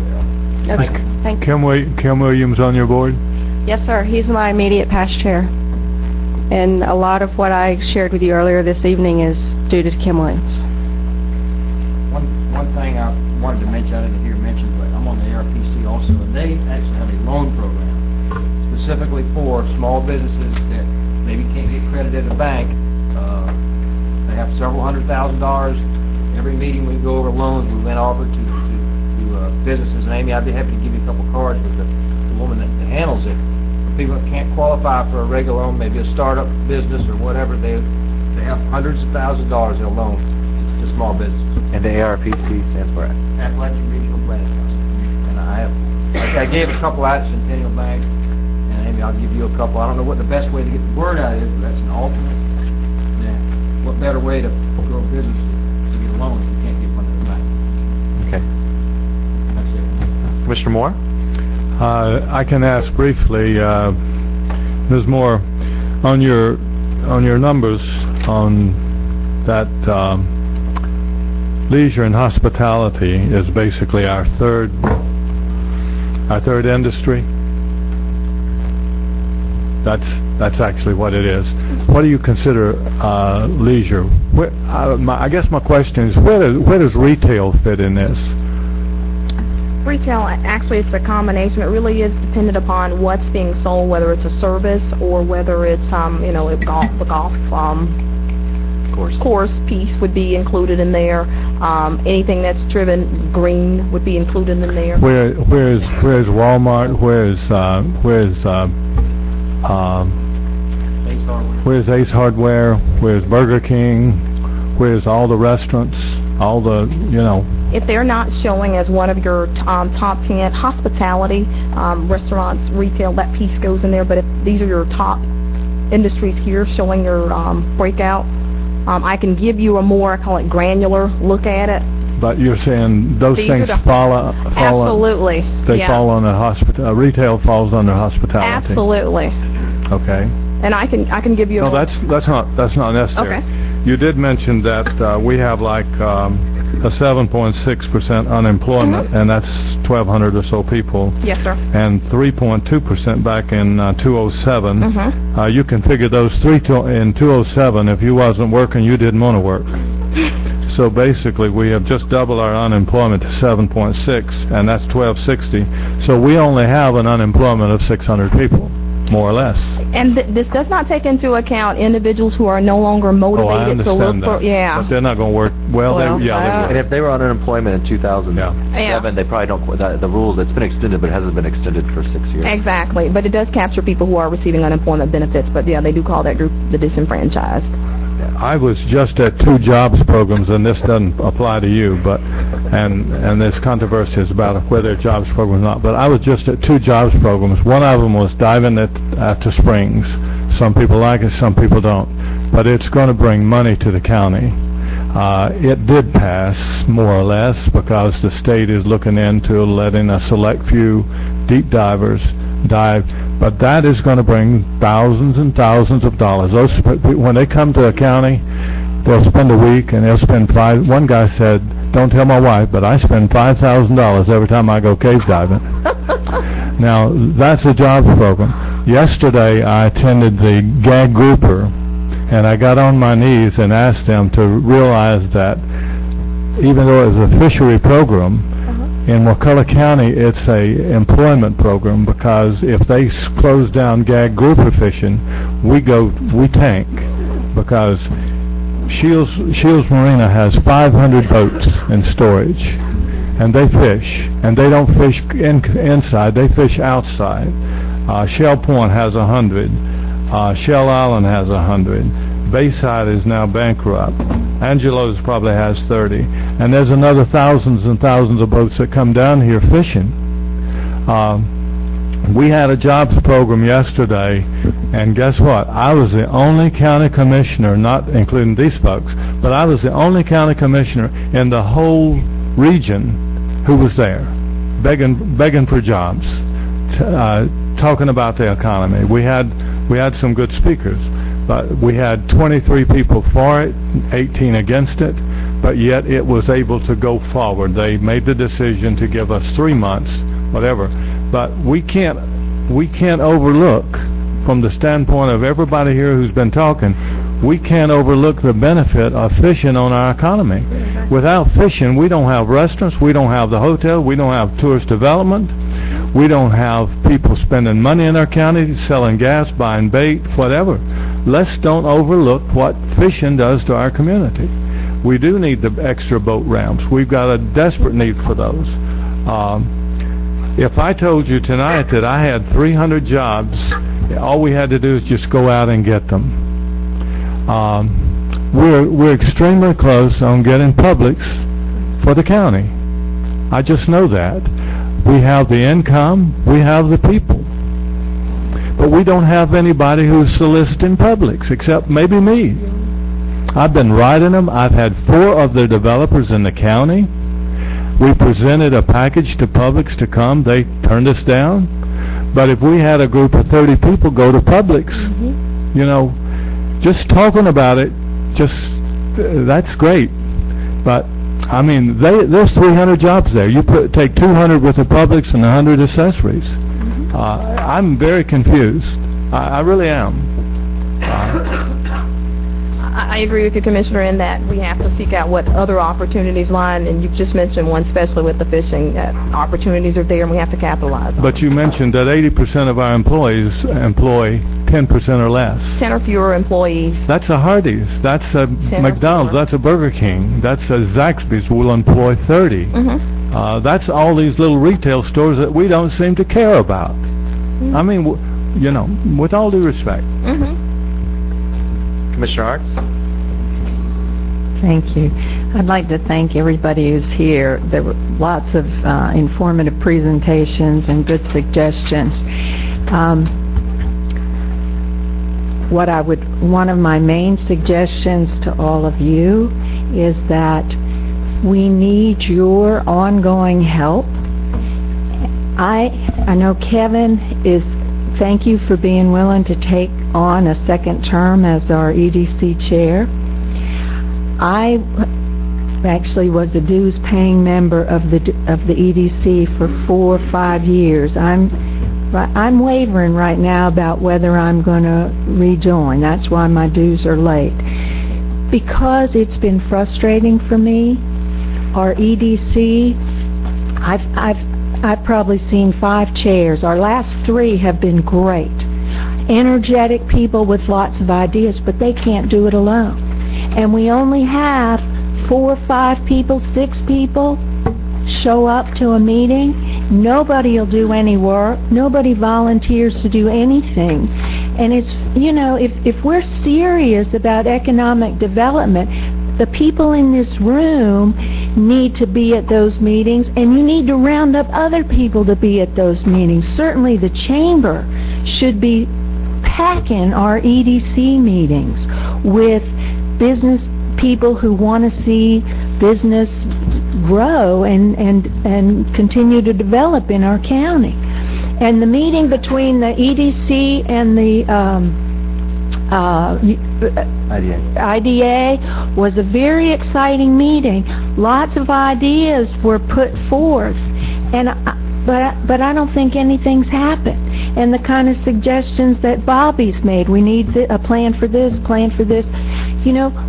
they are. Okay. Thank you. Kim Williams on your board? Yes, sir. He's my immediate past chair. And a lot of what I shared with you earlier this evening is due to Kim Williams. One thing I wanted to mention, I didn't hear mentioned, but I'm on the ARPC also, and they actually have a loan program specifically for small businesses that maybe can't get credit at a bank. They have several $100,000. Every meeting we go over loans, we went over to businesses. And Amy, I'd be happy to give you a couple cards with the woman that handles it. For people that can't qualify for a regular loan, maybe a startup business or whatever, they have hundreds of thousands of dollars in a loan to small businesses. And the ARPC stands for Appalachian Regional Planning Council. And I gave a couple out at Centennial Bank, and Amy, I'll give you a couple. I don't know what the best way to get the word out is, but that's an alternate. Yeah. What better way to grow a business to get a loan if you can't get one at the bank? Okay. That's it. Commissioner Moore? I can ask briefly, Ms. Moore, on your numbers on that leisure and hospitality is basically our third industry. That's actually what it is. What do you consider leisure? I guess my question is, where does retail fit in this? Retail, actually, it's a combination. It really is dependent upon what's being sold, whether it's a service or whether it's, a golf course piece would be included in there. Anything that's driven green would be included in there. Where's Walmart? Where's Ace Hardware? Where's Burger King? Where's all the restaurants? All the, If they're not showing as one of your top 10, hospitality, restaurants, retail, that piece goes in there. But if these are your top industries here showing your breakout, I can give you a more, I call it granular look at it. But you're saying those These things are the- fall Absolutely. They Yeah. fall under retail falls under hospitality. Absolutely. Okay. And I can give you No, a more, that's not necessary. Okay. You did mention that we have like a 7.6% unemployment, and that's 1,200 or so people. Yes, sir. And 3.2% back in 2007. Mhm. You can figure those three in 2007. If you wasn't working, you didn't want to work. So basically, we have just doubled our unemployment to 7.6, and that's 1,260. So we only have an unemployment of 600 people, more or less. And this does not take into account individuals who are no longer Oh, I motivated to look understand for, that. But they're not going to work. Well, they And would. if they were on unemployment in 2007, they probably don't. The rules, it's been extended, but it hasn't been extended for 6 years. Exactly. But it does capture people who are receiving unemployment benefits. But yeah, they do call that group the disenfranchised. I was just at 2 jobs programs, and this doesn't apply to you, but and there's controversies about whether they're jobs programs or not. But I was just at 2 jobs programs. One of them was diving at the springs. Some people like it, some people don't. But it's going to bring money to the county. It did pass, more or less, because the state is looking into letting a select few deep divers dive. But that is going to bring thousands and thousands of dollars. Those, when they come to the county, they'll spend a week and they'll spend one guy said, don't tell my wife, but I spend $5,000 every time I go cave diving. Now, that's a jobs program. Yesterday, I attended the gag grouper, and I got on my knees and asked them to realize that even though it was a fishery program, in Wakulla County, it's a employment program, because if they close down gag grouper fishing, we tank, because Shields Marina has 500 boats in storage, and they fish, and they don't fish inside, they fish outside. Shell Point has 100. Shell Island has 100. Bayside is now bankrupt. Angelo's probably has 30. And there's another thousands and thousands of boats that come down here fishing. We had a jobs program yesterday, and guess what? I was the only county commissioner, not including these folks, but I was the only county commissioner in the whole region who was there, begging for jobs, talking about the economy. We had some good speakers, but we had 23 people for it, 18 against it, but yet it was able to go forward. They made the decision to give us 3 months, whatever. But we can't overlook, from the standpoint of everybody here who's been talking, we can't overlook the benefit of fishing on our economy. Without fishing, we don't have restaurants, we don't have the hotel, we don't have tourist development, we don't have people spending money in our county, selling gas, buying bait, whatever. Let's don't overlook what fishing does to our community. We do need the extra boat ramps. We've got a desperate need for those. If I told you tonight that I had 300 jobs, all we had to do is just go out and get them. We're extremely close on getting Publix for the county. I just know that. We have the income, we have the people. But we don't have anybody who's soliciting Publix, except maybe me. I've been writing them. I've had 4 of the developers in the county. We presented a package to Publix to come. They turned us down. But if we had a group of 30 people go to Publix, just talking about it, that's great. But I mean, there's 300 jobs there. You take 200 with the Publix and 100 accessories. I'm very confused. I really am. I agree with you, Commissioner, in that we have to seek out what other opportunities lie, and you've just mentioned one, especially with the fishing. Opportunities are there, and we have to capitalize on them. But you mentioned that 80% of our employees employ 10% or less. 10 or fewer employees. That's a Hardee's. That's a 10 or McDonald's. fewer. That's a Burger King. That's a Zaxby's. Will employ 30. That's all these little retail stores that we don't seem to care about. I mean, with all due respect. Commissioner Arts? Thank you. I'd like to thank everybody who's here. There were lots of informative presentations and good suggestions. One of my main suggestions to all of you is that we need your ongoing help. I know Kevin thank you for being willing to take on a second term as our EDC chair. I actually was a dues-paying member of the EDC for 4 or 5 years. I'm wavering right now about whether I'm going to rejoin. That's why my dues are late. Because it's been frustrating for me, our EDC, I've probably seen 5 chairs. Our last 3 have been great. Energetic people with lots of ideas, but they can't do it alone. And we only have 4 or 5 people, 6 people show up to a meeting. Nobody will do any work. Nobody volunteers to do anything. And it's, if we're serious about economic development, the people in this room need to be at those meetings, and you need to round up other people to be at those meetings. Certainly the chamber should be packing our EDC meetings with business people who want to see business grow and continue to develop in our county. And the meeting between the EDC and the IDA was a very exciting meeting. Lots of ideas were put forth, but I don't think anything's happened. And the kind of suggestions that Bobby's made, we need a plan for this, plan for this.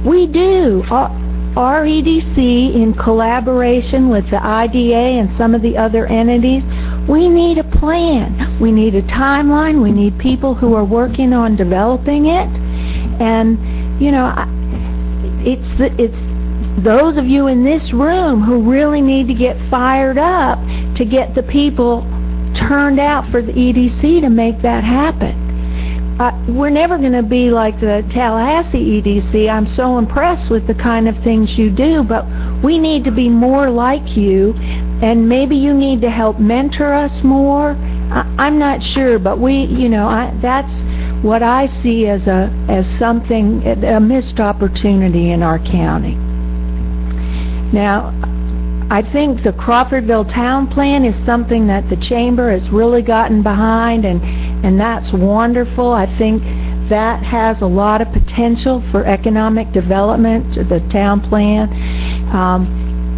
We do. Our EDC, in collaboration with the IDA and some of the other entities, we need a plan. We need a timeline. We need people who are working on developing it. And, it's those of you in this room who really need to get fired up to get the people turned out for the EDC to make that happen. We're never going to be like the Tallahassee EDC. I'm so impressed with the kind of things you do, but we need to be more like you, and maybe you need to help mentor us more. I'm not sure, but that's what I see as a missed opportunity in our county. Now, I think the Crawfordville Town Plan is something that the Chamber has really gotten behind, and that's wonderful. I think that has a lot of potential for economic development, the town plan.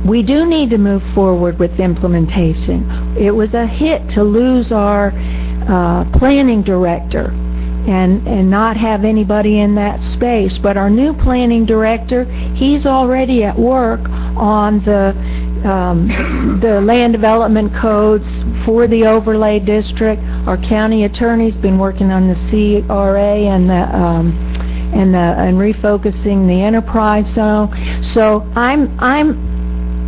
We do need to move forward with implementation. It was a hit to lose our planning director and not have anybody in that space. But our new planning director, he's already at work on the land development codes for the overlay district. Our county attorney's been working on the CRA and refocusing the enterprise zone. So I'm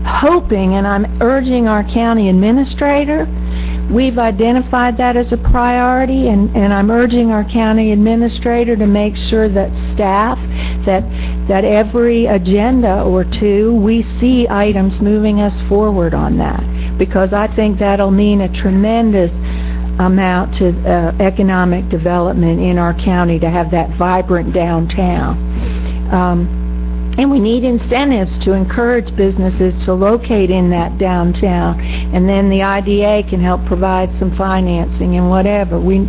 hoping, and I'm urging our county administrator, we've identified that as a priority, and I'm urging our county administrator to make sure that staff, that every agenda or two, we see items moving us forward on that, because I think that'll mean a tremendous amount to economic development in our county to have that vibrant downtown. And we need incentives to encourage businesses to locate in that downtown, and then the IDA can help provide some financing and whatever. We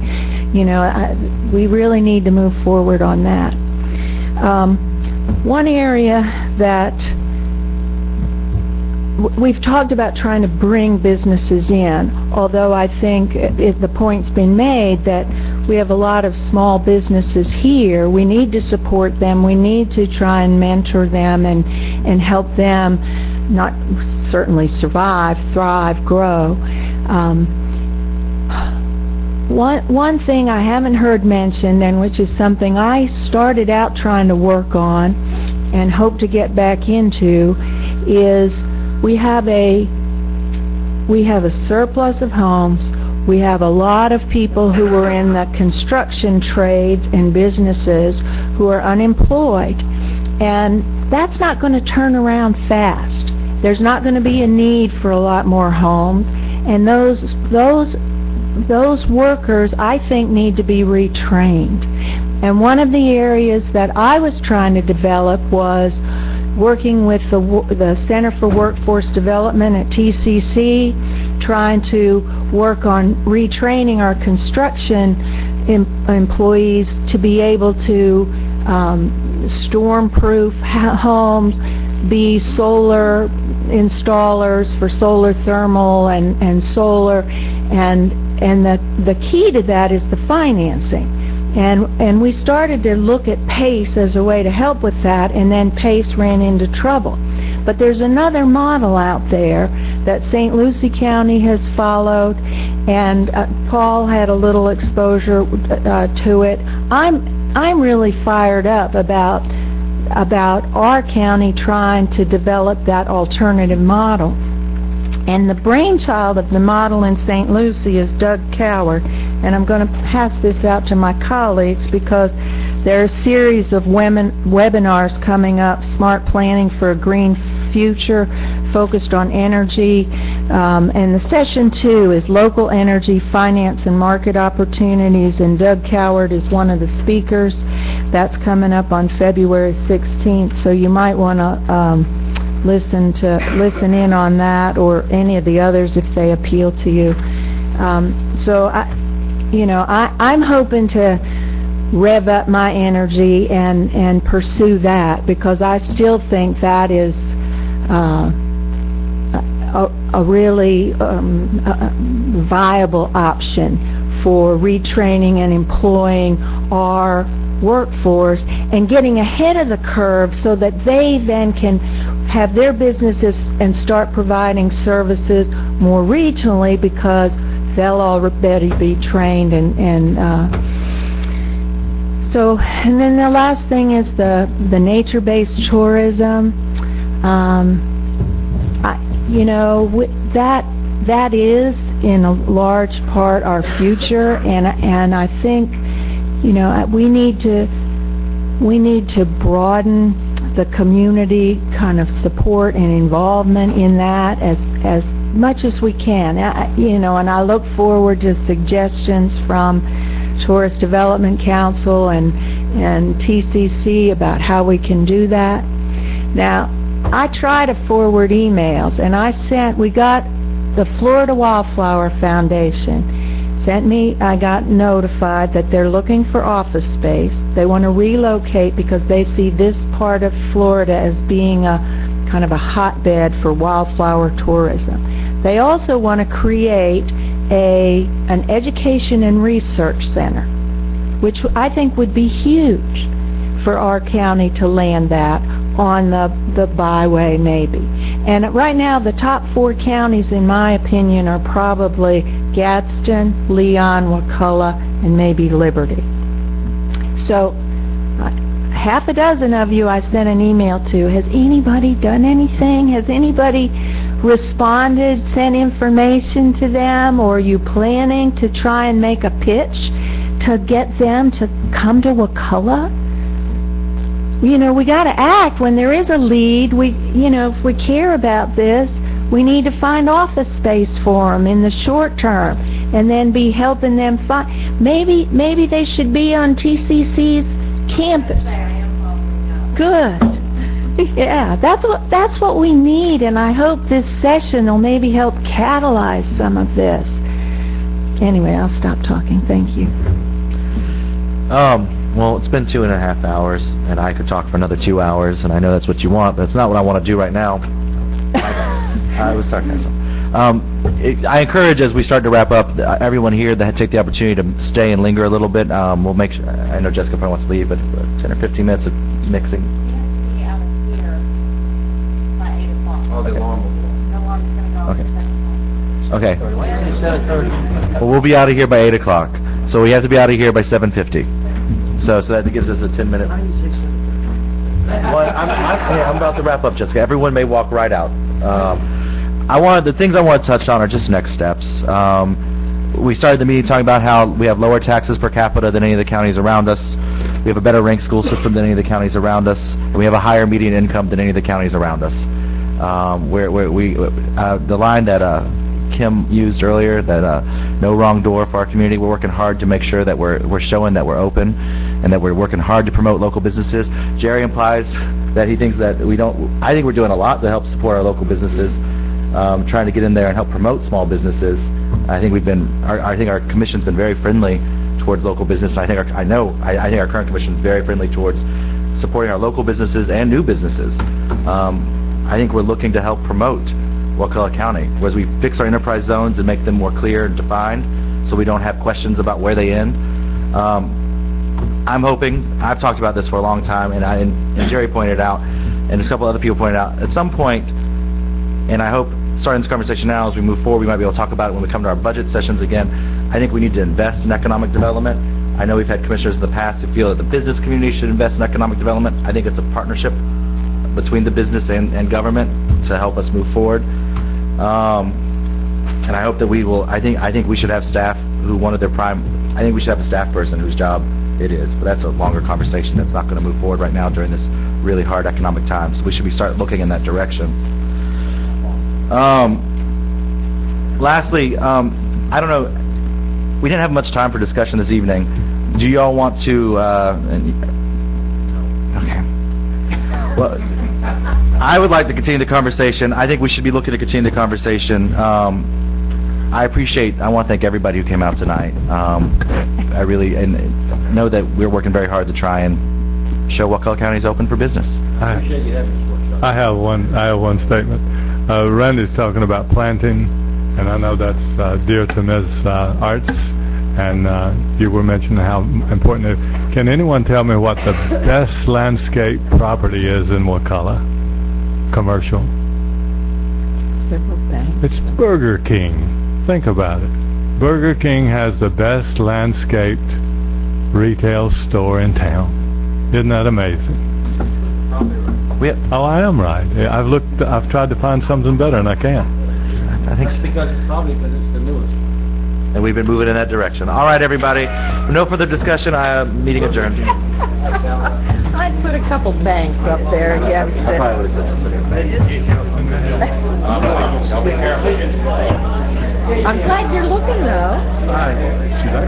really need to move forward on that. One area that we've talked about trying to bring businesses in, although I think the point's been made that we have a lot of small businesses here. We need to support them. We need to try and mentor them and help them not certainly survive, thrive, grow. one thing I haven't heard mentioned, and which is something I started out trying to work on and hope to get back into, is we have a surplus of homes. We have a lot of people who are in the construction trades and businesses who are unemployed, and that's not going to turn around fast. There's not going to be a need for a lot more homes, and those workers, I think, need to be retrained. And one of the areas that I was trying to develop was working with the Center for Workforce Development at TCC, trying to work on retraining our construction employees to be able to storm-proof homes, be solar installers for solar thermal and solar, and the key to that is the financing. And we started to look at PACE as a way to help with that, and then PACE ran into trouble. But there's another model out there that St. Lucie County has followed, and Paul had a little exposure to it. I'm really fired up about our county trying to develop that alternative model. And the brainchild of the model in St. Lucie is Doug Coward, and I'm going to pass this out to my colleagues because there are a series of webinars coming up, Smart Planning for a Green Future, focused on energy, and the session 2 is Local Energy, Finance and Market Opportunities, and Doug Coward is one of the speakers. That's coming up on February 16th, so you might want to listen in on that, or any of the others if they appeal to you. So I'm hoping to rev up my energy and pursue that, because I still think that is a really viable option for retraining and employing our workforce and getting ahead of the curve so that they then can have their businesses and start providing services more regionally, because they'll already be trained and then the last thing is the nature-based tourism. That is in a large part our future, and I think we need to broaden the community kind of support and involvement in that as much as we can. And I look forward to suggestions from Tourist Development Council and TCC about how we can do that. Now, I try to forward emails, and we got the Florida Wildflower Foundation I got notified that they're looking for office space. They want to relocate because they see this part of Florida as being a kind of a hotbed for wildflower tourism. They also want to create an education and research center, which I think would be huge for our county to land that on the byway maybe. And right now the top 4 counties in my opinion are probably Gadsden, Leon, Wakulla, and maybe Liberty. So half a dozen of you I sent an email to. Has anybody done anything? Has anybody responded, sent information to them, or are you planning to try and make a pitch to get them to come to Wakulla? We got to act when there is a lead. If we care about this, we need to find office space for them in the short term, and then be helping them find. Maybe they should be on TCC's campus. Good. Yeah, that's what we need, and I hope this session will maybe help catalyze some of this. Anyway, I'll stop talking. Thank you. Well, it's been 2.5 hours, and I could talk for another 2 hours, and I know that's what you want, but that's not what I want to do right now. I was sarcasm. I encourage, as we start to wrap up, everyone here that take the opportunity to stay and linger a little bit. We'll make sure, I know Jessica probably wants to leave, but 10 or 15 minutes of mixing. Oh, the alarm will go. Okay. Okay. Wednesday, 7:30. Well, we'll be out of here by 8 o'clock. So we have to be out of here by 7:50. So that gives us a 10-minute. Well, I'm about to wrap up, Jessica. Everyone may walk right out. The things I want to touch on are just next steps. We started the meeting talking about how we have lower taxes per capita than any of the counties around us. We have a better ranked school system than any of the counties around us. And we have a higher median income than any of the counties around us. The line that Kim used earlier, that no wrong door for our community, we're working hard to make sure that we're showing that we're open and that we're working hard to promote local businesses. Jerry implies that he thinks that we don't. I think we're doing a lot to help support our local businesses, trying to get in there and help promote small businesses. I think our commission's been very friendly towards local business. And I think our current commission is very friendly towards supporting our local businesses and new businesses. I think we're looking to help promote Wakulla County, as we fix our enterprise zones and make them more clear and defined, so we don't have questions about where they end. I'm hoping. I've talked about this for a long time, and Jerry pointed out, and a couple other people pointed out, at some point, and I hope starting this conversation now as we move forward, we might be able to talk about it when we come to our budget sessions again. I think we need to invest in economic development. I know we've had commissioners in the past who feel that the business community should invest in economic development. I think it's a partnership between the business and government to help us move forward. And I hope that we will. I think we should have staff who wanted their prime. I think we should have a staff person whose job it is. But that's a longer conversation. That's not going to move forward right now during this really hard economic time. So we should start looking in that direction. Lastly, I don't know. We didn't have much time for discussion this evening. Do you all want to? Okay. Well, I would like to continue the conversation. I think we should be looking to continue the conversation. I want to thank everybody who came out tonight. I really know that we're working very hard to try and show Wakulla County is open for business. I have one statement. Randy's talking about planting, and I know that's dear to Ms. Arts, and you were mentioning how important it is. Can anyone tell me what the best landscape property is in Wakulla? Commercial. Several banks. It's Burger King. Think about it. Burger King has the best landscaped retail store in town. Isn't that amazing? Oh, I am right. I've tried to find something better, and I can't. I think so. Because it's the newest. And we've been moving in that direction. All right, everybody. No further discussion. Meeting adjourned. I'd put a couple banks up there against it. I'm glad you're looking, though. I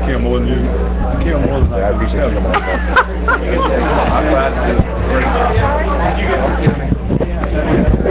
care more than you. I care more than I appreciate you coming on. I'm glad to.